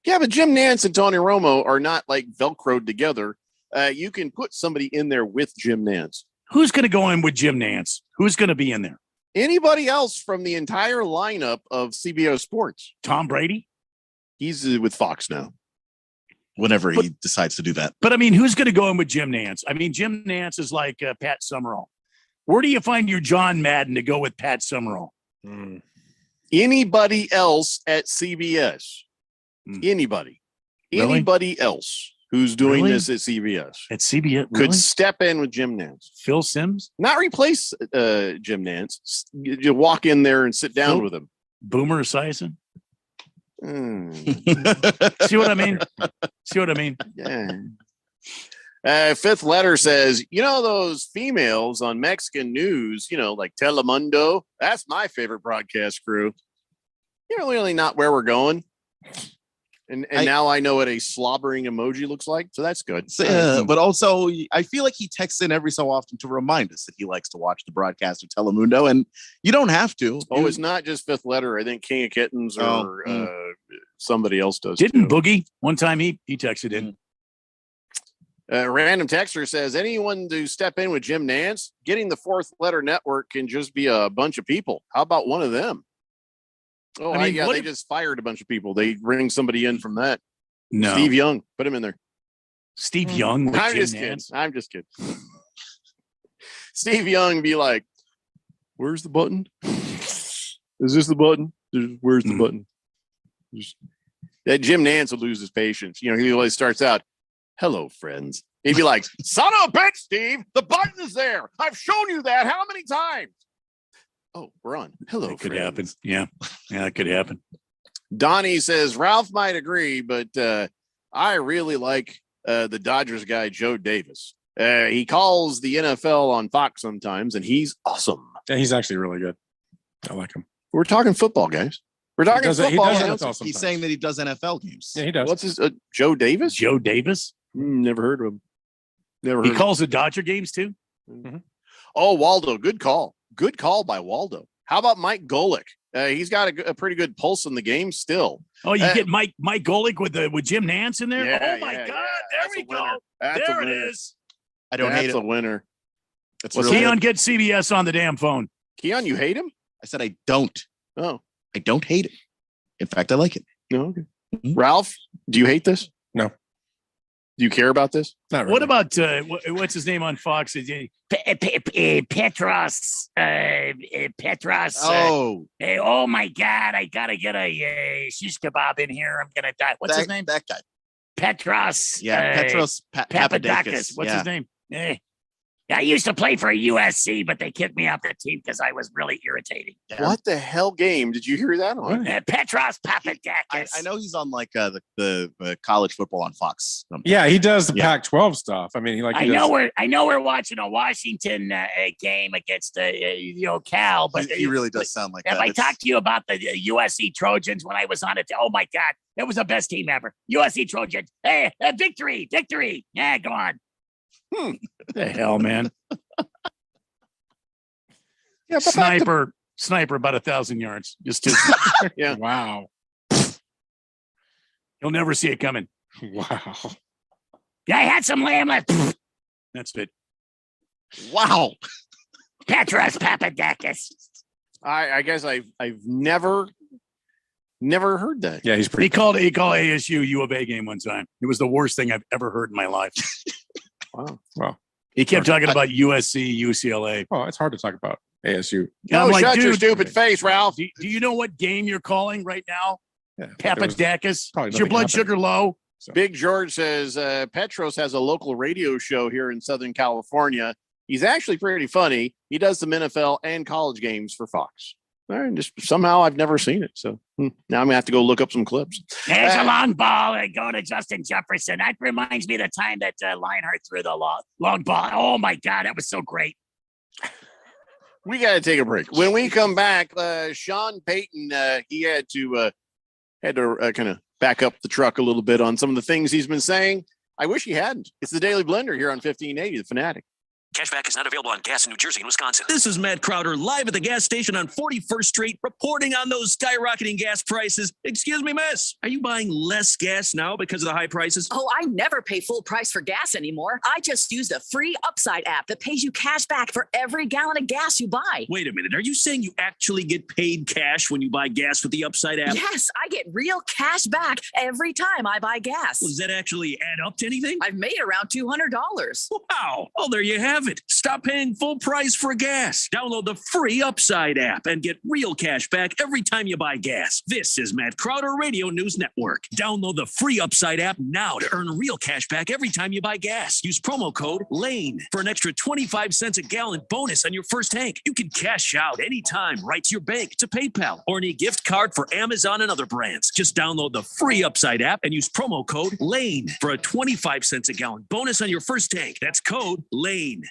D: Yeah, but Jim Nantz and Tony Romo are not like Velcroed together. You can put somebody in there with Jim Nantz.
K: Who's going to go in with Jim Nantz? Who's going to be in there?
D: Anybody else from the entire lineup of CBS Sports?
K: Tom Brady?
D: He's with Fox now.
L: Whenever he decides to do that.
K: But I mean, who's going to go in with Jim Nantz? I mean, Jim Nantz is like Pat Summerall. Where do you find your John Madden to go with Pat Summerall?
D: Anybody else at CBS? Anybody?
K: Really?
D: Anybody else who's doing
K: Really?
D: this at CBS?
K: At CBS,
D: Could
K: really?
D: step in with Jim Nance.
K: Phil Simms?
D: Not replace Jim Nance. You walk in there and sit down
K: Phil-
D: with him.
K: Boomer Esiason?
D: Hmm.
K: See what I mean? See what I mean?
D: Yeah. Fifth letter says, you know, those females on Mexican news, you know, like Telemundo, that's my favorite broadcast crew. You know, really not where we're going. And now I know what a slobbering emoji looks like. So that's good.
L: But also, I feel like he texts in every so often to remind us that he likes to watch the broadcast of Telemundo, and you don't have to.
D: Oh, it's not just Fifth Letter. I think King of Kittens or somebody else does.
K: Didn't Boogie one time he texted in?
D: Random texter says, anyone to step in with Jim Nance, getting the Fourth Letter Network can just be a bunch of people. How about one of them? Oh,
K: I mean,
D: yeah,
K: what
D: they
K: if-
D: just fired a bunch of people. They bring somebody in from that.
K: No.
D: Steve Young, put him in there.
K: Steve Young with
D: I'm
K: Jim
D: just kidding.
K: Nance?
D: I'm just kidding. Steve Young be like, where's the button? Is this the button? Where's the button? That Jim Nance would lose his patience. You know, he always starts out, hello, friends. He'd be like, son of a bitch, Steve, the button is there. I've shown you that how many times? Oh, we're on. Hello,
K: That could
D: friends.
K: happen. Yeah. Yeah, that could happen.
D: Donnie says, Ralph might agree, but I really like the Dodgers guy, Joe Davis. He calls the NFL on Fox sometimes, and he's awesome.
M: Yeah, he's actually really good. I like him.
D: We're talking football, guys. We're talking
M: does it- he
D: football.
M: does
D: guys.
M: NFL sometimes.
L: He's saying that he does NFL games.
M: Yeah, he does.
D: What's his Joe Davis?
K: Joe Davis?
D: Never heard of him. Never heard
K: He
D: of him.
K: calls the Dodger games too?
D: Oh, Waldo. Good call. Good call by Waldo. How about Mike Golick? He's got a pretty good pulse in the game still.
K: Oh, you get Mike Golick with Jim Nance in there?
D: Yeah,
K: oh my
D: yeah,
K: God.
D: yeah.
K: There
D: That's
K: we
D: a winner.
K: go.
D: That's a
K: There it
D: winner.
K: is.
L: I don't
D: That's
L: hate it.
D: a winner.
L: That's
D: What's
L: really
K: Keon,
L: good.
K: get CBS on the damn phone.
D: Keon, you hate him?
L: I said I don't.
D: Oh,
L: I don't hate it. In fact, I like it.
D: no. Okay. Ralph, do you hate this?
M: No.
D: Do you care about this?
M: Not really.
K: What about what's his name on Fox? Petros. Petros.
L: Oh,
K: oh my God! I gotta get a shish kebab in here. I'm gonna die. What's his name?
L: That guy.
K: Petros.
L: Yeah, Petros
K: Papadakis. What's his name? I used to play for USC, but they kicked me off the team because I was really irritating.
D: What the hell game did you hear that on?
K: Petros Papadakis.
L: I know he's on like the college football on Fox.
M: Yeah, he does the
L: Yeah.
M: Pac-12 stuff. I mean, he
K: I know we're watching a Washington game against Cal, but
L: He really does sound like
K: Have
L: that.
K: I talked to you about the USC Trojans when I was on it? Oh my God, that was the best team ever. USC Trojans. Hey, victory. Yeah, go on. What the hell, man.
D: Yeah,
K: Sniper about 1,000 yards. Just
D: Yeah.
M: Wow.
K: you'll never see it coming.
M: Wow.
K: Yeah, I had some lamb left. That's it.
L: Wow.
K: Petros Papadakis.
D: I guess I've never heard that.
M: Yeah, he's pretty.
K: He called ASU U of A game one time. It was the worst thing I've ever heard in my life.
D: Wow.
M: Well,
K: He kept talking about USC, UCLA.
M: oh, it's hard to talk about ASU.
K: And
D: Oh,
K: I'm like,
D: shut your
K: dude,
D: stupid face, Ralph.
K: do you know what game you're calling right now?
M: Yeah, but there was
K: Papadakis.
M: probably
K: Is your
M: nothing
K: blood
M: happened.
K: sugar low?
D: Big George says Petros has a local radio show here in Southern California. He's actually pretty funny. He does some NFL and college games for Fox. All right, just somehow I've never seen it. So now I'm gonna have to go look up some clips.
K: There's a long ball going to Justin Jefferson. That reminds me of the time that Lionheart threw the long ball. Oh my God, that was so great.
D: We got to take a break. When we come back, Sean Payton, he had to kind of back up the truck a little bit on some of the things he's been saying. I wish he hadn't. It's the Daily Blender here on 1580, The Fanatic.
P: Cashback is not available on gas in New Jersey and Wisconsin. This is Matt Crowder live at the gas station on 41st Street, reporting on those skyrocketing gas prices. Excuse me, miss. Are you buying less gas now because of the high prices?
Q: Oh, I never pay full price for gas anymore. I just use the free Upside app that pays you cash back for every gallon of gas you buy.
P: Wait a minute. Are you saying you actually get paid cash when you buy gas with the Upside app?
Q: Yes, I get real cash back every time I buy gas.
P: Well, does that actually add up to anything?
Q: I've made around $200.
P: Wow. Well, there you have it. Stop paying full price for gas. Download the free Upside app and get real cash back every time you buy gas. This is Matt Crowder Radio News Network. Download the free Upside app now to earn real cash back every time you buy gas. Use promo code LANE for an extra 25 cents a gallon bonus on your first tank. You can cash out anytime right to your bank, to PayPal, or any gift card for Amazon and other brands. Just download the free Upside app and use promo code LANE for a 25 cents a gallon bonus on your first tank. That's code LANE.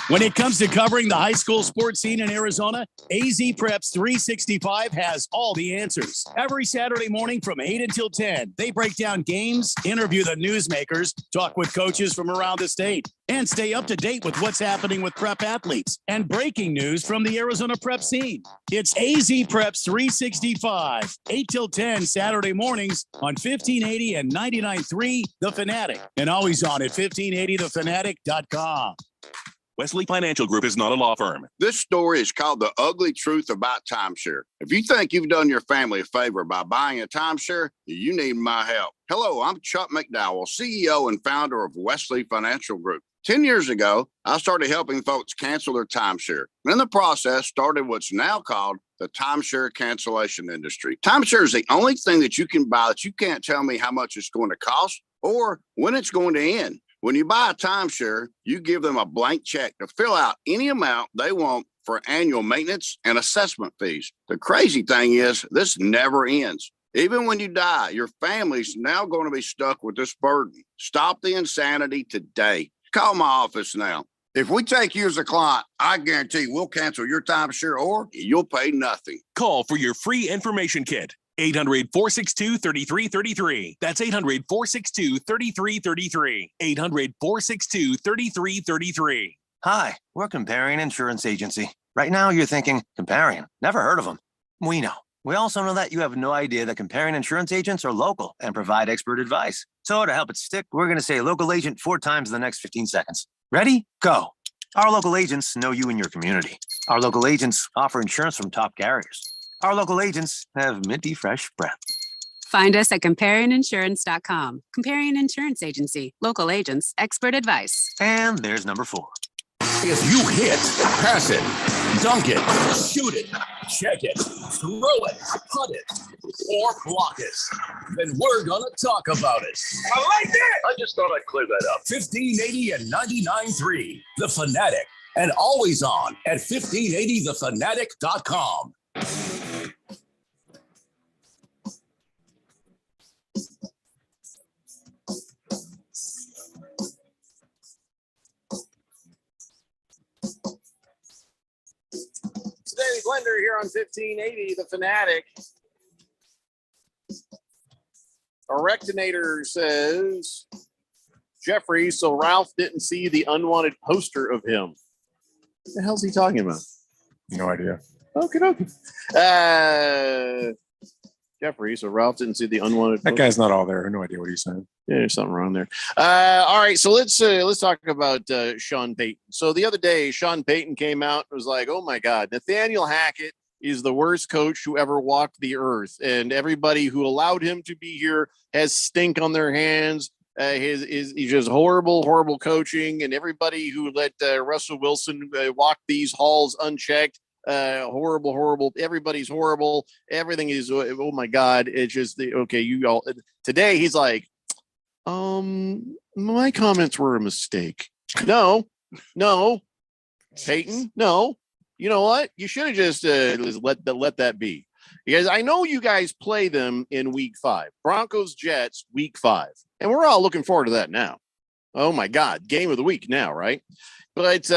K: When it comes to covering the high school sports scene in Arizona, AZ Preps 365 has all the answers. Every Saturday morning from 8 until 10, they break down games, interview the newsmakers, talk with coaches from around the state, and stay up to date with what's happening with prep athletes and breaking news from the Arizona prep scene. It's AZ Preps 365, 8 till 10 Saturday mornings on 1580 and 99.3 The Fanatic, and always on at 1580thefanatic.com.
H: Wesley Financial Group is not a law firm.
N: This story is called The Ugly Truth About Timeshare. If you think you've done your family a favor by buying a timeshare, you need my help. Hello, I'm Chuck McDowell, CEO and founder of Wesley Financial Group. 10 years ago, I started helping folks cancel their timeshare. And in the process, started what's now called the timeshare cancellation industry. Timeshare is the only thing that you can buy that you can't tell me how much it's going to cost or when it's going to end. When you buy a timeshare, you give them a blank check to fill out any amount they want for annual maintenance and assessment fees. The crazy thing is, this never ends. Even when you die, your family's now going to be stuck with this burden. Stop the insanity today. Call my office now. If we take you as a client, I guarantee we'll cancel your timeshare or you'll pay nothing.
X: Call for your free information kit. 800-462-3333. That's 800-462-3333. 800-462-3333.
E: Hi, we're Comparion Insurance Agency. Right now, you're thinking, Comparion, never heard of them. We know. We also know that you have no idea that Comparion Insurance agents are local and provide expert advice. So to help it stick, we're going to say local agent 4 times in the next 15 seconds. Ready? Go. Our local agents know you and your community. Our local agents offer insurance from top carriers. Our local agents have minty fresh breath.
A: Find us at comparioninsurance.com. Comparion Insurance Agency. Local agents, expert advice.
E: And there's number 4.
X: If you hit, pass it, dunk it, shoot it, check it, throw it, putt it, or block it, then we're going to talk about it. I like that. I just thought I'd clear that up. 1580 and 99.3, The Fanatic, and always on at 1580thefanatic.com.
D: Daily Blender here on 1580 The Fanatic. Erectinator says, Jeffrey, so Ralph didn't see the unwanted poster of him. What the hell's he talking about?
M: No idea.
D: Okay. Jeffrey, so Ralph didn't see the unwanted
M: That
D: poster.
M: guy's not all there. I have no idea what he's saying.
D: Yeah, there's something wrong there. All right, so let's talk about Sean Payton. So the other day, Sean Payton came out and was like, "Oh my God, Nathaniel Hackett is the worst coach who ever walked the earth, and everybody who allowed him to be here has stink on their hands. He's just horrible coaching, and everybody who let Russell Wilson walk these halls unchecked." Horrible. Everybody's horrible. Everything is, oh my God. It's just okay. You all today, he's like, my comments were a mistake. No, Peyton, no. You know what? You should have just let that be. Because I know you guys play them in week 5. Broncos, Jets, week 5. And we're all looking forward to that now. Oh my God. Game of the week now, right? But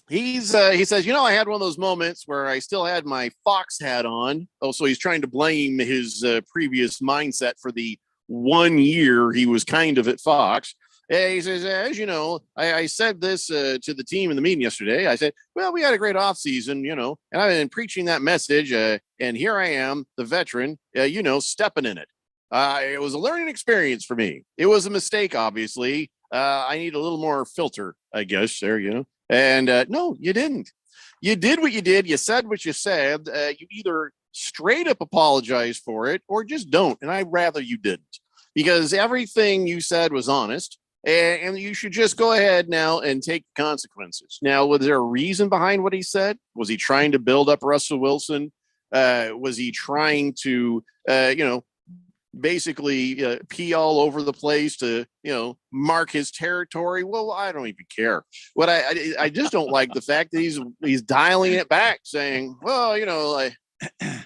D: he says, I had one of those moments where I still had my Fox hat on. Oh, so he's trying to blame his previous mindset for the 1 year he was kind of at Fox. He says, as you know, I said this to the team in the meeting yesterday. I said, well, we had a great offseason, and I've been preaching that message. And here I am, the veteran, stepping in it. It was a learning experience for me. It was a mistake, obviously. I need a little more filter, I guess, there, And no, you didn't. You did what you did. You said what you said. You either straight up apologize for it or just don't. And I'd rather you didn't, because everything you said was honest. and you should just go ahead now and take consequences. Now, was there a reason behind what he said? Was he trying to build up Russell Wilson? Was he trying to, basically pee all over the place to, mark his territory? Well, I don't even care. What I just don't like the fact that he's dialing it back, saying, well,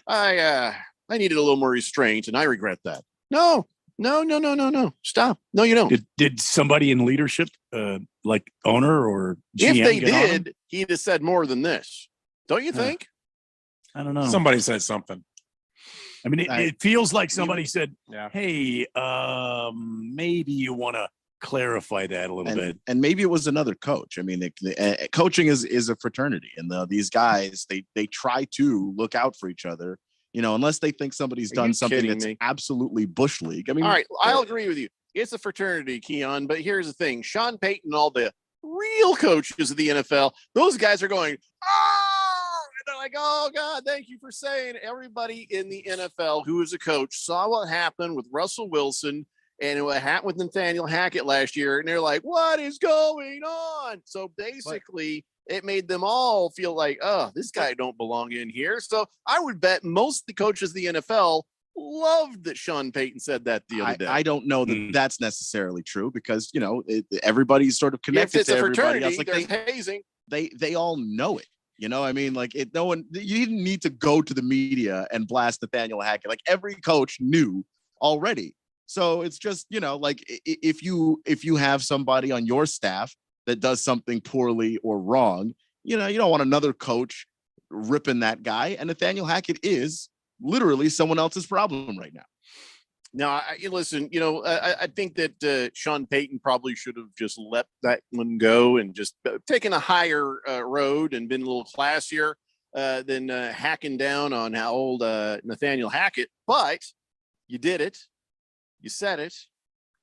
D: I needed a little more restraint, and I regret that. No. Stop. No, you don't.
K: Did somebody in leadership, like owner or GM,
D: if they
K: get on him?
D: did, he'd have said more than this. Don't you think?
K: I don't know.
M: Somebody said something.
K: I mean, it feels like somebody said,
M: Yeah.
K: "Hey, maybe you want to clarify that a little bit."
L: And maybe it was another coach. I mean, coaching is a fraternity, and these guys they try to look out for each other. Unless they think somebody's done something
D: kidding
L: that's
D: me?
L: absolutely bush league. I mean,
D: All right, I'll agree with you. It's a fraternity, Keon. But here's the thing: Sean Payton, all the real coaches of the NFL, those guys are going, oh, and they're like, oh God, thank you for saying. Everybody in the NFL who is a coach saw what happened with Russell Wilson and what happened with Nathaniel Hackett last year, and they're like, what is going on? So basically, it made them all feel like, oh, this guy don't belong in here. So I would bet most of the coaches of the NFL loved that Sean Payton said that the other day.
L: I don't know that that's necessarily true because everybody's sort of connected
D: If it's
L: to
D: a
L: everybody
D: fraternity,
L: else.
D: there's
L: Like
D: hazing.
L: they all know it. I mean, like no one. You didn't need to go to the media and blast Nathaniel Hackett. Like every coach knew already. So it's just like if you have somebody on your staff that does something poorly or wrong, you don't want another coach ripping that guy. And Nathaniel Hackett is literally someone else's problem right now.
D: Now, listen, I think that Sean Payton probably should have just let that one go and just taken a higher road and been a little classier than hacking down on how old Nathaniel Hackett. But you did it. You said it.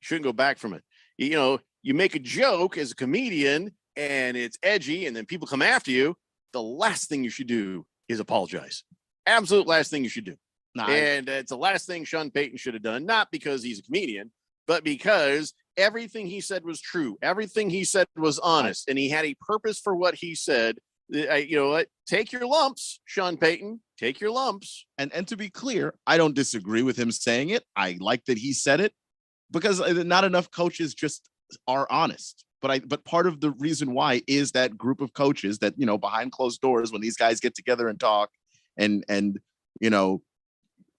D: You shouldn't go back from it. You make a joke as a comedian and it's edgy and then people come after you. The last thing you should do is apologize. Absolute last thing you should do. And it's the last thing Sean Payton should have done, not because he's a comedian, but because everything he said was true. Everything he said was honest, and he had a purpose for what he said. What? Take your lumps, Sean Payton. Take your lumps.
L: And to be clear, I don't disagree with him saying it. I like that he said it because not enough coaches just are honest. But part of the reason why is that group of coaches that, behind closed doors, when these guys get together and talk and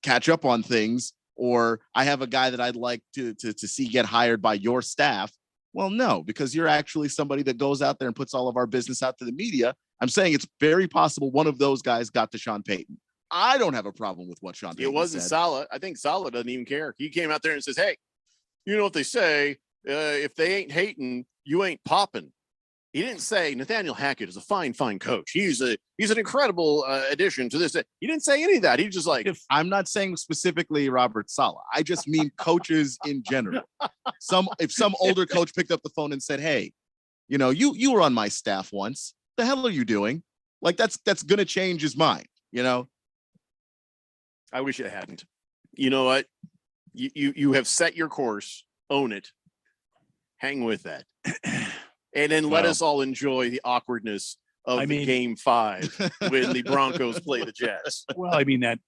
L: catch up on things, or I have a guy that I'd like to see get hired by your staff. Well, no, because you're actually somebody that goes out there and puts all of our business out to the media. I'm saying it's very possible one of those guys got to Sean Payton. I don't have a problem with what Sean Payton
D: It wasn't
L: said.
D: Saleh. I think Saleh doesn't even care. He came out there and says, hey, you know what they say, if they ain't hating, you ain't popping. He didn't say Nathaniel Hackett is a fine coach. He's an incredible addition to this. He didn't say any of that. He just like,
L: I'm not saying specifically Robert Saleh. I just mean coaches in general. If some older coach picked up the phone and said, hey, you were on my staff once. The hell are you doing? Like that's going to change his mind,
D: I wish it hadn't. You know what? You have set your course. Own it. Hang with that. And then let us all enjoy the awkwardness of the game 5 when the Broncos play the Jets.
K: Well, I mean that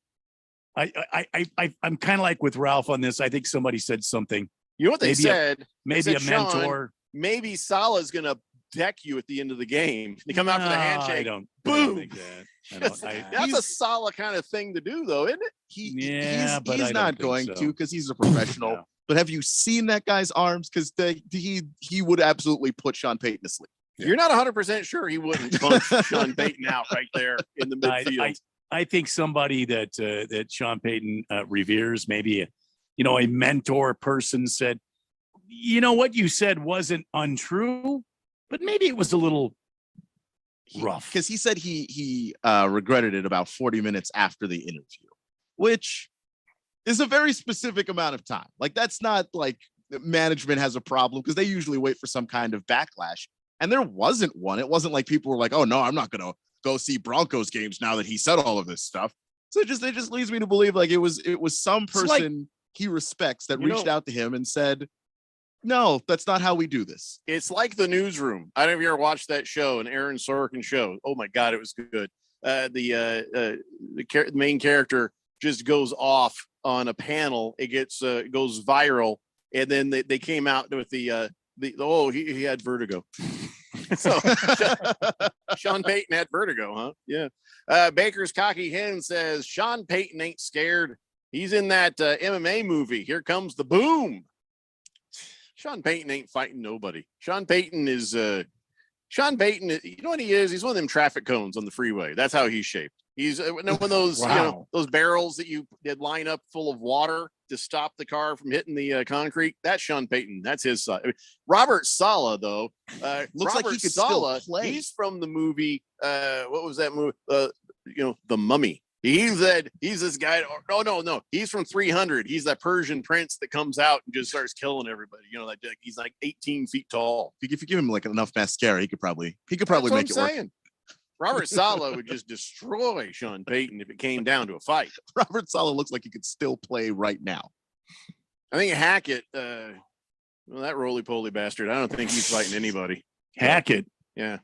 K: I'm kind of like with Ralph on this. I think somebody said something.
D: You know what they said?
K: Maybe
D: They
K: a
D: said, Sean,
K: mentor.
D: maybe Saleh's going to deck you at the end of the game. They come out for the
K: No,
D: handshake.
K: I don't
D: Boom.
K: think that.
D: That's a Saleh kind of thing to do, though, isn't it?
L: He's not going to because he's a professional.
K: No.
L: But have you seen that guy's arms? Because he would absolutely put Sean Payton to sleep.
D: You're not 100% sure he wouldn't punch Sean Payton out right there in the midfield.
K: I think somebody that Sean Payton reveres, maybe a mentor person, said, what you said wasn't untrue, but maybe it was a little rough.
L: Because he said he regretted it about 40 minutes after the interview, which is a very specific amount of time. Like that's not like management has a problem because they usually wait for some kind of backlash. And there wasn't one. It wasn't like people were like, oh no, I'm not going to go see Broncos games now that he said all of this stuff. So it just leads me to believe like it was some person he respects that reached out to him and said, No, that's not how we do this.
D: It's like The Newsroom. I don't know if you ever watched that show, an Aaron Sorkin show. Oh my God, it was good. The main character just goes off on a panel. It goes viral, and then they came out with he had vertigo. So Sean Payton had vertigo, huh? Yeah. Baker's Cocky Hen says Sean Payton ain't scared. He's in that MMA movie. Here comes the boom. Sean Payton ain't fighting nobody. Sean Payton, you know what he is? He's one of them traffic cones on the freeway. That's how he's shaped. He's one of those,
M: Wow.
D: those barrels that line up full of water to stop the car from hitting the concrete. That's Sean Payton. That's his side. Robert Saleh, though,
L: Looks like he could still
D: Saleh,
L: play.
D: he's from the movie. What was that movie? The Mummy. He's this guy. No. He's from 300. He's that Persian prince that comes out and just starts killing everybody. He's like 18 feet tall.
L: If you give him like enough mascara, he could probably
D: That's
L: make
D: what
L: it
D: I'm
L: work.
D: saying. Robert Saleh would just destroy Sean Payton if it came down to a fight.
L: Robert Saleh looks like he could still play right now.
D: I think Hackett, that roly-poly bastard, I don't think he's fighting anybody.
K: Hackett.
D: Yeah.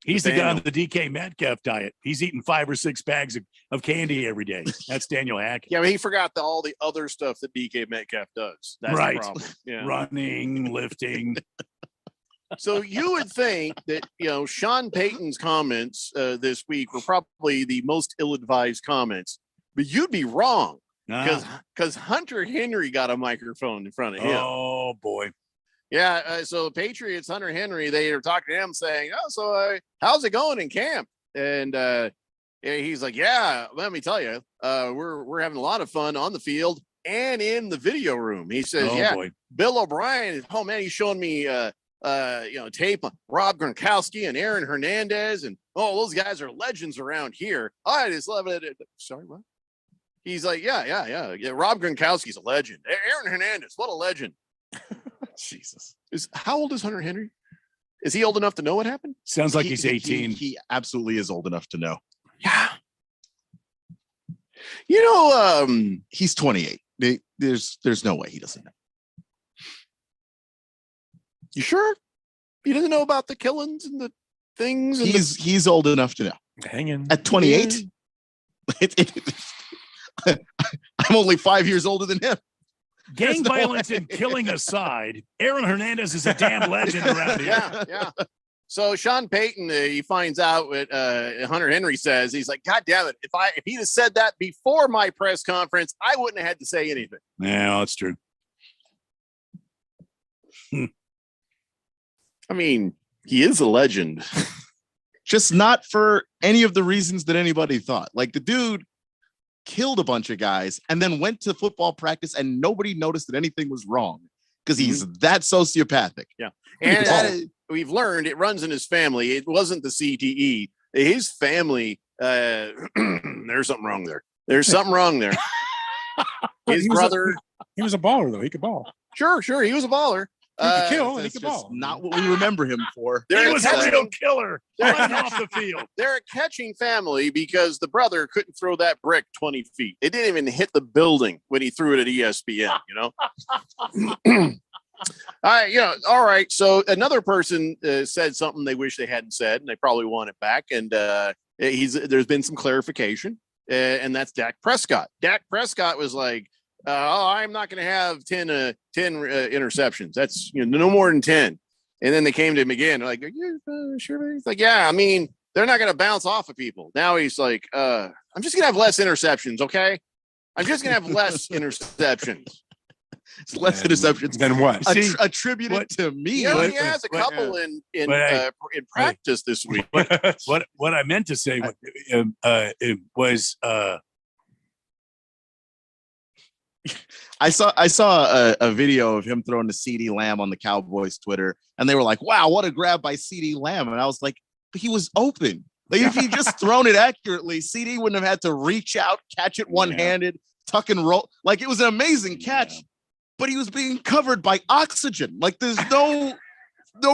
K: He's the guy on
D: Nathaniel.
K: the DK Metcalf diet. He's eating 5 or 6 bags of candy every day. That's Daniel Hackett.
D: Yeah, but he forgot all the other stuff that DK Metcalf does. That's
K: Right.
D: the problem. Yeah.
K: Running, lifting.
D: So you would think that, Sean Payton's comments this week were probably the most ill-advised comments, but you'd be wrong because Hunter Henry got a microphone in front of him.
K: Oh, boy.
D: Yeah, so the Patriots, Hunter Henry, they are talking to him saying, how's it going in camp? And he's like, yeah, let me tell you, we're having a lot of fun on the field and in the video room. He says,
K: boy.
D: Bill O'Brien, he's showing me, tape on Rob Gronkowski and Aaron Hernandez. And, those guys are legends around here. I just love it. Sorry, what? He's like, yeah. Rob Gronkowski's a legend. Aaron Hernandez, what a legend. Jesus. How old is Hunter Henry? Is he old enough to know what happened?
K: Sounds like he's 18.
L: He absolutely is old enough to know.
D: Yeah.
L: He's 28. There's no way he doesn't know.
D: You sure? He doesn't know about the killings and the things. And
L: He's old enough to know.
M: Hang in.
L: At 28, I'm only 5 years older than him.
K: Gang violence and killing aside, Aaron Hernandez is a damn legend around here.
D: Yeah. So Sean Payton, he finds out what Hunter Henry says. He's like, God damn it! If he'd have said that before my press conference, I wouldn't have had to say anything.
K: Yeah, that's true.
D: I mean, he is a legend.
L: Just not for any of the reasons that anybody thought. Like the dude killed a bunch of guys and then went to football practice and nobody noticed that anything was wrong because he's that sociopathic.
D: Yeah. And we've learned it runs in his family. It wasn't the CTE. His family, there's something wrong there. There's something wrong there. His brother.
M: He was a baller, though. He could ball.
D: Sure. He was a baller.
M: He could kill and he
L: That's
M: could
L: just
M: ball.
L: not what we remember him for.
K: He was a real killer right off the field.
D: They're a catching family because the brother couldn't throw that brick 20 feet. It didn't even hit the building when he threw it at ESPN, All right. So another person said something they wish they hadn't said, and they probably want it back. And there's been some clarification, and that's Dak Prescott. Dak Prescott was like, I'm not going to have 10 interceptions. That's no more than 10. And then they came to him again. Like, are you sure? He's like, yeah, I mean, they're not going to bounce off of people. Now he's like, I'm just going to have less interceptions. Okay. I'm just going to have less interceptions.
L: It's less interceptions
M: than what?
L: Attributed to me.
D: He already has a couple in practice this week.
K: What I meant to say was
L: I saw a video of him throwing to CeeDee Lamb on the Cowboys Twitter, and they were like, "Wow, what a grab by CeeDee Lamb!" And I was like, "But he was open. Like if he just thrown it accurately, CD wouldn't have had to reach out, catch it one-handed, tuck and roll. Like it was an amazing catch, but he was being covered by oxygen. Like there's no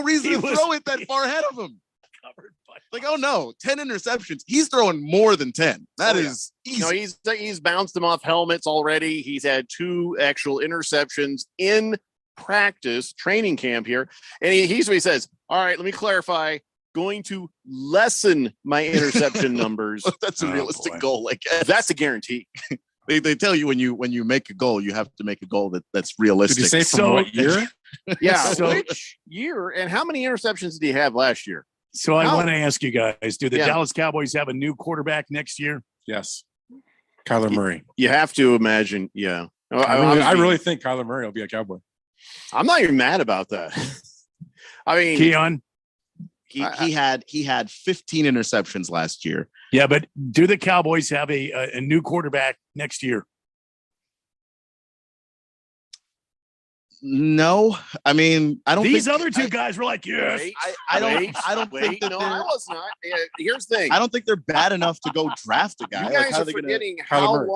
L: reason to throw it that far ahead of him. Like, oh no, 10 interceptions. He's throwing more than 10. That is easy.
D: He's bounced them off helmets already. He's had 2 actual interceptions in practice training camp here. And he's what he says. All right, let me clarify. Going to lessen my interception numbers.
L: That's a realistic
D: boy.
L: goal. Like
D: That's a guarantee.
L: they tell you when you make a goal, you have to make a goal that's realistic.
M: Did you say from what year?
D: Yeah.
K: So-
D: Which year and how many interceptions did he have last year?
K: So I want to ask you guys, do the
D: Yeah.
K: Dallas Cowboys have a new quarterback next year?
M: Yes. Kyler Murray.
D: You have to imagine. Yeah.
M: I really think Kyler Murray will be a Cowboy.
D: I'm not even mad about that. I mean,
K: Keon?
L: He had 15 interceptions last year.
K: Yeah, but do the Cowboys have a new quarterback next year?
L: No, I mean, I don't.
K: These
L: think,
K: other two guys were like, yes.
L: I don't think that
D: no,
L: they're-
D: I was not. Here's the thing.
L: I don't think they're bad enough to go draft a guy.
D: You guys
L: how
D: are
L: they gonna-
D: forgetting
L: Kyler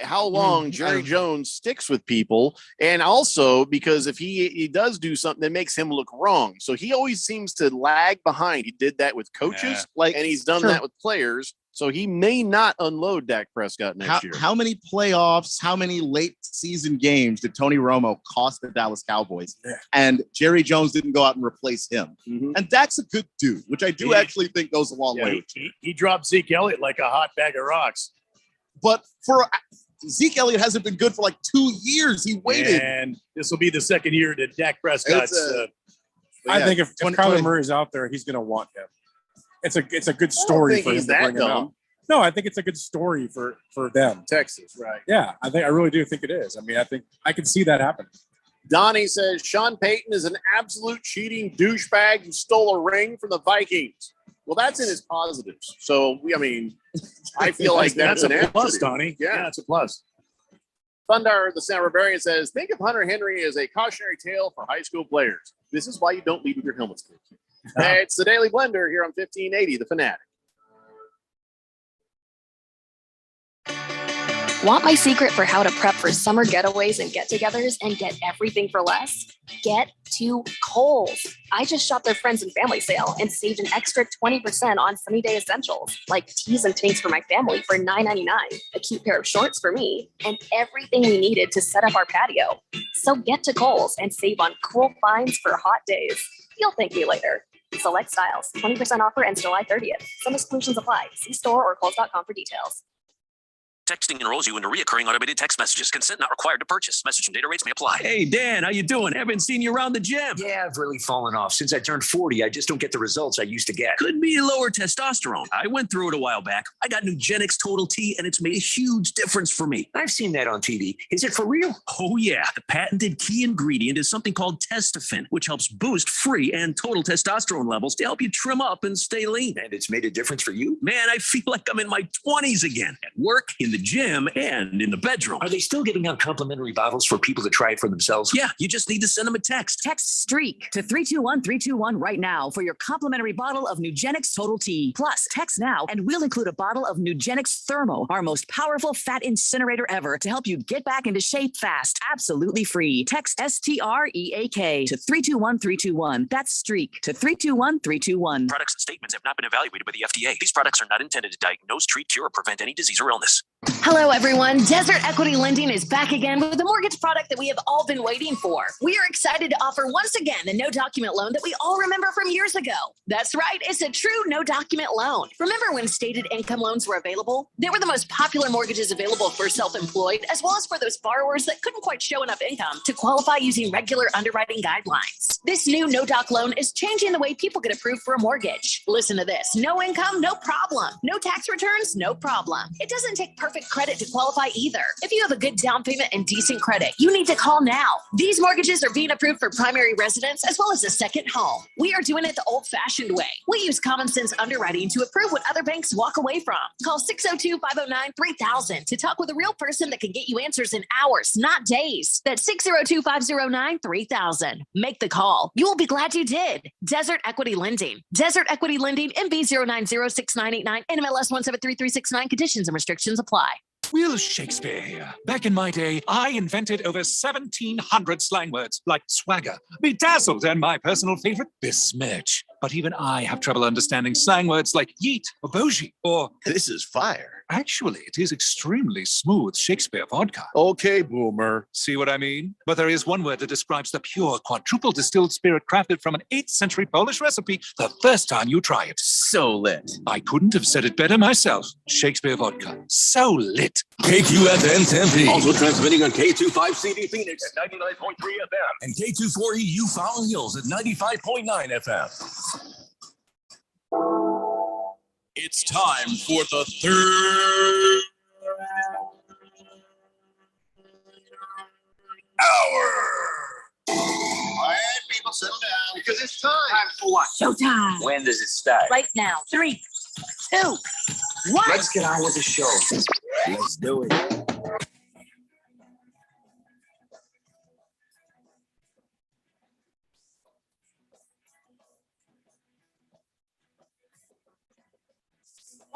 D: how
L: Murray.
D: long Jerry Jones sticks with people, and also because if he does do something that makes him look wrong, so he always seems to lag behind. He did that with coaches, and he's done
L: Sure.
D: that with players. So he may not unload Dak Prescott next year.
L: How many playoffs, how many late season games did Tony Romo cost the Dallas Cowboys? And Jerry Jones didn't go out and replace him. And Dak's a good dude, which I do actually think goes a long way.
K: He dropped Zeke Elliott like a hot bag of rocks.
L: But for Zeke Elliott hasn't been good for like 2 years. He waited.
K: And this will be the second year that Dak Prescott's.
M: I think if
L: 20
M: Kyler Murray's out there, he's going to want him. It's a good story for him to bring him out. No, I think it's a good story for them.
D: Texas, right?
M: Yeah, I really do think it is. I mean, I think I can see that happen.
D: Donnie says Sean Payton is an absolute cheating douchebag who stole a ring from the Vikings. Well, that's in his positives. So I feel like that's an
K: a plus,
D: answer.
K: Donnie. Yeah, it's a plus.
D: Thundar, the San Barbarian, says, think of Hunter Henry as a cautionary tale for high school players. This is why you don't lead with your helmets. Hey, it's the Daily Blender here on 1580, The Fanatic.
S: Want my secret for how to prep for summer getaways and get-togethers and get everything for less? Get to Kohl's. I just shopped their friends and family sale and saved an extra 20% on sunny day essentials like tees and tanks for my family for $9.99, a cute pair of shorts for me, and everything we needed to set up our patio. So get to Kohl's and save on cool finds for hot days. You'll thank me later. Select styles, 20% offer ends July 30th. Some exclusions apply. See store or Kohl's.com for details.
H: Texting enrolls you into reoccurring automated text messages. Consent not required to purchase. Message and data rates may apply.
P: Hey, Dan, how you doing? Haven't seen you around the gym.
J: Yeah, I've really fallen off. Since I turned 40, I just don't get the results I used to get.
P: Could be lower testosterone. I went through it a while back. I got Nugenix Total T, and it's made a huge difference for me.
J: I've seen that on TV. Is it for real?
P: Oh, yeah. The patented key ingredient is something called Testofen, which helps boost free and total testosterone levels to help you trim up and stay lean.
J: And it's made a difference for you?
P: Man, I feel like I'm in my 20s again. At work, in the gym, and in the bedroom.
J: Are they still giving out complimentary bottles for people to try it for themselves?
P: Yeah, you just need to send them a text.
Q: Text STREAK to 321-321 right now for your complimentary bottle of Nugenix Total T. Plus, text now and we'll include a bottle of Nugenix Thermo, our most powerful fat incinerator ever, to help you get back into shape fast. Absolutely free. Text STREAK to 321-321. That's STREAK to 321-321.
H: Products and statements have not been evaluated by the FDA. These products are not intended to diagnose, treat, cure, or prevent any disease or illness.
S: Hello, everyone. Desert Equity Lending is back again with the mortgage product that we have all been waiting for. We are excited to offer once again the no document loan that we all remember from years ago. That's right. It's a true no document loan. Remember when stated income loans were available? They were the most popular mortgages available for self-employed, as well as for those borrowers that couldn't quite show enough income to qualify using regular underwriting guidelines. This new no doc loan is changing the way people get approved for a mortgage. Listen to this. No income, no problem. No tax returns, no problem. It doesn't take perfect credit to qualify either. If you have a good down payment and decent credit, you need to call now. These mortgages are being approved for primary residence as well as a second home. We are doing it the old-fashioned way. We use common sense underwriting to approve what other banks walk away from. Call 602-509-3000 to talk with a real person that can get you answers in hours, not days. That's 602-509-3000. Make the call. You will be glad you did. Desert Equity Lending. Desert Equity Lending, MB 0906989, NMLS 1733369. Conditions and restrictions apply.
T: Will Shakespeare here. Back in my day, I invented over 1,700 slang words like swagger, bedazzled, and my personal favorite, besmirch. But even I have trouble understanding slang words like yeet or bougie or
D: this is fire.
T: Actually, it is extremely smooth Shakespeare vodka.
L: Okay, boomer.
T: See what I mean? But there is one word that describes the pure quadruple distilled spirit crafted from an 8th century Polish recipe the first time you try it.
L: So lit.
T: I couldn't have said it better myself. Shakespeare vodka. So lit.
H: KQFN Tempe. Also transmitting on K25CD Phoenix at 99.3 FM and K24EU Fountain Hills at 95.9 FM. It's time for the third hour.
J: All right, people, settle down because it's time.
F: Time for what? Showtime.
J: When does it start?
F: Right now. 3, 2, 1.
J: Let's get on with the show. Let's do it.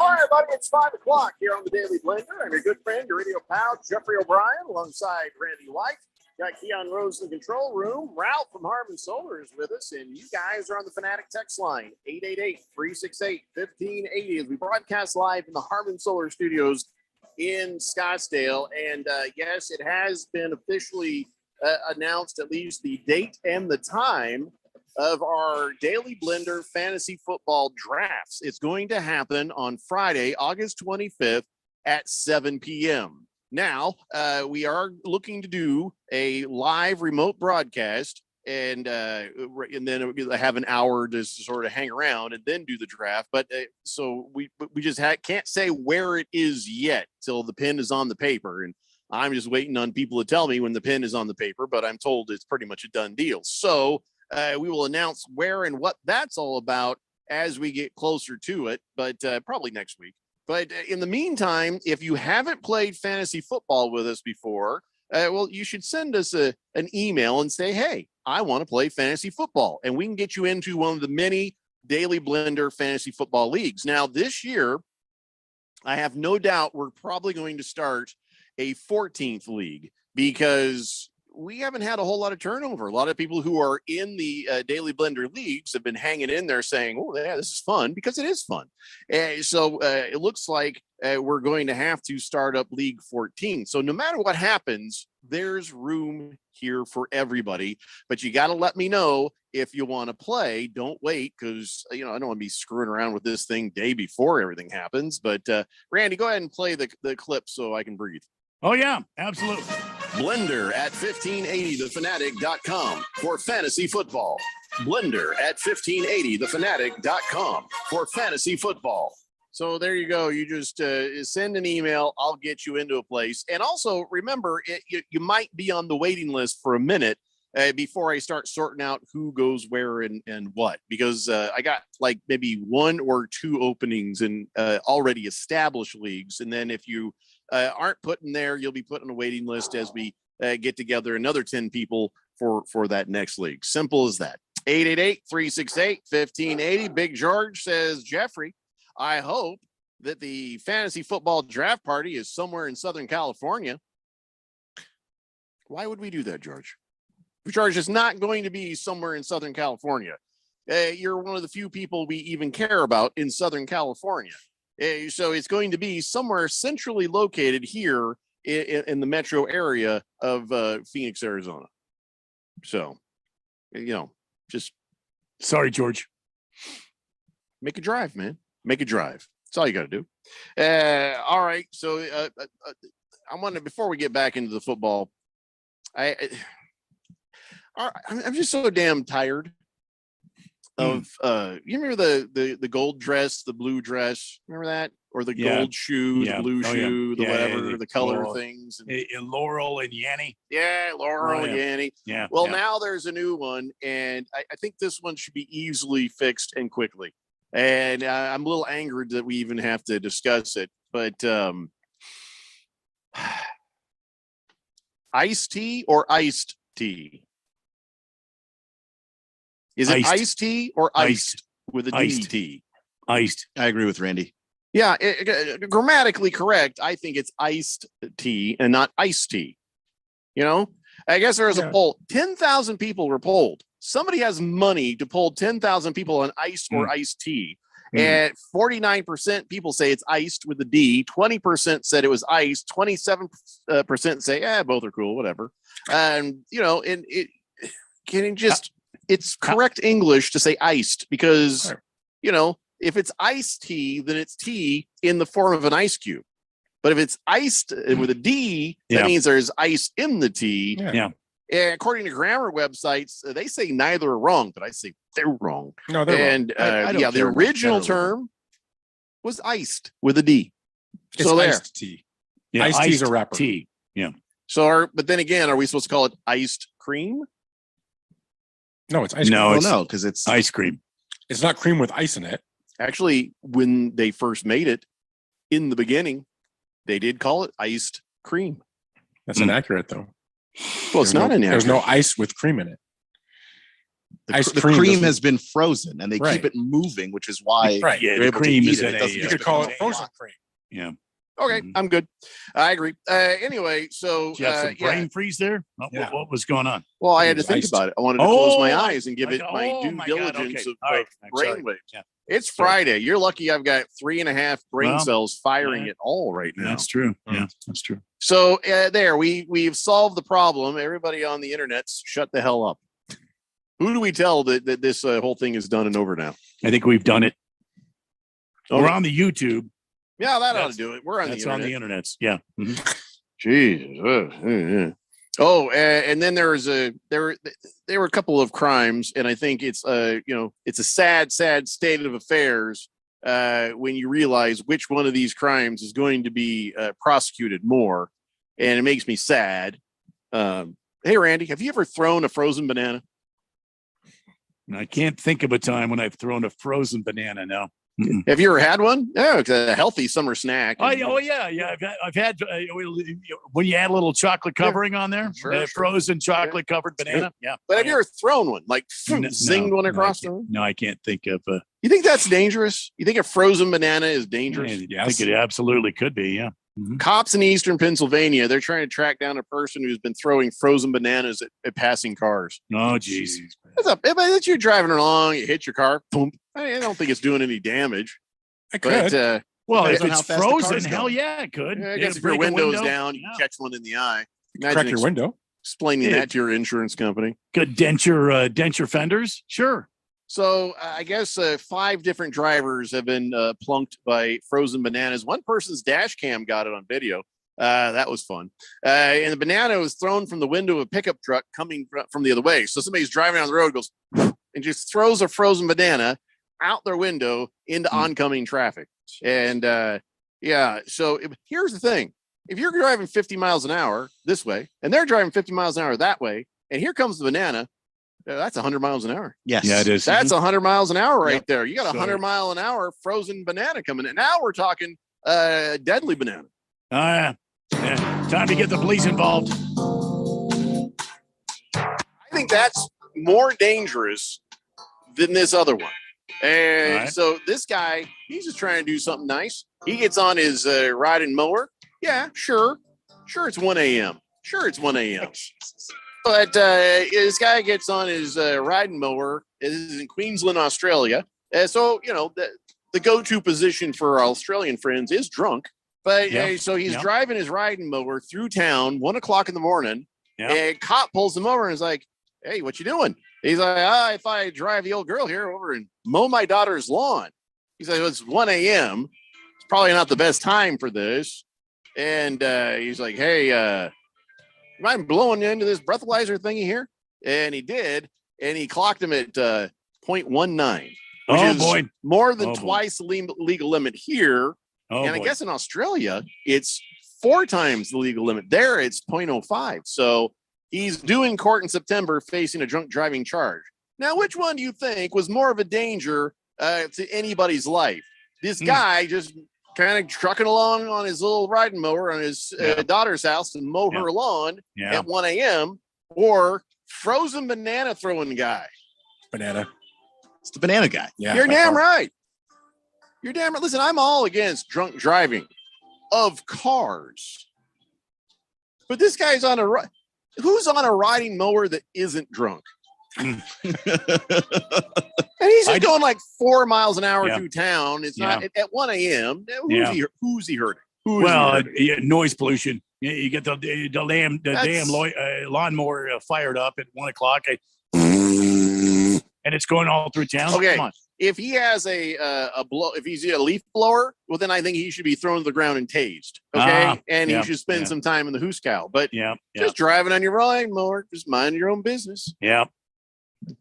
O: All right, everybody, it's 5 o'clock here on the Daily Blender. I'm your good friend, your radio pal, Jeffrey O'Brien, alongside Randy White. Got Keon Rose in the control room. Ralph from Harmon Solar is with us, and you guys are on the Fanatic text line, 888-368-1580, as we broadcast live in the Harmon Solar Studios in Scottsdale. And yes, it has been officially announced, at least the date and the time of our Daily Blender Fantasy Football Drafts. It's going to happen on Friday, August 25th at 7 p.m. Now, we are looking to do a live remote broadcast and then have an hour to sort of hang around and then do the draft. But so we just can't say where it is yet till the pen is on the paper. And I'm just waiting on people to tell me when the pen is on the paper, but I'm told it's pretty much a done deal. So we will announce where and what that's all about as we get closer to it, but probably next week. But in the meantime, if you haven't played fantasy football with us before, well, you should send us an email and say, hey, I want to play fantasy football. And we can get you into one of the many Daily Blender fantasy football leagues. Now, this year, I have no doubt we're probably going to start a 14th league because we haven't had a whole lot of turnover. A lot of people who are in the Daily Blender leagues have been hanging in there saying, oh, yeah, this is fun, because it is fun. So it looks like we're going to have to start up League 14. So no matter what happens, there's room here for everybody. But you got to let me know if you want to play. Don't wait, because, I don't want to be screwing around with this thing day before everything happens. But Randy, go ahead and play the clip so I can breathe.
K: Oh, yeah, absolutely.
D: Blender at 1580thefanatic.com for fantasy football. Blender at 1580thefanatic.com for fantasy football. So there you go. You just send an email. I'll get you into a place. And also remember, you might be on the waiting list for a minute before I start sorting out who goes where and what, because I got like maybe 1 or 2 openings in already established leagues. And then if you aren't put in there, you'll be put on a waiting list as we get together another 10 people for that next league. Simple as that. 888-368-1580. Big George says, Jeffrey, I hope that the fantasy football draft party is somewhere in Southern California. Why would we do that, George? George, is not going to be somewhere in Southern California. You're one of the few people we even care about in Southern California. So it's going to be somewhere centrally located here in the metro area of Phoenix, Arizona. So, just
K: sorry, George.
O: Make a drive, man. Make a drive. That's all you got to do. All right. So I wanted, before we get back into the football, I'm just so damn tired of you remember the gold dress, the blue dress, remember that? Or the gold shoe, the blue shoe, the whatever, the color
K: Laurel,
O: things.
K: Laurel and Yanny.
O: Yeah, Laurel and Yanny.
K: Yeah.
O: Well, now there's a new one, and I think this one should be easily fixed and quickly. And I'm a little angered that we even have to discuss it. But iced tea or iced tea? Is it iced tea or iced with a D-T?
K: Iced.
L: I agree with Randy.
O: Yeah, grammatically correct. I think it's iced tea and not iced tea. I guess there was a poll. 10,000 people were polled. Somebody has money to poll 10,000 people on iced or iced tea.
D: And 49% people say it's iced with a D. 20% said it was iced. 27% say, both are cool, whatever. And and it can it just it's correct English to say iced because if it's iced tea, then it's tea in the form of an ice cube. But if it's iced with a D, that means there's ice in the tea.
K: Yeah.
D: And according to grammar websites, they say neither are wrong, but I say they're wrong.
M: No, they're
D: and,
M: wrong. I don't
D: the
M: care about
D: original
M: better or
D: term was iced with a D.
M: It's
D: So there.
M: iced tea.
K: Yeah,
M: iced tea's a
K: iced
M: wrapper.
K: tea. Yeah.
D: So, but then again, are we supposed to call it iced cream?
M: No, it's ice cream.
K: No, it's
L: no, because it's
K: ice cream.
M: It's not cream with ice in it.
D: Actually, when they first made it in the beginning, they did call it iced cream.
M: That's inaccurate, though.
D: Well, it's not inaccurate.
M: There's no ice with cream in it.
L: The cream has been frozen, and they keep it moving, which is why
M: Right.
K: Yeah,
L: you're
K: the
L: able
K: cream
L: to eat
K: is
L: it.
K: in
L: It
K: a,
L: doesn't
K: you
L: just
M: You could call
L: become
M: it frozen cream.
K: Yeah.
D: Okay, I'm good. I agree. Anyway, so
K: Do you have some brain freeze there? What was going on?
D: well, I had to
M: It's
D: think
M: iced.
D: about it. I wanted to close my
K: Oh,
D: eyes and give it my due
K: God,
D: diligence
K: okay.
D: of
K: All right. I'm sorry.
D: brainwaves.
K: Yeah.
D: It's Friday. You're lucky I've got 3.5 brain
K: Well,
D: cells firing
K: yeah.
D: at all right now.
K: That's true. Yeah, that's true.
D: So we've solved the problem. Everybody on the internet's shut the hell up. Who do we tell that this whole thing is done and over now?
K: I think we've done it.
D: Okay.
K: We're on the YouTube.
D: Yeah, that ought
K: That's-
D: to do it. We're on the
K: That's
D: internet.
K: on the internets. Yeah. Mhm.
D: Jesus. Oh, and then there were a couple of crimes, and I think it's it's a sad state of affairs when you realize which one of these crimes is going to be prosecuted more, and it makes me sad. Hey, Randy, have you ever thrown a frozen banana?
K: I can't think of a time when I've thrown a frozen banana now.
D: Have you ever had one? Yeah, it's a healthy summer snack.
K: Oh yeah. I've had when you add a little chocolate covering on there,
D: Sure.
K: frozen chocolate covered banana. Yeah.
D: But have you ever thrown one, like
K: No,
D: zinged one
K: no,
D: across
K: I
D: the room?
K: No, I can't think of.
D: You think that's dangerous? You think a frozen banana is dangerous?
K: I think it absolutely could be. Yeah.
D: Cops in eastern Pennsylvania, they're trying to track down a person who's been throwing frozen bananas at passing cars.
K: Oh, geez.
D: What's up? If you're driving along, you hit your car, boom. I don't think it's doing any damage.
M: I could.
D: But,
K: Well,
L: Depends
K: if
L: on how
K: it's
L: fast the car's
K: frozen, hell
L: going.
K: yeah, it could.
D: I
K: Yeah,
D: guess if your
K: break a
D: window's
K: window.
D: down, you can catch one in the eye.
M: Crack your window.
D: Explaining
K: Yeah.
D: that to your insurance company.
K: Could dent your fenders? Sure.
D: So I guess 5 different drivers have been plunked by frozen bananas. One person's dash cam got it on video. That was fun. And the banana was thrown from the window of a pickup truck coming from the other way. So somebody's driving down the road, goes and just throws a frozen banana out their window into oncoming traffic. And so here's the thing. If you're driving 50 miles an hour this way, and they're driving 50 miles an hour that way, and here comes the banana, that's 100 miles an hour.
L: Yes.
K: Yeah, it is.
D: That's 100 miles an hour right there. You got a
K: So-
D: 100 mile an hour frozen banana coming in. Now we're talking deadly banana.
K: Yeah. Time to get the police involved.
D: I think that's more dangerous than this other one. And
K: All right.
D: so this guy, he's just trying to do something nice. He gets on his riding mower. Yeah, sure. Sure, it's 1 a.m. Sure, it's 1 a.m. But this guy gets on his riding mower. This is in Queensland, Australia. So, the go-to position for our Australian friends is drunk. But
K: Yeah.
D: so he's
K: Yeah.
D: driving his riding mower through town, 1:00 in the morning.
K: Yeah.
D: And a cop pulls him over and is like, "Hey, what you doing?" He's like, "If I drive the old girl here over and mow my daughter's lawn." He's like, "It's 1 a.m. It's probably not the best time for this." And he's like, "Hey, you mind blowing into this breathalyzer thingy here?" And he did. And he clocked him at 0.19, which
K: Oh,
D: is
K: boy.
D: more than
K: Oh, boy.
D: twice the legal limit here.
K: Oh,
D: And I
K: boy.
D: guess in Australia, it's 4 times the legal limit. There, it's 0.05. So he's due in court in September facing a drunk driving charge. Now, which one do you think was more of a danger to anybody's life? This guy just kind of trucking along on his little riding mower on his daughter's house to mow her lawn
K: Yeah.
D: at 1 a.m. or frozen banana throwing guy?
M: Banana.
L: It's the banana guy.
M: Yeah.
D: You're
M: by
D: damn
M: far.
D: right. You're damn right. Listen, I'm all against drunk driving of cars. But this guy's on who's on a riding mower that isn't drunk? And he's just going like 4 miles an hour
K: Yeah.
D: through town. It's
K: Yeah.
D: not at 1 a.m.
K: Yeah.
D: Who's he hurting?
K: Noise pollution. You get the lawnmower fired up at 1 o'clock, and it's going all through town.
D: Okay,
K: Come on.
D: if he has if he's a leaf blower, well, then I think he should be thrown to the ground and tased. Okay, and
K: yeah,
D: he should spend
K: yeah.
D: some time in the hoos cow. But
K: Yeah,
D: just driving on your lawnmower, just mind your own business.
K: yeah.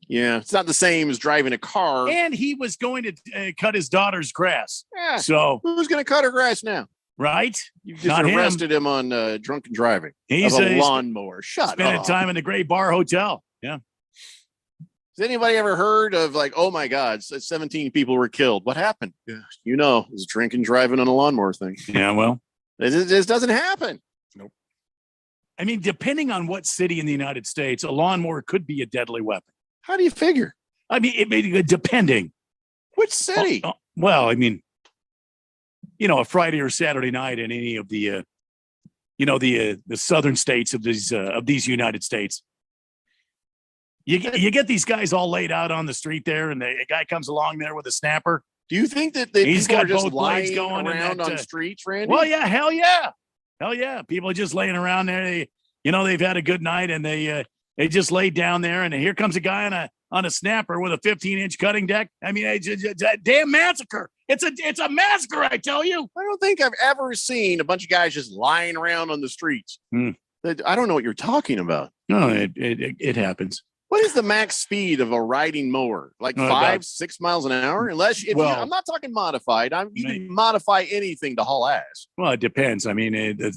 D: Yeah, it's not the same as driving a car.
K: And he was going to cut his daughter's grass.
D: Yeah.
K: So
D: who's going to cut her grass now?
K: right,
D: You just
K: Not him.
D: arrested him on drunken driving
K: He's
D: of a
K: he's
D: lawnmower. Shut
K: spending
D: up.
K: time in the Great Bar Hotel. Yeah.
D: Has anybody ever heard of like, oh my God, 17 people were killed? What happened? Yeah, it's drinking, driving on a lawnmower thing.
K: Yeah. Well,
D: It just doesn't happen.
K: I mean, depending on what city in the United States, a lawnmower could be a deadly weapon.
D: How do you figure?
K: I mean, depending.
D: Which city?
K: Well, I mean, a Friday or Saturday night in any of the, the southern states of these United States. You get these guys all laid out on the street there, and a guy comes along there with a snapper.
D: Do you think that
K: He's
D: people
K: got
D: are just
K: both blades
D: lying
K: going and
D: around
K: that,
D: on streets, Randy?
K: Well, yeah, hell yeah. People are just laying around there. They've had a good night, and they just laid down there, and here comes a guy on a snapper with a 15-inch cutting deck. I mean, it's a damn massacre. It's a massacre, I tell you.
D: I don't think I've ever seen a bunch of guys just lying around on the streets. I don't know what you're talking about.
K: No, it happens.
D: What is the max speed of a riding mower? Like
K: About-
D: 5-6 miles an hour? I'm not talking modified. You can modify anything to haul ass.
K: Well, it depends. I mean,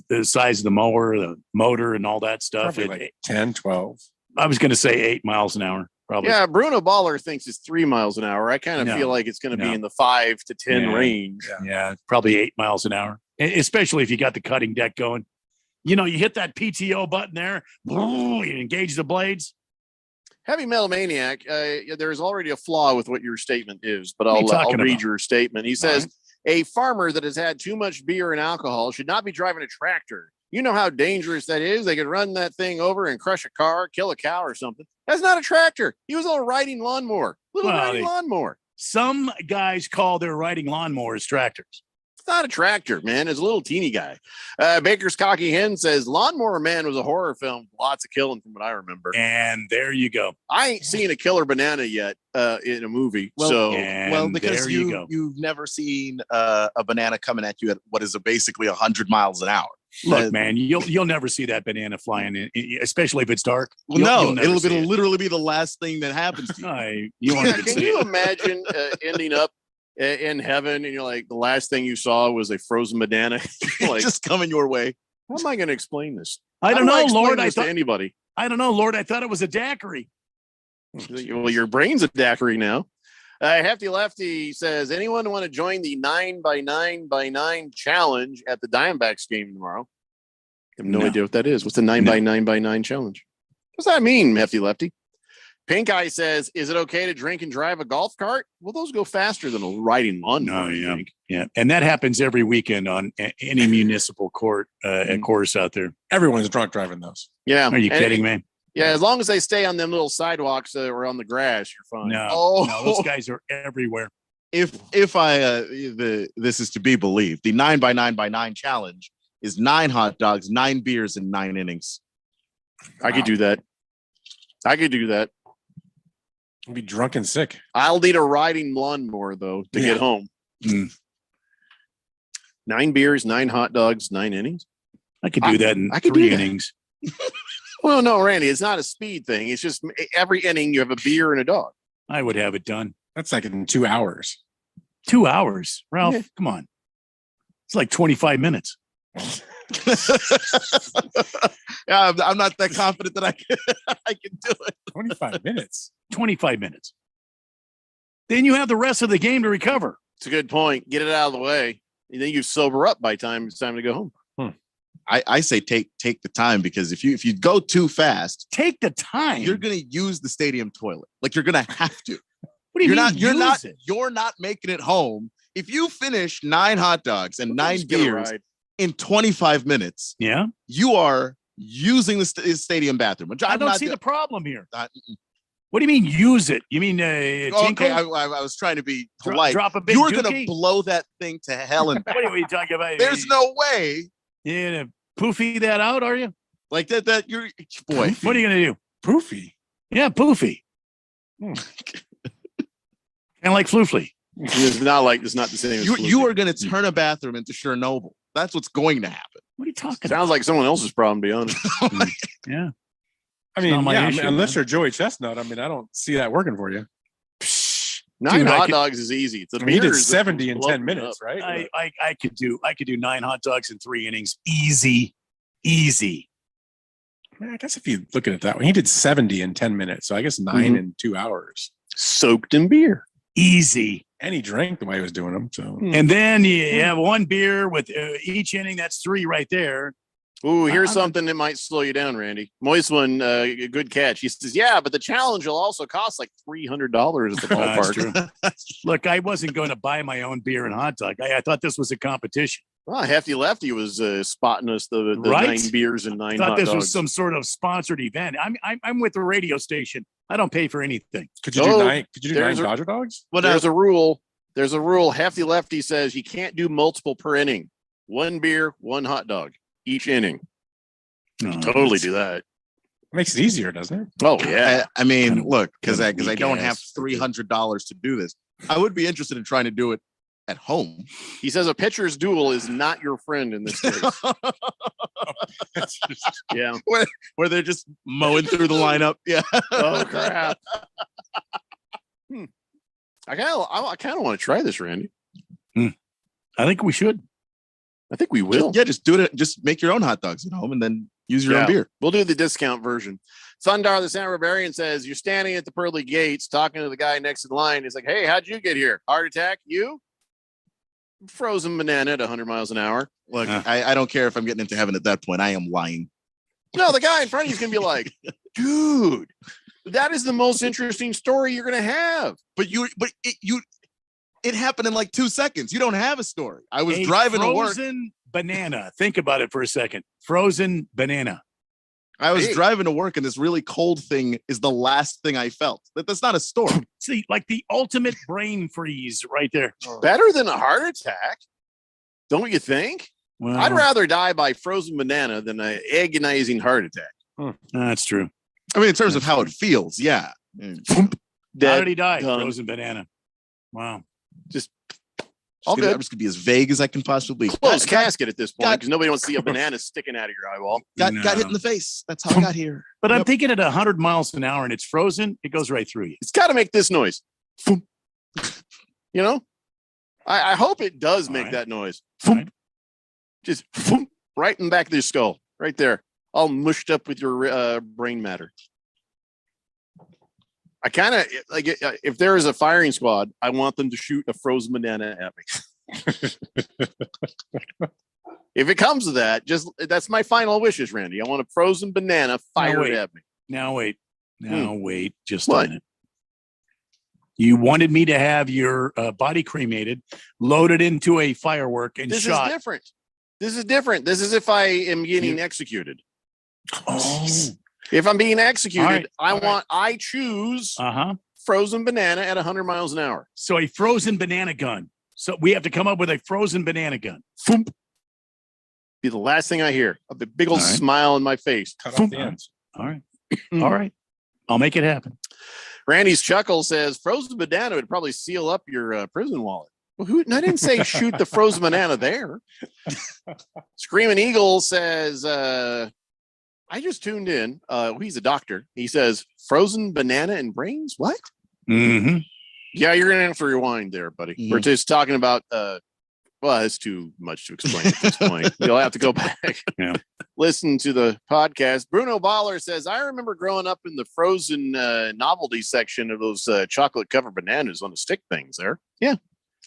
K: the size of the mower, the motor, and all that stuff.
M: Probably like 10, 12.
K: I was going to say 8 miles an hour, probably.
D: Yeah, Bruno Baller thinks it's 3 miles an hour. I kind of
K: No.
D: feel like it's going to be
K: No.
D: in the 5 to 10
K: Yeah.
D: range.
K: Yeah, probably 8 miles an hour, especially if you got the cutting deck going. You hit that PTO button there, you engage the blades.
D: Heavy Metal Maniac, there's already a flaw with what your statement is, but
K: What are you
D: I'll
K: talking
D: read
K: about?
D: your statement. He says, a farmer that has had too much beer and alcohol should not be driving a tractor. You know how dangerous that is. They could run that thing over and crush a car, kill a cow or something. That's not a tractor. He was on a riding lawnmower. Riding lawnmower.
K: Some guys call their riding lawnmowers tractors.
D: It's not a tractor, man. It's a little teeny guy. Baker's Cocky Hen says Lawnmower Man was a horror film. Lots of killing from what I remember.
K: And there you go.
D: I ain't seen a killer banana yet in a movie.
L: Because you've never seen a banana coming at you at what is basically 100 miles an hour.
K: Look, man, you'll never see that banana flying, especially if it's dark.
L: Well,
K: You'll never
L: it'll
K: see it.
L: literally be the last thing that happens to you.
K: You won't even
D: Can
K: see
D: you
K: it.
D: imagine ending up in heaven and you're like, the last thing you saw was a frozen banana? Like,
L: just coming your way.
D: How am I going to explain this?
K: I don't
D: How do
K: know,
D: explain
K: Lord.
D: this
K: I
D: to
K: thought
D: anybody.
K: I don't know, Lord. I thought it was a daiquiri.
D: Well, your brain's a daiquiri now. Hefty Lefty says, anyone want to join the 9x9x9 challenge at the Diamondbacks game tomorrow? I have no idea what that is. What's the 9x9x9 challenge? What's that mean, Hefty Lefty? Pink Eye says, is it okay to drink and drive a golf cart? Well, those go faster than a riding lawnmower.
K: Oh, yeah. Yeah. And that happens every weekend on any municipal court course out there.
M: Everyone's drunk driving those.
D: Yeah.
K: Are you kidding me?
D: Yeah, as long as they stay on them little sidewalks or on the grass, you're fine.
K: No, those guys are everywhere.
L: If this is to be believed, the 9x9x9 challenge is 9 hot dogs, 9 beers, in 9 innings.
D: I could do that.
M: I'd be drunk and sick.
D: I'll need a riding lawnmower though to get home. 9 beers, 9 hot dogs, 9 innings.
K: I could do that in
D: I could
K: 3
D: do that.
K: innings.
D: Well, no, Randy, it's not a speed thing. It's just every inning you have a beer and a dog.
K: I would have it done.
M: That's like in 2 hours.
K: 2 hours, Ralph.
D: Yeah.
K: Come on. It's like 25 minutes.
L: Yeah, I'm not that confident that I can do it.
M: 25 minutes.
K: 25 minutes. Then you have the rest of the game to recover.
D: It's a good point. Get it out of the way. And then you sober up by time it's time to go home.
L: I say take the time, because if you go too fast,
K: take the time.
L: You're gonna use the stadium toilet. Like, you're gonna have to.
K: What do you mean?
L: You're not making it home. If you finish 9 hot dogs and 9
D: just get a
L: beers
D: ride.
L: in 25 minutes,
K: Yeah.
L: you are using the stadium bathroom. Which
K: I
L: I'm
K: don't
L: not
K: see the problem here. What do you mean use it? You mean
L: Okay,
K: tinkle?
L: I was trying to be polite.
K: Drop a big
L: You were going to
K: dookie?
L: blow that thing to hell and back.
K: What are you talking about?
L: There's no way.
K: You're gonna poofy that out, are you?
L: Like that you're boy.
K: What are you gonna do?
M: Poofy.
K: Yeah, poofy. Kind of like floofly.
D: It's not the same. As
L: You are going to turn a bathroom into Chernobyl. That's what's going to happen.
K: What are you talking
D: Sounds like someone else's problem, to be honest.
K: Yeah.
M: I mean,
K: not my
M: yeah,
K: issue,
M: unless
K: man.
M: you're Joey Chestnut. I mean, I don't see that working for you.
D: 9
K: Dude, I
D: hot
K: could-
D: dogs is easy. It's the
M: I mean, he did
D: beers that
M: 70 in
D: blow
M: 10
D: me
M: minutes,
D: up.
M: right?
K: I could do 9 hot dogs in 3 innings. Easy.
M: I guess if you look at it that way, he did 70 in 10 minutes. So I guess 9
D: Mhm.
M: in 2 hours.
D: Soaked in beer.
K: Easy.
M: And he drank the way he was doing them. So
K: And then you have 1 beer with each inning. That's 3 right there.
D: Ooh, here's something that might slow you down, Randy. Moist one, good catch. He says, "Yeah, but the challenge will also cost like $300 at the
K: That's
D: ballpark."
K: true. Look, I wasn't going to buy my own beer and hot dog. I thought this was a competition.
D: Well, Hefty Lefty was spotting us the
K: Right?
D: 9 beers and 9
K: I thought
D: hot
K: this
D: dogs.
K: was some sort of sponsored event. I'm with the radio station. I don't pay for anything.
M: could you do
D: Oh,
M: 9? Could you do 9
D: there's a-
M: Dodger dogs?
L: Well,
D: There's a rule. There's a rule. Hefty Lefty says you can't do multiple per inning. 1 beer, 1 hot dog each inning.
K: No,
D: Totally do that.
M: Makes it easier, doesn't it?
D: Oh yeah.
L: I mean, look, because I
K: weak
L: don't have
K: ass.
L: $300 to do this. I would be interested in trying to do it at home.
D: He says a pitcher's duel is not your friend in this case. Yeah.
L: where they're just mowing through the lineup. Yeah.
D: Oh crap. I kind of want to try this, Randy.
K: I think we should.
D: I think we will.
L: Just do it. Just make your own hot dogs at home and then use your own beer.
D: We'll do the discount version. Sundar, the Santa Barbarian, says you're standing at the pearly gates talking to the guy next in line. He's like, "Hey, how'd you get here? Heart attack? You? Frozen banana at 100 miles an hour."
L: Look, I don't care if I'm getting into heaven at that point. I am lying.
D: No, the guy in front of you is gonna be like, "Dude, that is the most interesting story you're gonna have."
L: But it happened in like 2 seconds. You don't have a story. I was
K: A
L: driving to work.
K: frozen banana. Think about it for a second. Frozen banana.
L: I was
D: Hey.
L: driving to work, and this really cold thing is the last thing I felt. That's not a story.
K: See, like the ultimate brain freeze right there.
D: Better than a heart attack, don't you think?
K: Well,
D: I'd rather die by frozen banana than an agonizing heart attack.
K: That's true.
L: I mean, in terms of how it feels, yeah.
K: How did he die?
D: done.
K: Frozen banana. Wow.
D: Just
L: I'm
D: all good.
L: just gonna be as vague as I can possibly be.
D: Closed casket at this point
L: got-
D: because nobody wants to see a banana sticking out of your eyeyall.
L: Got
K: No.
L: hit in the face. That's how I got here.
K: But I'm
L: Yep.
K: thinking at 100 miles an hour and it's frozen, it goes right through you.
D: It's got to make this noise. Foom. You know, I hope it does
K: All
D: make
K: right.
D: that noise.
K: All
D: Foom.
K: right.
D: Just foom, right in the back of your skull, right there, all mushed up with your brain matter. I kind of like it, if there is a firing squad, I want them to shoot a frozen banana at me. If it comes to that, that's my final wishes, Randy. I want a frozen banana fired
K: wait.
D: at me.
K: Now wait. Now wait just
D: What?
K: a minute. You wanted me to have your body cremated, loaded into a firework, and
D: This
K: shot.
D: is different. This is different. This is if I am getting executed.
K: Oh.
D: If I'm being executed,
K: All right.
D: I choose
K: Uh-huh.
D: frozen banana at 100 miles an hour.
K: So a frozen banana gun. So we have to come up with a frozen banana gun.
D: Foomp. Be the last thing I hear. A big old
K: All right.
D: smile on my face.
M: Cut off the ends.
K: All right. All right. I'll make it happen.
D: Randy's chuckle says frozen banana would probably seal up your prison wallet. Well, I didn't say shoot the frozen banana there. Screaming Eagle says, I just tuned in. He's a doctor. He says frozen banana and brains. What?
K: Mm-hmm.
D: Yeah, you're gonna have to rewind there, buddy. We're just talking about well, it's too much to explain at this point. You'll have to go back.
K: Yeah.
D: Listen to the podcast. Bruno Baller says, I remember growing up in the frozen novelty section of those chocolate covered bananas on the stick things there. Yeah.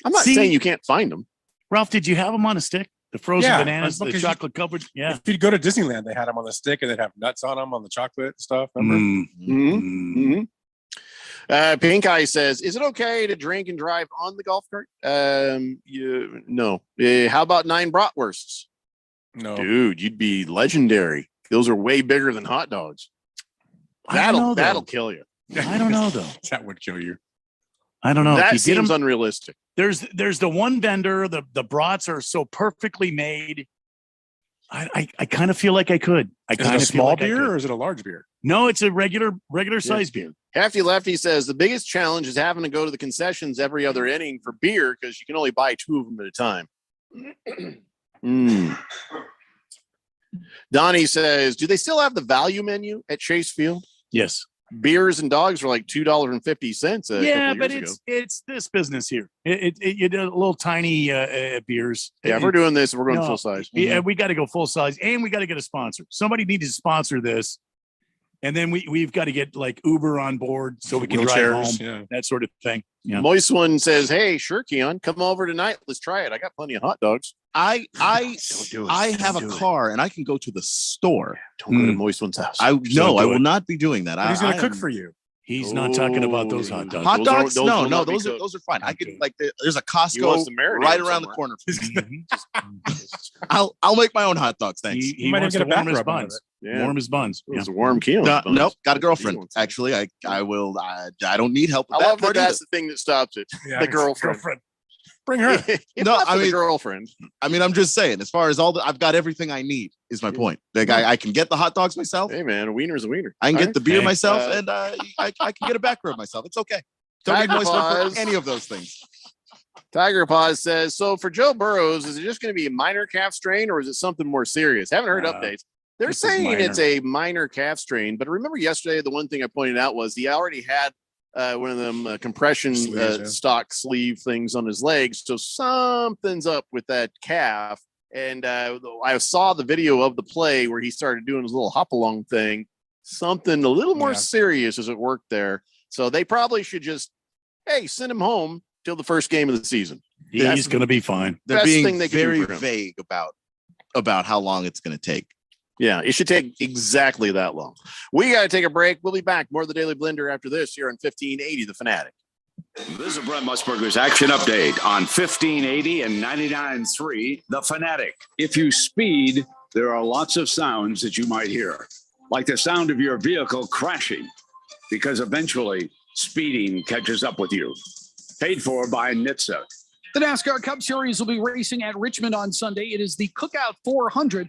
D: I'm not
K: See?
D: saying you can't find them.
K: Ralph, did you have them on a stick? The frozen
M: Yeah,
K: bananas, the
M: because
K: chocolate covered? Yeah.
M: If you'd go to Disneyland, they had them on the stick and they'd have nuts on them on the chocolate stuff. Remember?
D: Mm-hmm. Pink Eye says, is it okay to drink and drive on the golf cart? No. How about 9 bratwursts?
M: No.
D: Dude, you'd be legendary. Those are way bigger than hot dogs.
K: I don't know, though.
D: That'll kill you.
K: I don't know though.
M: That would kill you.
K: I don't know.
D: That
K: If you get
D: seems
K: 'em-
D: unrealistic.
K: There's the one vendor. The brats are so perfectly made. I kind of feel like I could. I
M: Is it
K: kind
M: a
K: of
M: small beer or is it a large beer?
K: No, it's a regular size beer.
D: Hefty Lefty says the biggest challenge is having to go to the concessions every other inning for beer because you can only buy 2 of them at a time. Donnie says, do they still have the value menu at Chase Field?
K: Yes.
D: Beers and dogs were like $2.50.
K: Yeah, but it's this business here. You did a little tiny beers.
D: Yeah, if we're doing this, we're going
K: No,
D: full size.
K: Yeah, we got to go full size, and we got to get a sponsor. Somebody needs to sponsor this, and then we've got to get like Uber on board so we can drive home.
M: Wheelchairs, yeah.
K: That sort of thing. Yeah.
D: Moist One says, hey, sure, Keon, come over tonight. Let's try it. I got plenty of hot dogs.
L: I
D: do it.
L: have
D: Don't
L: a
D: do it.
L: car and I can go to the store.
D: Don't go to Moist One's house.
L: I
K: Don't
L: no, I
K: do
L: will
K: it.
L: not be doing that.
M: But he's going
L: I
M: to cook
L: am-
M: for you.
K: He's not talking about those hot dogs.
L: Hot
D: Those
L: dogs?
D: will
L: No,
D: not be
L: those are
D: cooked.
L: those are fine. I could like there's a
D: He wants
L: Costco
D: to marinate
L: right
D: them
L: around the
D: somewhere.
L: corner. I'll make my own hot dogs. Thanks.
K: He
M: might
K: wants
M: even
K: to
M: get a
K: warm
M: back
K: his
M: rub out of
K: buns.
D: Yeah.
K: Warm his buns.
D: It
K: Yeah.
D: was a warm Keon.
L: No,
D: buns.
L: nope, got a
D: He
L: girlfriend.
D: wants-
L: Actually, I will. I don't need help with
D: I
L: that
D: love that
L: part
D: that's the thing that stops it.
M: Yeah,
D: The
M: it's
D: girlfriend.
M: Bring her.
L: No, I
D: the
L: mean-
D: girlfriend.
L: I mean, I'm just saying. As far as I've got everything I need. Is my point. Like I can get the hot dogs myself.
D: Hey, man, a wiener's a wiener.
L: I can get the beer
K: Hey,
L: myself, and I can get a back rub myself. It's okay. Don't need
D: Tiger
L: moist one
D: Paws.
L: for any of those things.
D: Tiger Paws says, so for Joe Burrows, is it just going to be a minor calf strain or is it something more serious? Haven't heard updates. They're
K: this is
D: saying
K: minor.
D: it's a minor calf strain, but remember yesterday, the one thing I pointed out was he already had one of them compression
M: Sleeves, yeah.
D: stock sleeve things on his legs. So something's up with that calf. And I saw the video of the play where he started doing his little hop along thing. Something a little more
M: Yeah.
D: serious as it worked there. So they probably should just, hey, send him home till the first game of the season.
K: He's going to be fine.
L: They're
D: Best
L: being
D: thing they can do
L: very
D: for him.
L: vague about how long it's going to take.
D: Yeah, it should take exactly that long. We got to take a break. We'll be back. More of the Daily Blender after this here on 1580 The Fanatic.
B: This is Brent Musburger's action update on 1580 and 99.3 The Fanatic. If you speed, there are lots of sounds that you might hear, like the sound of your vehicle crashing, because eventually speeding catches up with you. Paid for by NHTSA.
U: The NASCAR Cup Series will be racing at Richmond on Sunday. It is the Cookout 400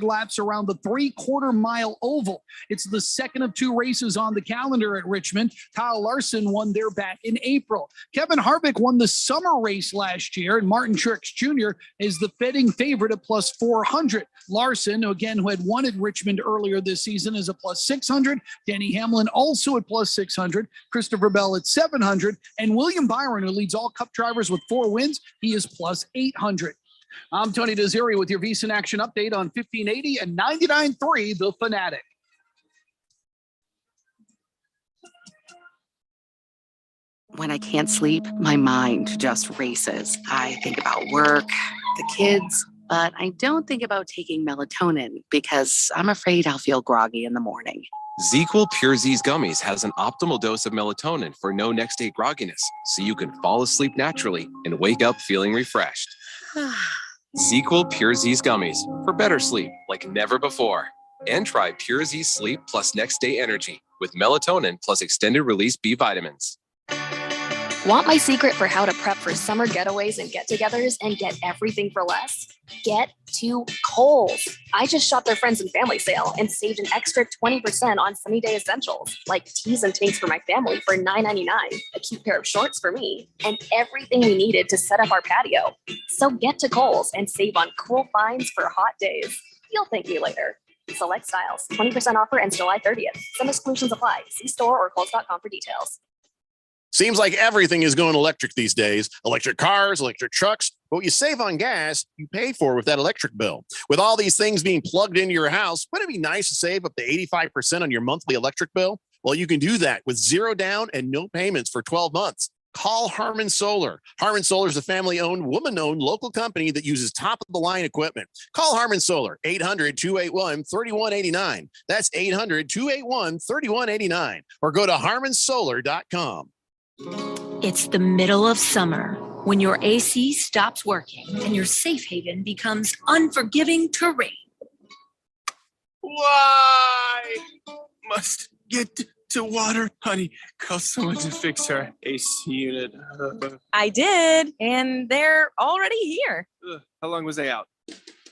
U: laps around the 3/4 mile oval. It's the second of 2 races on the calendar at Richmond. Kyle Larson won there back in April. Kevin Harvick won the summer race last year, and Martin Truex Jr. is the betting favorite at plus 400. Larson, who had won at Richmond earlier this season, is a plus 600. Denny Hamlin also at plus 600. Christopher Bell at 700. And William Byron, who leads all Cup drivers with 4 wins, he is plus 800. I'm Tony Desiri with your VSiN Action Update on 1580 and 99.3 The Fanatic.
V: When I can't sleep, my mind just races. I think about work, the kids, but I don't think about taking melatonin because I'm afraid I'll feel groggy in the morning.
W: ZzzQuil Pure Z's Gummies has an optimal dose of melatonin for no next day grogginess, so you can fall asleep naturally and wake up feeling refreshed. ZzzQuil Pure Z's Gummies for better sleep like never before. And try Pure Z Sleep plus next day energy with melatonin plus extended release B vitamins.
S: Want my secret for how to prep for summer getaways and get-togethers and get everything for less? Get to Kohl's. I just shopped their friends and family sale and saved an extra 20% on sunny day essentials like tees and tanks for my family for $9.99, a cute pair of shorts for me, and everything we needed to set up our patio. So get to Kohl's and save on cool finds for hot days. You'll thank me later. Select styles, 20% offer ends July 30th. Some exclusions apply. See store or Kohl's.com for details.
D: Seems like everything is going electric these days. Electric cars, electric trucks. But what you save on gas, you pay for with that electric bill. With all these things being plugged into your house, wouldn't it be nice to save up to 85% on your monthly electric bill? Well, you can do that with 0 down and no payments for 12 months. Call Harmon Solar. Harmon Solar is a family-owned, woman-owned local company that uses top-of-the-line equipment. Call Harmon Solar, 800-281-3189. That's 800-281-3189. Or go to harmonsolar.com.
Y: It's the middle of summer when your AC stops working and your safe haven becomes unforgiving terrain.
C: Why must get to water. Honey, call someone to fix our AC unit.
A: I did, and they're already here.
C: How long was they out?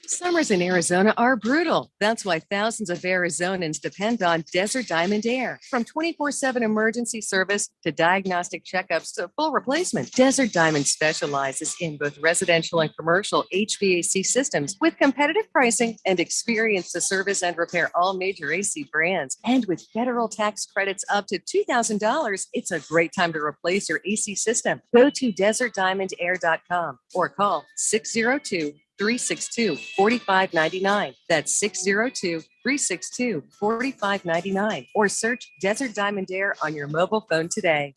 G: Summers in Arizona are brutal. That's why thousands of Arizonans depend on Desert Diamond Air. From 24/7 emergency service to diagnostic checkups to full replacement, Desert Diamond specializes in both residential and commercial HVAC systems with competitive pricing and experience to service and repair all major AC brands. And with federal tax credits up to $2,000, it's a great time to replace your AC system. Go to desertdiamondair.com or call 602-362-4599. That's 602-362-4599. Or search Desert Diamond Air on your mobile phone today.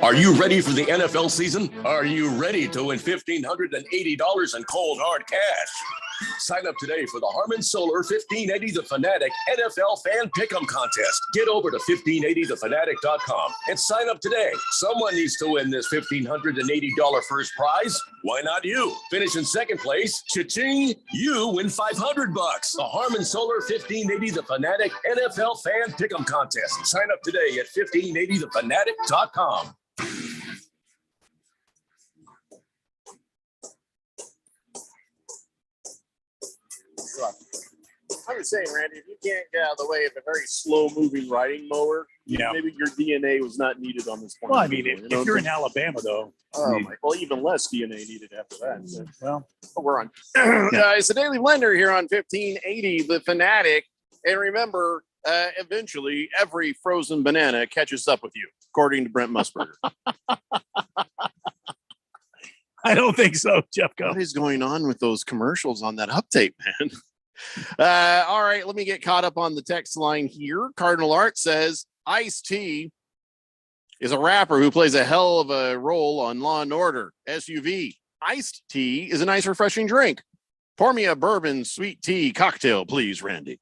H: Are you ready for the NFL season? Are you ready to win $1,580 in cold hard cash? Sign up today for the Harman Solar 1580 The Fanatic NFL Fan Pick'em Contest. Get over to 1580thefanatic.com and sign up today. Someone needs to win this $1,580 first prize. Why not you? Finish in second place. Cha-ching! You win $500. The Harman Solar 1580 The Fanatic NFL Fan Pick'em Contest. Sign up today at 1580thefanatic.com.
D: I'm just saying, Randy, if you can't get out of the way of a very slow-moving riding mower, maybe your DNA was not needed on this point.
K: Well, I mean, if you're in Alabama, though.
D: Well, even less DNA needed after that. So.
K: Well,
D: we're on. It's the Daily Blender here on 1580 The Fanatic. And remember, eventually, every frozen banana catches up with you, according to Brent Musburger.
K: I don't think so, Jeff.
D: What is going on with those commercials on that update, man? All right, let me get caught up on the text line here. Cardinal Art says Ice-T is a rapper who plays a hell of a role on Law and Order. SUV. Iced tea is a nice, refreshing drink. Pour me a bourbon sweet tea cocktail, please, Randy.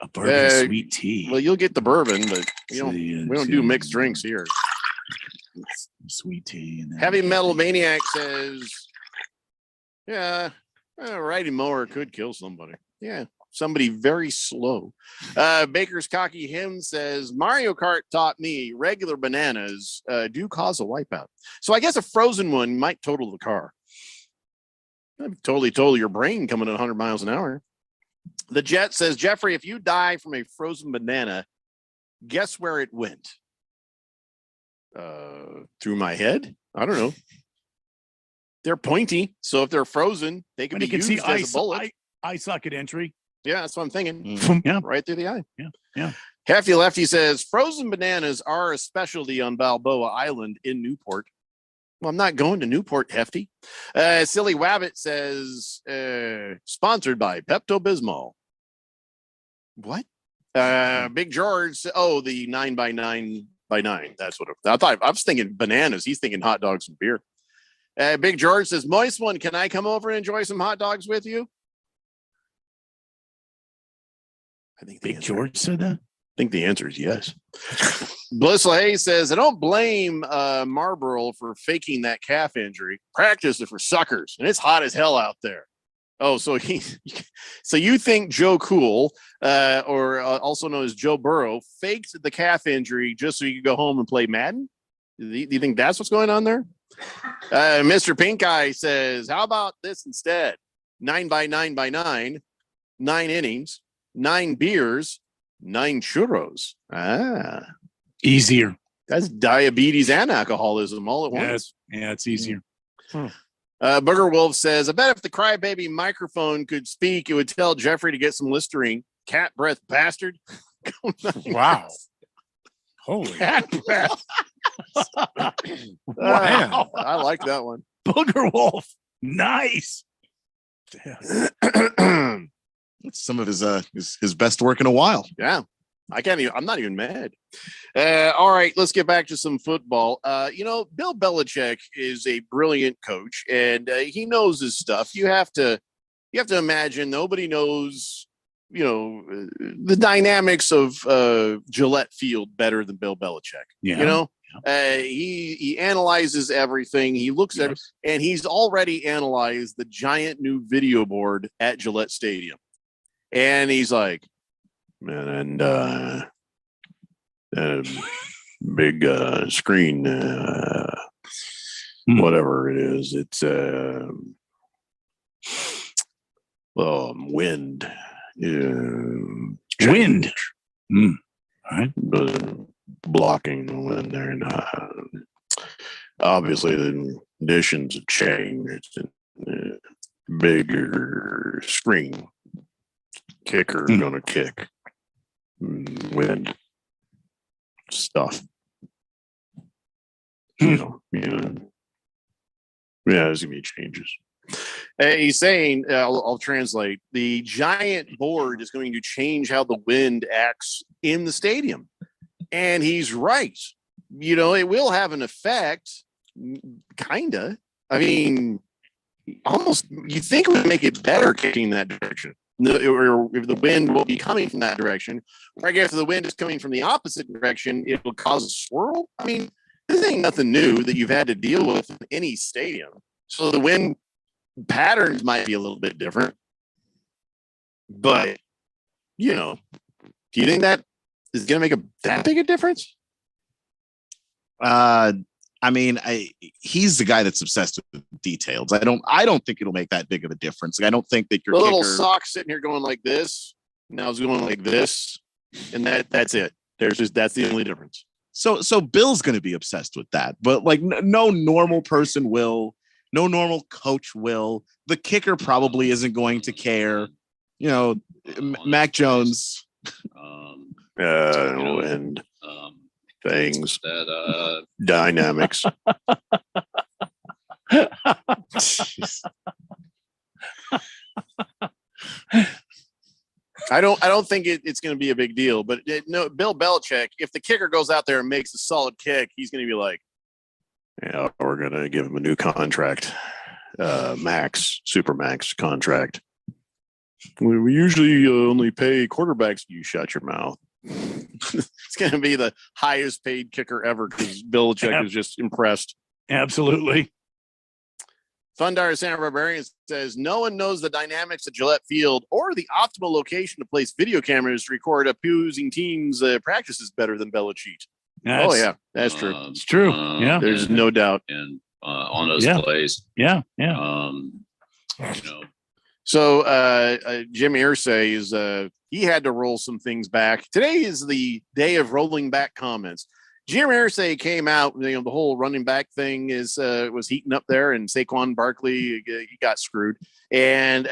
K: A bourbon sweet tea.
D: Well, you'll get the bourbon, but we don't do mixed drinks here.
K: Sweet tea. And
D: Heavy Metal Maniac says, yeah, a riding mower could kill somebody. Yeah, somebody very slow. Baker's Cocky Hymn says, Mario Kart taught me regular bananas do cause a wipeout. So I guess a frozen one might total the car. That'd totally total your brain coming at 100 miles an hour. The Jet says, Jeffrey, if you die from a frozen banana, guess where it went? Through my head? I don't know. They're pointy, so if they're frozen, they can be used as a bullet.
K: Eye socket entry.
D: Yeah, that's what I'm thinking.
K: Yeah,
D: right through the eye.
K: Yeah.
D: Hefty Lefty says frozen bananas are a specialty on Balboa Island in Newport. Well, I'm not going to Newport, Hefty. Silly Wabbit says sponsored by Pepto Bismol. What? Big George. Oh, the 9x9 by 9. That's what I thought. I was thinking bananas. He's thinking hot dogs and beer. Big George says, Moist One, can I come over and enjoy some hot dogs with you? I think
K: Big George said that.
D: I think the answer is yes. Bliss LaHaye says, I don't blame Marlboro for faking that calf injury. Practice it for suckers, and it's hot as hell out there. Oh, so you think Joe Cool, or also known as Joe Burrow, faked the calf injury just so you could go home and play Madden? Do you think that's what's going on there? Mr. Pink Eye says, how about this instead? 9x9x9, 9 innings, 9 beers, 9 churros.
K: Easier.
D: That's diabetes and alcoholism all at once.
K: Yeah, it's easier.
D: Booger Wolf says, I bet if the crybaby microphone could speak, it would tell Jeffrey to get some Listerine. Cat breath bastard.
M: Wow. Holy
D: cat breath. Wow. I like that one.
K: Booger Wolf. Nice.
L: It's some of his best work in a while.
D: Yeah. I'm not even mad. All right, let's get back to some football. Bill Belichick is a brilliant coach, and he knows his stuff. You have to imagine nobody knows, the dynamics of Gillette Field better than Bill Belichick.
K: Yeah.
D: He analyzes everything. He looks at it, and he's already analyzed the giant new video board at Gillette Stadium. And he's like, man, and
E: big screen, whatever it is. It's wind.
K: Wind. All right.
E: Blocking the wind there. And obviously the conditions have changed. It's a bigger screen. Kicker gonna kick. Wind stuff. Yeah, there's gonna be changes.
D: He's saying, I'll translate, the giant board is going to change how the wind acts in the stadium. And he's right. It will have an effect, kind of. I mean, almost, you think it would make it better kicking that direction. Or if the wind will be coming from that direction. Or I guess if the wind is coming from the opposite direction, it will cause a swirl. I mean, this ain't nothing new that you've had to deal with in any stadium. So the wind patterns might be a little bit different, but do you think that is going to make that big a difference?
L: I mean, he's the guy that's obsessed with details. I don't think it'll make that big of a difference. Like, I don't think that your
D: little
L: kicker,
D: sock sitting here going like this, now it's going like this, and that's it. That's the only difference.
L: So Bill's going to be obsessed with that, but like no normal person will. No normal coach will. The kicker probably isn't going to care. Mac Jones.
E: And things. Dynamics.
D: I don't think it's going to be a big deal, but Bill Belichick, if the kicker goes out there and makes a solid kick, he's going to be like,
E: yeah, we're going to give him a new contract. Super max contract. We usually only pay quarterbacks. You shut your mouth.
D: It's going to be the highest paid kicker ever because Belichick is just impressed.
K: Absolutely.
D: Thundar Santa Barbarian says, no one knows the dynamics of Gillette Field or the optimal location to place video cameras to record opposing teams' practices better than Belichick. Oh yeah, that's true.
K: It's true. Yeah,
D: there's no doubt.
I: And on those plays,
K: yeah.
D: So Jim Irsay is he had to roll some things back. Today is the day of rolling back comments. Jim Irsay came out. The whole running back thing was heating up there, and Saquon Barkley he got screwed. And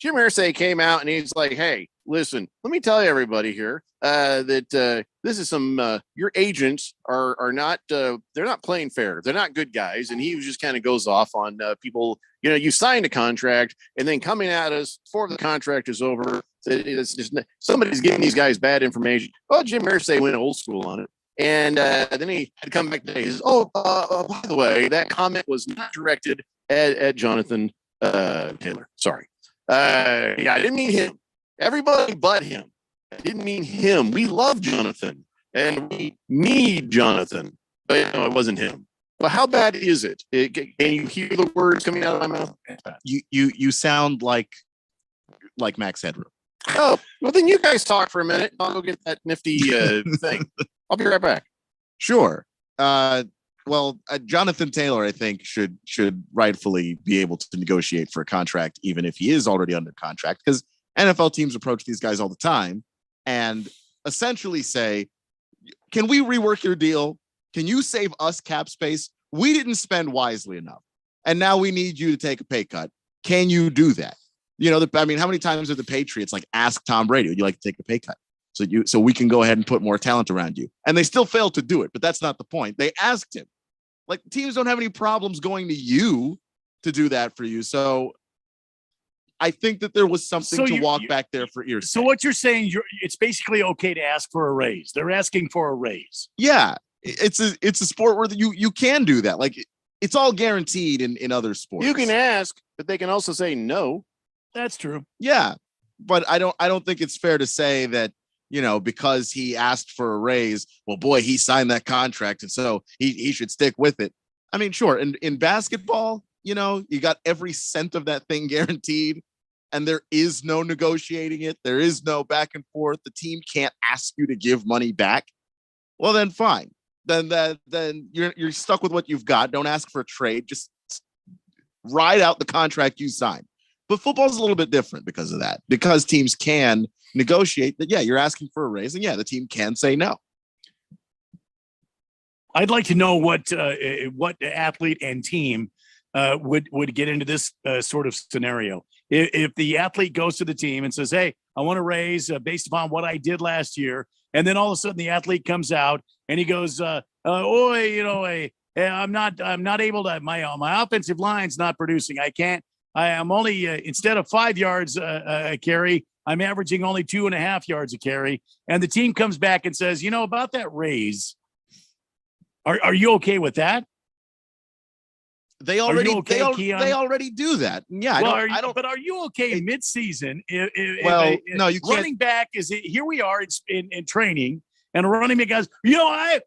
D: Jim Irsay came out and he's like, "Hey, listen, let me tell you, everybody here, that this is some your agents are not they're not playing fair. They're not good guys." And he just kind of goes off on people. You signed a contract, and then coming at us before the contract is over. It's just somebody's giving these guys bad information. Well, Jim Irsay went old school on it. And then he had to come back today. He says, by the way, that comment was not directed at Jonathan Taylor. Sorry. I didn't mean him. Everybody but him. I didn't mean him. We love Jonathan, and we need Jonathan. But it wasn't him. But how bad is it? Can you hear the words coming out of my mouth?
L: You sound like Max Headroom.
D: Oh, well, then you guys talk for a minute. I'll go get that nifty thing. I'll be right back.
L: Sure. Jonathan Taylor, I think, should rightfully be able to negotiate for a contract, even if he is already under contract, because NFL teams approach these guys all the time and essentially say, can we rework your deal? Can you save us cap space? We didn't spend wisely enough, and now we need you to take a pay cut. Can you do that? How many times have the Patriots ask Tom Brady, would you like to take a pay cut? So we can go ahead and put more talent around you. And they still failed to do it, but that's not the point. They asked him. Teams don't have any problems going to you to do that for you. So I think that there was something to walk back there for ears.
K: So what you're saying, it's basically okay to ask for a raise. They're asking for a raise.
L: Yeah, it's a sport where you can do that. It's all guaranteed in other sports.
D: You can ask, but they can also say no.
K: That's true.
L: Yeah, but I don't think it's fair to say that, because he asked for a raise, well, boy, he signed that contract, and so he should stick with it. I mean, sure. In basketball, you got every cent of that thing guaranteed, and there is no negotiating it. There is no back and forth. The team can't ask you to give money back. Well, then fine. Then you're stuck with what you've got. Don't ask for a trade. Just ride out the contract you signed. But football's a little bit different because of that. Because teams can negotiate that. Yeah, you're asking for a raise, and yeah, the team can say no.
K: I'd like to know what athlete and team would get into this sort of scenario. If the athlete goes to the team and says, "Hey, I want to raise based upon what I did last year," and then all of a sudden the athlete comes out and he goes, I'm not able to. My offensive line's not producing. I am only instead of 5 yards a carry, I'm averaging only 2.5 yards a carry." And the team comes back and says, about that raise. Are you okay with that?
L: They already do that. Yeah, I don't.
K: But are you okay mid-season?
L: No, you can't.
K: Running back here we are in training, and a running back goes, I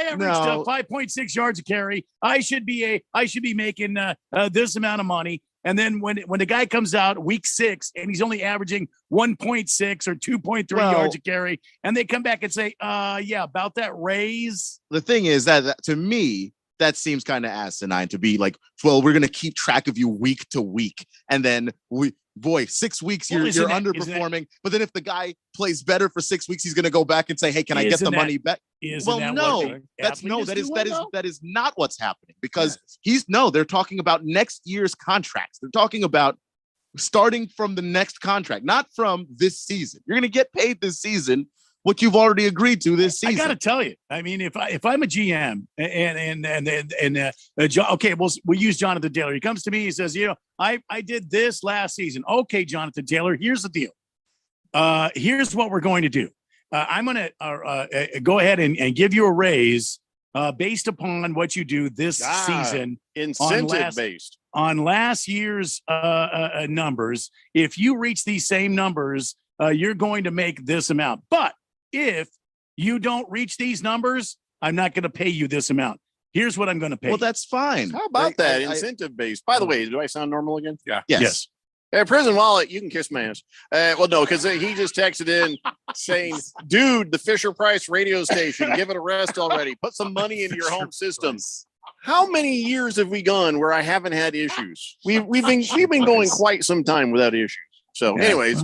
K: averaged 5.6 yards a carry. I should be making this amount of money. And then when the guy comes out week 6 and he's only averaging 1.6 or 2.3 yards a carry, and they come back and say, about that raise.
L: The thing is that to me, that seems kind of asinine to be like, well, we're going to keep track of you week to week. And then 6 weeks, you're underperforming. But then if the guy plays better for 6 weeks, he's going to go back and say, hey, can I get the money back? That is not what's happening, because they're talking about next year's contracts. They're talking about starting from the next contract, not from this season. You're going to get paid this season what you've already agreed to this season.
K: I got to tell you, I mean, if I'm a GM we'll use Jonathan Taylor. He comes to me, he says, I did this last season. Okay, Jonathan Taylor, here's the deal. Here's what we're going to do. I'm going to go ahead and give you a raise based upon what you do this season.
E: Incentive based.
K: On last year's numbers. If you reach these same numbers, you're going to make this amount. But if you don't reach these numbers, I'm not going to pay you this amount. Here's what I'm going to pay.
L: Well, that's fine.
E: How about that? Incentive based. By the way, do I sound normal again?
M: Yeah.
L: Yes.
E: Prison Wallet, you can kiss my ass. Well, no, because he just texted in saying, dude, the Fisher Price radio station, give it a rest already. Put some money into your home system. How many years have we gone where I haven't had issues? We've been going quite some time without issues. So, anyways,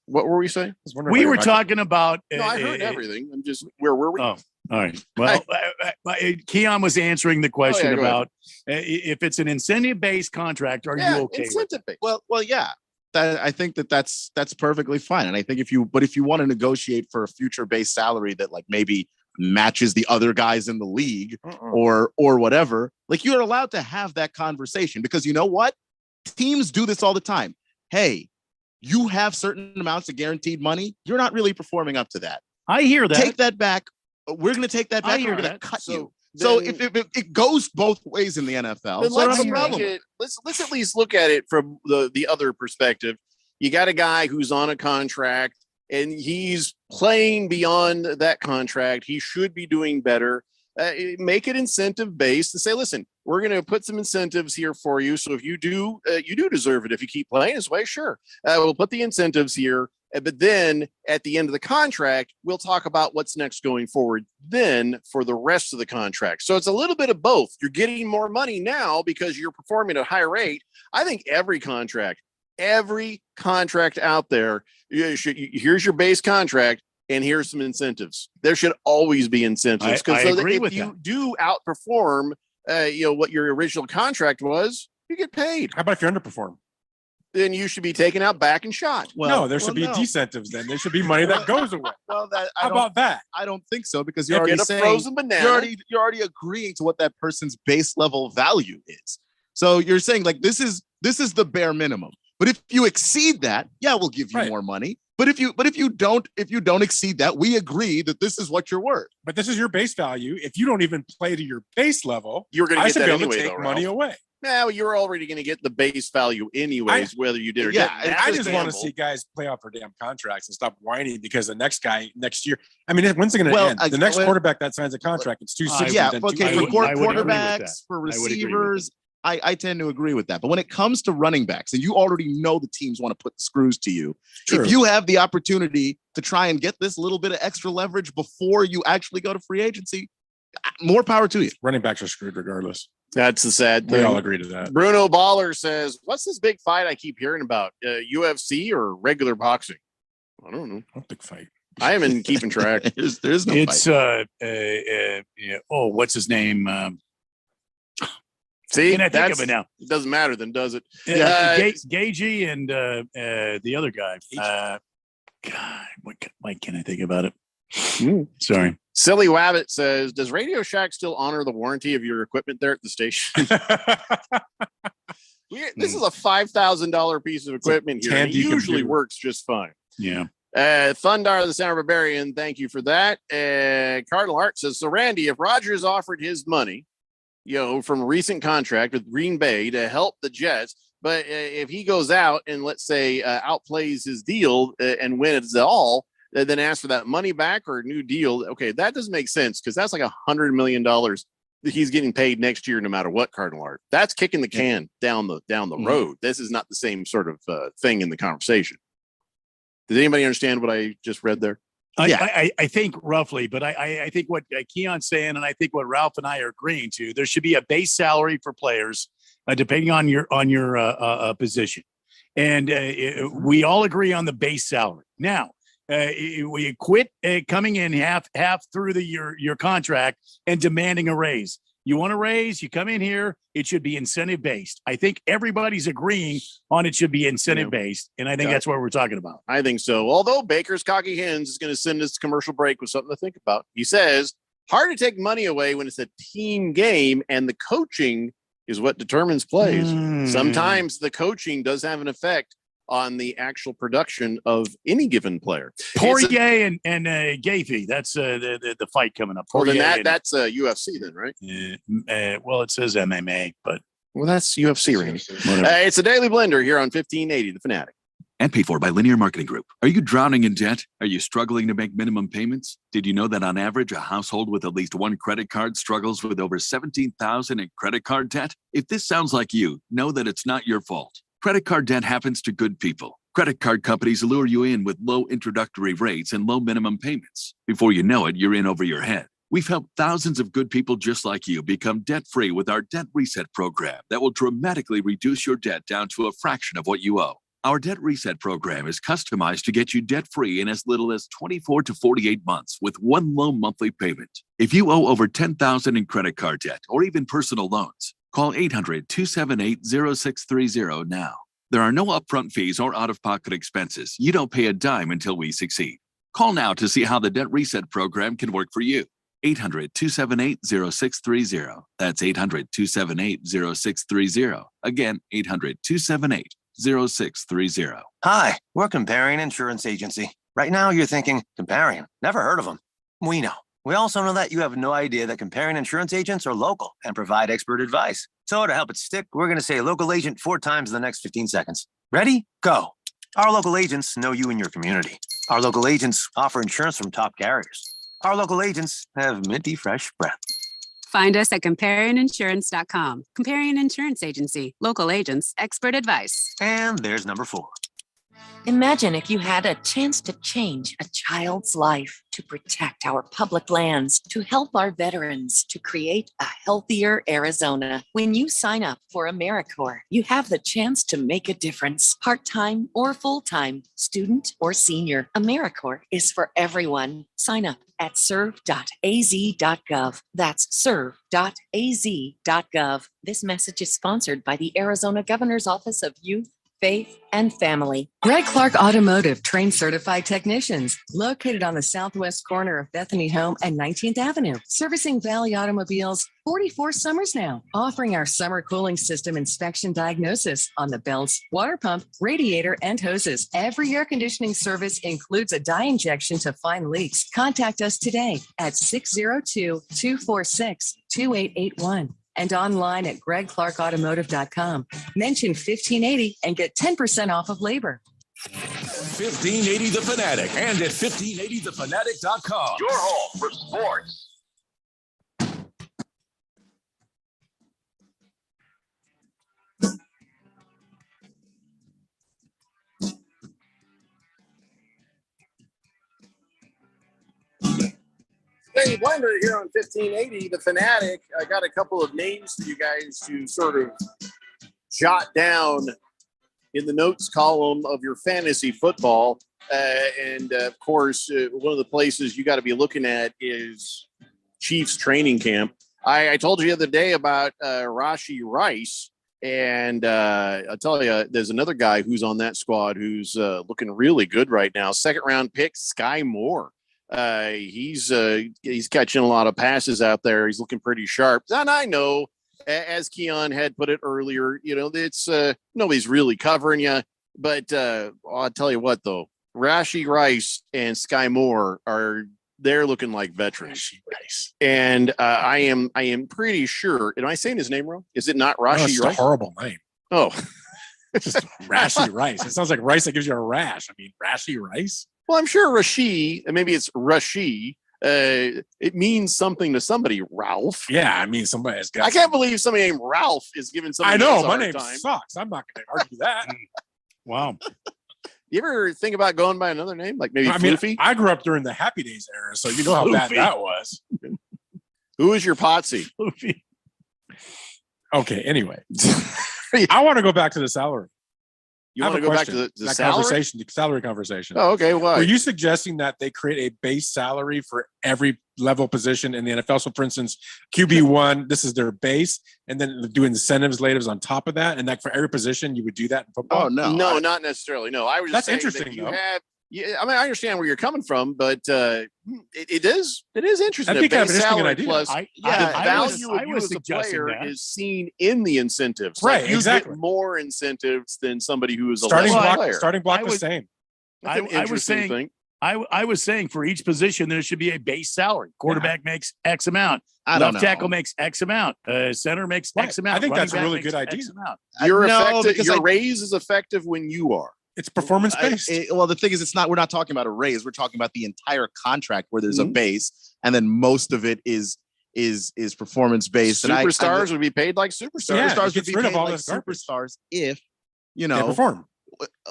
E: what were we saying?
K: We were talking about.
E: No, I heard everything. I'm just, where were we?
K: Oh, all right. Well, Keon was answering the question about if it's an incentive-based contract, are you okay with it?
L: Well, yeah. I think that's perfectly fine. And I think if you want to negotiate for a future base salary that like maybe matches the other guys in the league or whatever, like you're allowed to have that conversation, because you know what? Teams do this all the time. Hey, you have certain amounts of guaranteed money. You're not really performing up to that.
K: I hear that.
L: Take that back. We're going to take that back. We're going to cut you. So if it goes both ways in the NFL,
E: let's at least look at it from the other perspective. You got a guy who's on a contract and he's playing beyond that contract. He should be doing better. Make it incentive based and say, listen, we're going to put some incentives here for you. So if you do deserve it. If you keep playing this way, sure. We'll put the incentives here. But then at the end of the contract, we'll talk about what's next going forward then for the rest of the contract. So it's a little bit of both. You're getting more money now because you're performing at a higher rate. I think every contract out there, here's your base contract. And here's some incentives. There should always be incentives, because if you do outperform, what your original contract was, you get paid.
M: How about if you underperform?
E: Then you should be taken out back and shot.
M: Well, there should be decentives. Then there should be money that goes away.
L: Well,
M: how about that?
L: I don't think so, because you're already saying
E: frozen banana.
L: You're already agreeing to what that person's base level value is. So you're saying like this is the bare minimum. But if you exceed that, we'll give you more money. But if you don't exceed that, we agree that this is what you're worth.
M: But this is your base value. If you don't even play to your base level,
E: you're going to get that anyway.
M: Take money away.
E: Now you're already going to get the base value anyways, whether you did or didn't.
M: I just want to see guys play off their damn contracts and stop whining because the next guy next year. I mean, when's it going to end? The next quarterback that signs a contract, it's 260.
L: For quarterbacks, for receivers. I tend to agree with that. But when it comes to running backs, and you already know the teams want to put the screws to you,
M: True.
L: if you have the opportunity to try and get this little bit of extra leverage before you actually go to free agency, more power to you.
M: Running backs are screwed regardless.
E: That's the sad thing.
M: We all agree to that.
E: Bruno Baller says, what's this big fight I keep hearing about? UFC or regular boxing? I don't know.
M: What big fight?
E: I haven't keeping track.
L: There's no
K: It's
L: fight.
K: what's his name?
E: See,
K: Can I think of it now?
E: It doesn't matter then, does it?
K: Gagey and the other guy. God, why can't I think about it? Sorry.
E: Silly Wabbit says, does Radio Shack still honor the warranty of your equipment there at the station? This is a $5,000 piece of equipment here. And it usually works just fine.
K: Yeah.
E: Thundar, the Center Barbarian, thank you for that. Cardinal Art says, so Randy, if Rodgers offered his money, from a recent contract with Green Bay to help the Jets, but if he goes out and let's say outplays his deal and wins it all, then ask for that money back or a new deal. Okay, that doesn't make sense because that's like $100 million that he's getting paid next year, no matter what. Cardinal Art, that's kicking the can down the road. This is not the same sort of thing in the conversation. Does anybody understand what I just read there?
K: I think roughly, but I think what Keon's saying, and I think what Ralph and I are agreeing to, there should be a base salary for players, depending on your position, and we all agree on the base salary. Now, we quit coming in half through your contract and demanding a raise. You want a raise, you come in here, it should be incentive based. I think everybody's agreeing on it should be incentive based. And I think that's what we're talking about.
E: I think so. Although Baker's Cocky Hens is going to send us to commercial break with something to think about. He says, hard to take money away when it's a team game and the coaching is what determines plays. Sometimes the coaching does have an effect on the actual production of any given player.
K: Poirier and Gaethje, that's the fight coming up.
E: Well, then that's UFC then, right?
K: Well, it says MMA, but
E: that's UFC, Randy. It's a Daily Blender here on 1580, The Fanatic.
N: And paid for by Linear Marketing Group. Are you drowning in debt? Are you struggling to make minimum payments? Did you know that on average, a household with at least one credit card struggles with over $17,000 in credit card debt? If this sounds like you, know that it's not your fault. Credit card debt happens to good people. Credit card companies lure you in with low introductory rates and low minimum payments. Before you know it, you're in over your head. We've helped thousands of good people just like you become debt-free with our Debt Reset program that will dramatically reduce your debt down to a fraction of what you owe. Our Debt Reset program is customized to get you debt-free in as little as 24 to 48 months with one low monthly payment. If you owe over $10,000 in credit card debt or even personal loans, call 800-278-0630 now. There are no upfront fees or out-of-pocket expenses. You don't pay a dime until we succeed. Call now to see how the Debt Reset program can work for you. 800-278-0630. That's 800-278-0630. Again, 800-278-0630.
P: Hi, we're Comparion Insurance Agency. Right now you're thinking, Comparion, never heard of them. We know. We also know that you have no idea that Comparion Insurance agents are local and provide expert advice. So to help it stick, we're going to say local agent 4 times in the next 15 seconds. Ready? Go. Our local agents know you and your community. Our local agents offer insurance from top carriers. Our local agents have minty fresh breath.
Q: Find us at ComparionInsurance.com. Comparion Insurance Agency. Local agents, expert advice.
P: And there's number 4.
Y: Imagine if you had a chance to change a child's life, to protect our public lands, to help our veterans, to create a healthier Arizona. When you sign up for AmeriCorps, you have the chance to make a difference. Part-time or full-time, student or senior, AmeriCorps is for everyone. Sign up at serve.az.gov. That's serve.az.gov. This message is sponsored by the Arizona Governor's Office of Youth, Faith, and Family.
G: Greg Clark Automotive trained certified technicians located on the southwest corner of Bethany Home and 19th Avenue, servicing Valley automobiles 44 summers now, offering our summer cooling system inspection diagnosis on the belts, water pump, radiator, and hoses. Every air conditioning service includes a dye injection to find leaks. Contact us today at 602-246-2881. And online at gregclarkautomotive.com. Mention 1580 and get 10% off of labor.
H: 1580 The Fanatic and at 1580thefanatic.com. Your home for sports.
E: Tony Blender here on 1580, The Fanatic. I got a couple of names for you guys to sort of jot down in the notes column of your fantasy football. Of course, one of the places you got to be looking at is Chiefs training camp. I told you the other day about Rashee Rice, and I'll tell you, there's another guy who's on that squad who's looking really good right now. Second-round pick, Sky Moore. He's catching a lot of passes out there. He's looking pretty sharp. And I know, as Keon had put it earlier, it's nobody's really covering you. But I'll tell you what, though, Rashee Rice and Sky Moore they're looking like veterans.
M: Rice.
E: And I am pretty sure. Am I saying his name wrong? Is it not Rashee Rice?
M: A horrible name.
E: Oh,
M: it's just Rashee Rice. It sounds like rice that gives you a rash. I mean, Rashee Rice.
E: Well, I'm sure Rashee, maybe it's Rashee. It means something to somebody, Ralph.
M: Yeah, I mean, somebody has got.
E: I can't believe somebody named Ralph is giving somebody.
M: I know,
E: else a
M: my
E: hard
M: name
E: time.
M: sucks. I'm not going to argue that.
K: Wow.
E: You ever think about going by another name, like maybe Floofy?
M: I grew up during the Happy Days era, so you know how bad that was.
E: Who is your Potsy?
K: Floofy.
M: Okay, anyway. I want to go back to the salary.
E: You want to go back to the salary?
M: Salary conversation.
E: Oh, okay. Why?
M: Were you suggesting that they create a base salary for every level position in the NFL? So, for instance, QB1, this is their base, and then do incentives later on top of that, and like for every position, you would do that in football?
E: Oh no, not necessarily. No, I was just saying
M: interesting.
E: That you have. Yeah, I mean, I understand where you're coming from, but it is interesting.
M: I think I have an interesting idea.
E: Plus, the value of you as a player is seen in the incentives.
M: Right,
E: like you
M: exactly.
E: get more incentives than somebody who is a
M: starting
E: lesser
M: block.
E: player.
M: Starting block the same.
E: That's an interesting thing.
K: I was saying for each position there should be a base salary. Quarterback makes X amount.
L: Left
K: tackle makes X amount. Center makes X amount.
M: I think that's a
K: Running
M: really
K: back
M: good
K: makes
M: idea.
K: X amount.
E: Your raise is effective when you are.
M: It's performance based.
L: Well, the thing is, we're not talking about a raise. We're talking about the entire contract where there's
E: Mm-hmm.
L: a base, and then most of it is performance based.
E: Superstars would be paid like superstars.
M: Yeah,
L: Superstars
M: it
L: would
M: gets
L: be
M: rid of
L: paid
M: all
L: like
M: this garbage.
L: superstars if
M: They perform.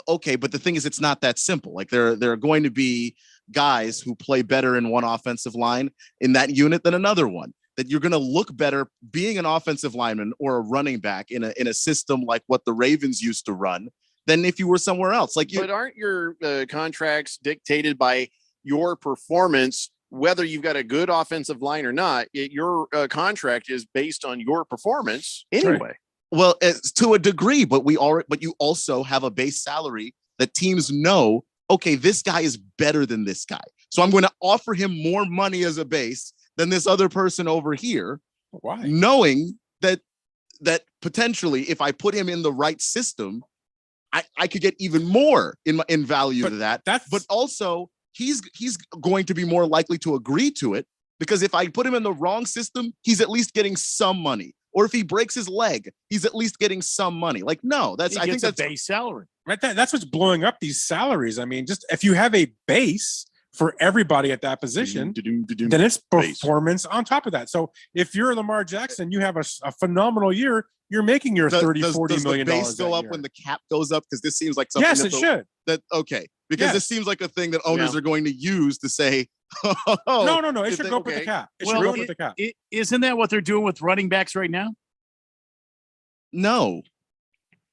L: Okay, but the thing is, it's not that simple. Like there are going to be guys who play better in one offensive line in that unit than another one. That you're going to look better being an offensive lineman or a running back in a system like what the Ravens used to run than if you were somewhere else.
E: But aren't your contracts dictated by your performance, whether you've got a good offensive line or not? Your contract is based on your performance anyway.
L: Right. Well, to a degree, but you also have a base salary that teams know, okay, this guy is better than this guy. So I'm going to offer him more money as a base than this other person over here.
M: Why?
L: Knowing that potentially if I put him in the right system, I could get even more in value to that. But also he's going to be more likely to agree to it because if I put him in the wrong system, he's at least getting some money. Or if he breaks his leg, he's at least getting some money. Like, no, I think that's
K: a base salary.
M: Right. That's what's blowing up these salaries. I mean, just if you have a base for everybody at that position, then it's performance on top of that. So if you're Lamar Jackson, you have a phenomenal year, you're making your $40 million.
L: Does the base go up when the cap goes up? Because this seems like something.
M: Yes, it should.
L: Because this seems like a thing that owners are going to use to say,
M: no, it should go up with the cap. It should go up with the cap.
K: Isn't that what they're doing with running backs right now?
L: No,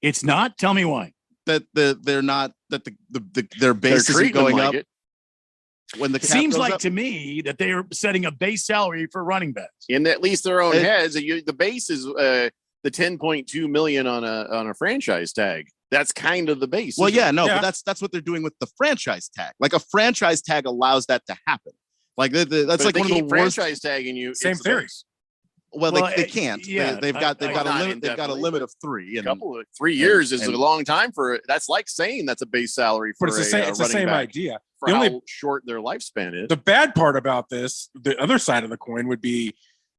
K: it's not. Tell me why.
L: That they're not. That their base isn't going up. When the cap
K: seems
L: goes
K: like
L: up.
K: to me that they are setting a base salary for running backs
E: in at least their own heads. The base is the $10.2 million on a franchise tag. That's kind of the base.
L: Well, but that's what they're doing with the franchise tag. Like a franchise tag allows that to happen. Like that's like one of the worst.
E: Franchise tagging you.
M: Same theory.
L: Well, they can't. They've got a limit. They've got a limit of 3.
E: And 3 years is a long time for it. That's like saying that's a base salary for
M: but it's the same idea.
E: For how short their lifespan is.
M: The bad part about this, the other side of the coin would be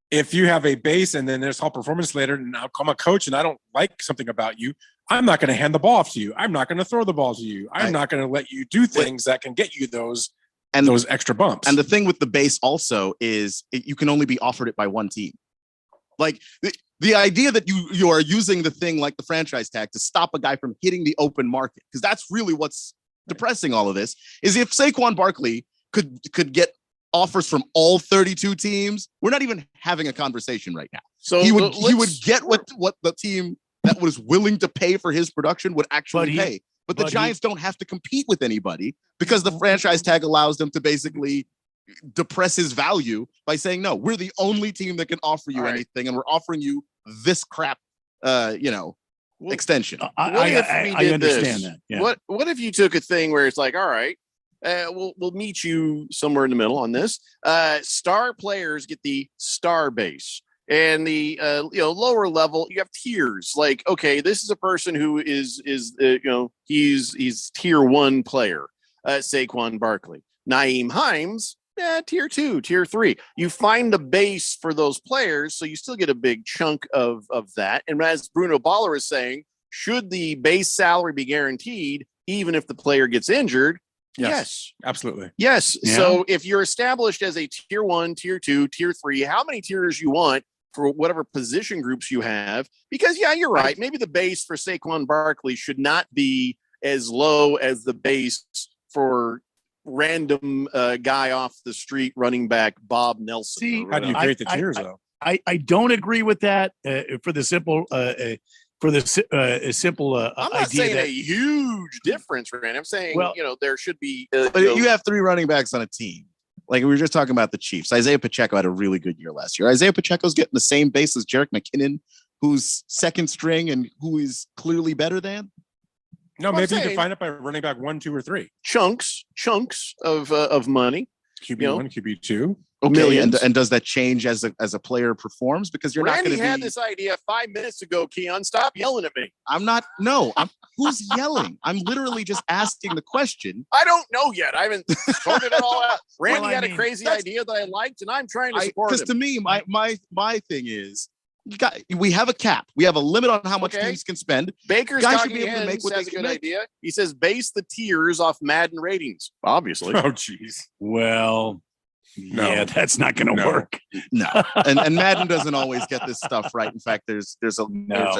M: if you have a base and then there's all performance later, and I'm a coach and I don't like something about you, I'm not going to hand the ball off to you. I'm not going to throw the ball to you. I'm not going to let you do things that can get you those extra bumps.
L: And the thing with the base also is you can only be offered it by one team. Like the idea that you are using the thing like the franchise tag to stop a guy from hitting the open market, because that's really what's depressing all of this, is if Saquon Barkley could get offers from all 32 teams, we're not even having a conversation right now.
E: So
L: he would get what the team that was willing to pay for his production would actually pay. But the Giants don't have to compete with anybody because the franchise tag allows them to basically depress his value by saying, no, we're the only team that can offer you anything, and we're offering you this crap, extension.
K: I understand that. Yeah.
E: What if you took a thing where it's like, all right, we'll meet you somewhere in the middle on this. Star players get the star base. And the lower level, you have tiers. Like, okay, this is a person who is he's tier 1 player, Saquon Barkley. Nyheim Hines, tier 2, tier 3. You find the base for those players, so you still get a big chunk of that. And as Bruno Baller is saying, should the base salary be guaranteed, even if the player gets injured? Yes.
M: Absolutely.
E: Yes.
K: Yeah.
E: So if you're established as a tier 1, tier 2, tier 3, how many tiers you want for whatever position groups you have? Because you're right. Maybe the base for Saquon Barkley should not be as low as the base for random guy off the street running back Bob Nelson.
K: See,
M: how do you create the tiers though?
K: I don't agree with that for the simple simple
E: I'm not
K: idea
E: saying
K: that
E: a huge difference, Rand. I'm saying there should be.
L: But you have 3 running backs on a team. Like we were just talking about the Chiefs. Isaiah Pacheco had a really good year last year. Isaiah Pacheco's getting the same base as Jerick McKinnon, who's second string and who is clearly better than.
M: No, maybe you can find it by running back 1, 2, or 3
E: chunks of money.
M: QB1, QB2.
L: Okay, and does that change as a player performs? Because you're
E: Randy
L: not going to
E: had this idea 5 minutes ago. Keon, stop yelling at me.
L: I'm not. No, who's yelling? I'm literally just asking the question.
E: I don't know yet. I haven't sorted it all out. Randy had a crazy idea that I liked, and I'm trying to support him.
L: Because to me, my thing is, we have a cap. We have a limit on how much teams can spend.
E: Baker's
L: guys
E: talking
L: should be able to make what
E: has
L: they
E: a
L: can
E: good
L: make.
E: idea. He says base the tiers off Madden ratings. Obviously.
M: Oh, jeez.
K: Well, yeah, that's not going to work.
L: No, and Madden doesn't always get this stuff right. In fact, there's a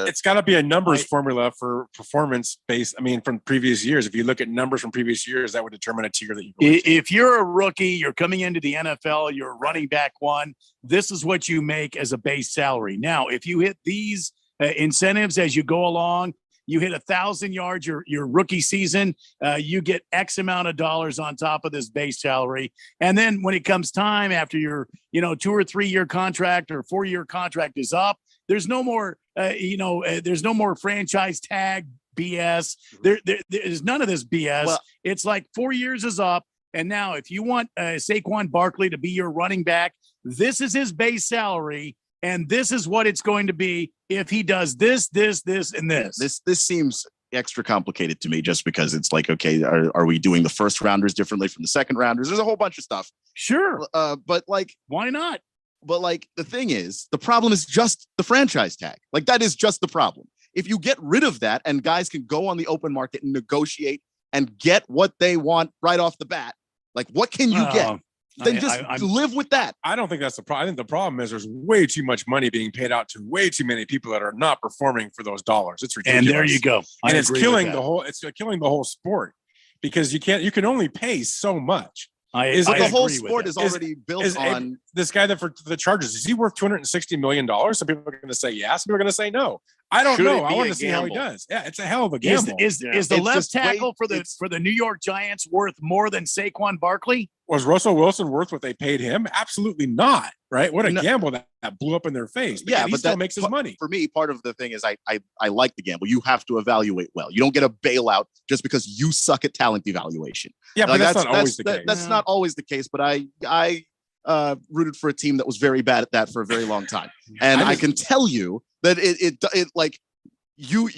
M: It's got to be a numbers formula for performance based. I mean, from previous years. If you look at numbers from previous years, that would determine a tier that you go into.
K: If you're a rookie, you're coming into the NFL, you're running back 1, this is what you make as a base salary. Now, if you hit these incentives as you go along, you hit 1,000 yards your rookie season, you get X amount of dollars on top of this base salary. And then when it comes time after your 2 or 3 year contract or 4-year contract is up, there's no more there's no more franchise tag BS. There's none of this BS.
L: Well,
K: it's like 4 years is up. And now if you want Saquon Barkley to be your running back, this is his base salary. And this is what it's going to be if he does this, and this.
L: This seems extra complicated to me just because it's like, okay, are we doing the first rounders differently from the second rounders? There's a whole bunch of stuff.
K: Sure.
L: But like,
K: why not?
L: But like, the thing is, the problem is just the franchise tag. Like, that is just the problem. If you get rid of that and guys can go on the open market and negotiate and get what they want right off the bat, like, what can you get? Then just live with that.
M: I don't think that's the problem. I think the problem is there's way too much money being paid out to way too many people that are not performing for those dollars. It's ridiculous.
K: And there you go.
M: And it's killing the whole. It's killing the whole sport because you can only pay so much.
L: The whole sport is already built on
M: this guy that for the Chargers. Is he worth $260 million? Some people are going to say yes. Some people are going to say no. I don't know. I want to see how he does. Yeah, it's a hell of a gamble.
K: Is the left tackle for the New York Giants worth more than Saquon Barkley?
M: Was Russell Wilson worth what they paid him? Absolutely not. Right? What a gamble that blew up in their face. But he still makes his money.
L: For me, part of the thing is I like the gamble. You have to evaluate well. You don't get a bailout just because you suck at talent evaluation.
M: Yeah, but that's not always the case.
L: That's not always the case. But I rooted for a team that was very bad at that for a very long time, and I can tell you that it like you're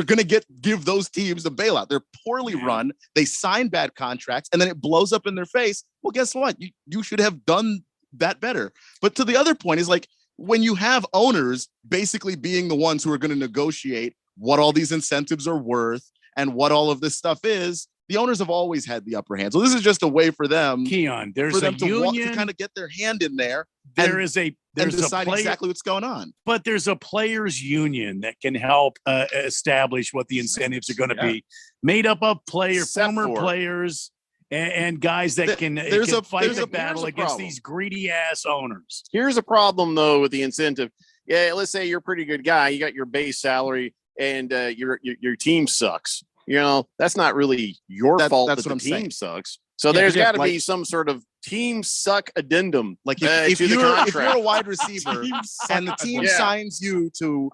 L: going to give those teams a bailout. They're poorly run. They sign bad contracts, and then it blows up in their face. Well, guess what? You should have done that better. But to the other point is, like, when you have owners basically being the ones who are going to negotiate what all these incentives are worth and what all of this stuff is, the owners have always had the upper hand. So this is just a way for them,
K: Keon, there's a union
L: to kind of get their hand in there.
K: There's
L: decide exactly what's going on.
K: But there's a players union that can help establish what the incentives are going to be, made up of former players and guys that can fight the battle against these greedy ass owners.
E: Here's a problem though with the incentive. Yeah, let's say you're a pretty good guy. You got your base salary, and your team sucks. You know, that's not really your fault that the team sucks. So there's got to be some sort of team suck addendum.
L: Like if you're a wide receiver and the team signs you to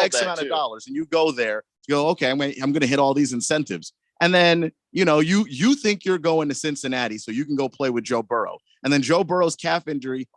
L: X amount of dollars, and you go there, you go, okay, I'm going to hit all these incentives, and then you think you're going to Cincinnati so you can go play with Joe Burrow, and then Joe Burrow's calf injury,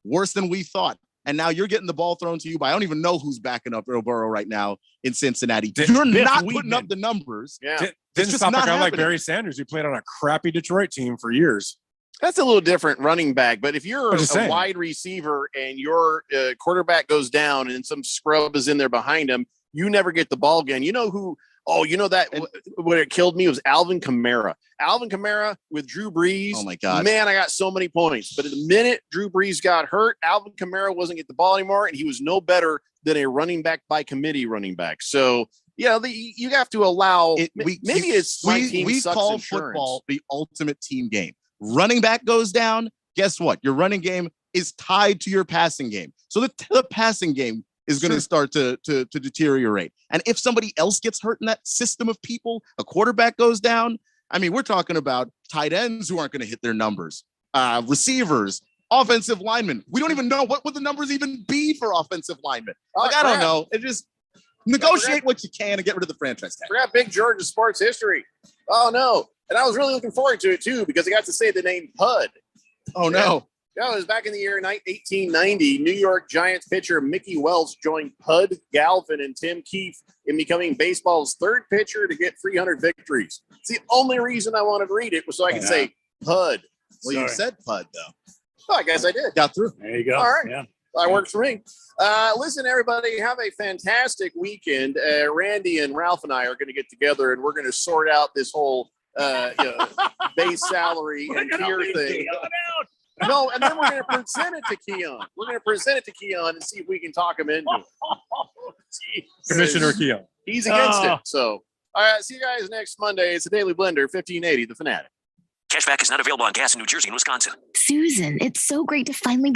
L: worse than we thought. And now you're getting the ball thrown to you by I don't even know who's backing up Joe Burrow right now in Cincinnati. You're not putting up the numbers.
E: Yeah.
M: Didn't stop a guy like Barry Sanders who played on a crappy Detroit team for years.
E: That's a little different running back. But if you're a wide receiver and your quarterback goes down and some scrub is in there behind him, you never get the ball again. You know who? Oh, you know that what it killed me was Alvin Kamara. Alvin Kamara with Drew Brees.
L: Oh my God,
E: man, I got so many points. But the minute Drew Brees got hurt, Alvin Kamara wasn't getting the ball anymore, and he was no better than a running back by committee running back. So you have to allow.
L: We call football the ultimate team game. Running back goes down. Guess what? Your running game is tied to your passing game. So the passing game is going to start to deteriorate. And if somebody else gets hurt in that system of people, a quarterback goes down. I mean, we're talking about tight ends who aren't going to hit their numbers, receivers, offensive linemen. We don't even know what would the numbers even be for offensive linemen. I don't know. It just negotiate what you can and get rid of the franchise tag.
E: Forgot Big George of sports history. Oh no. And I was really looking forward to it too, because I got to say the name Pud.
L: Oh no.
E: Yeah, it was back in the year 1890. New York Giants pitcher Mickey Welch joined Pud Galvin and Tim Keefe in becoming baseball's third pitcher to get 300 victories. It's the only reason I wanted to read it was so I could say Pud.
L: Well, you said Pud, though.
E: Oh, I guess I did.
L: Got through.
K: There you go.
E: All right.
K: Yeah.
E: That works for me. Listen, everybody, have a fantastic weekend. Randy and Ralph and I are going to get together, and we're going to sort out this whole base salary and tier thing. No, and then we're going to present it to Keon. We're going to present it to Keon and see if we can talk him into it.
M: Commissioner Keon.
E: He's against it. So, all right, see you guys next Monday. It's the Daily Blender, 1580, The Fanatic.
H: Cashback is not available on gas in New Jersey and Wisconsin.
F: Susan, it's so great to finally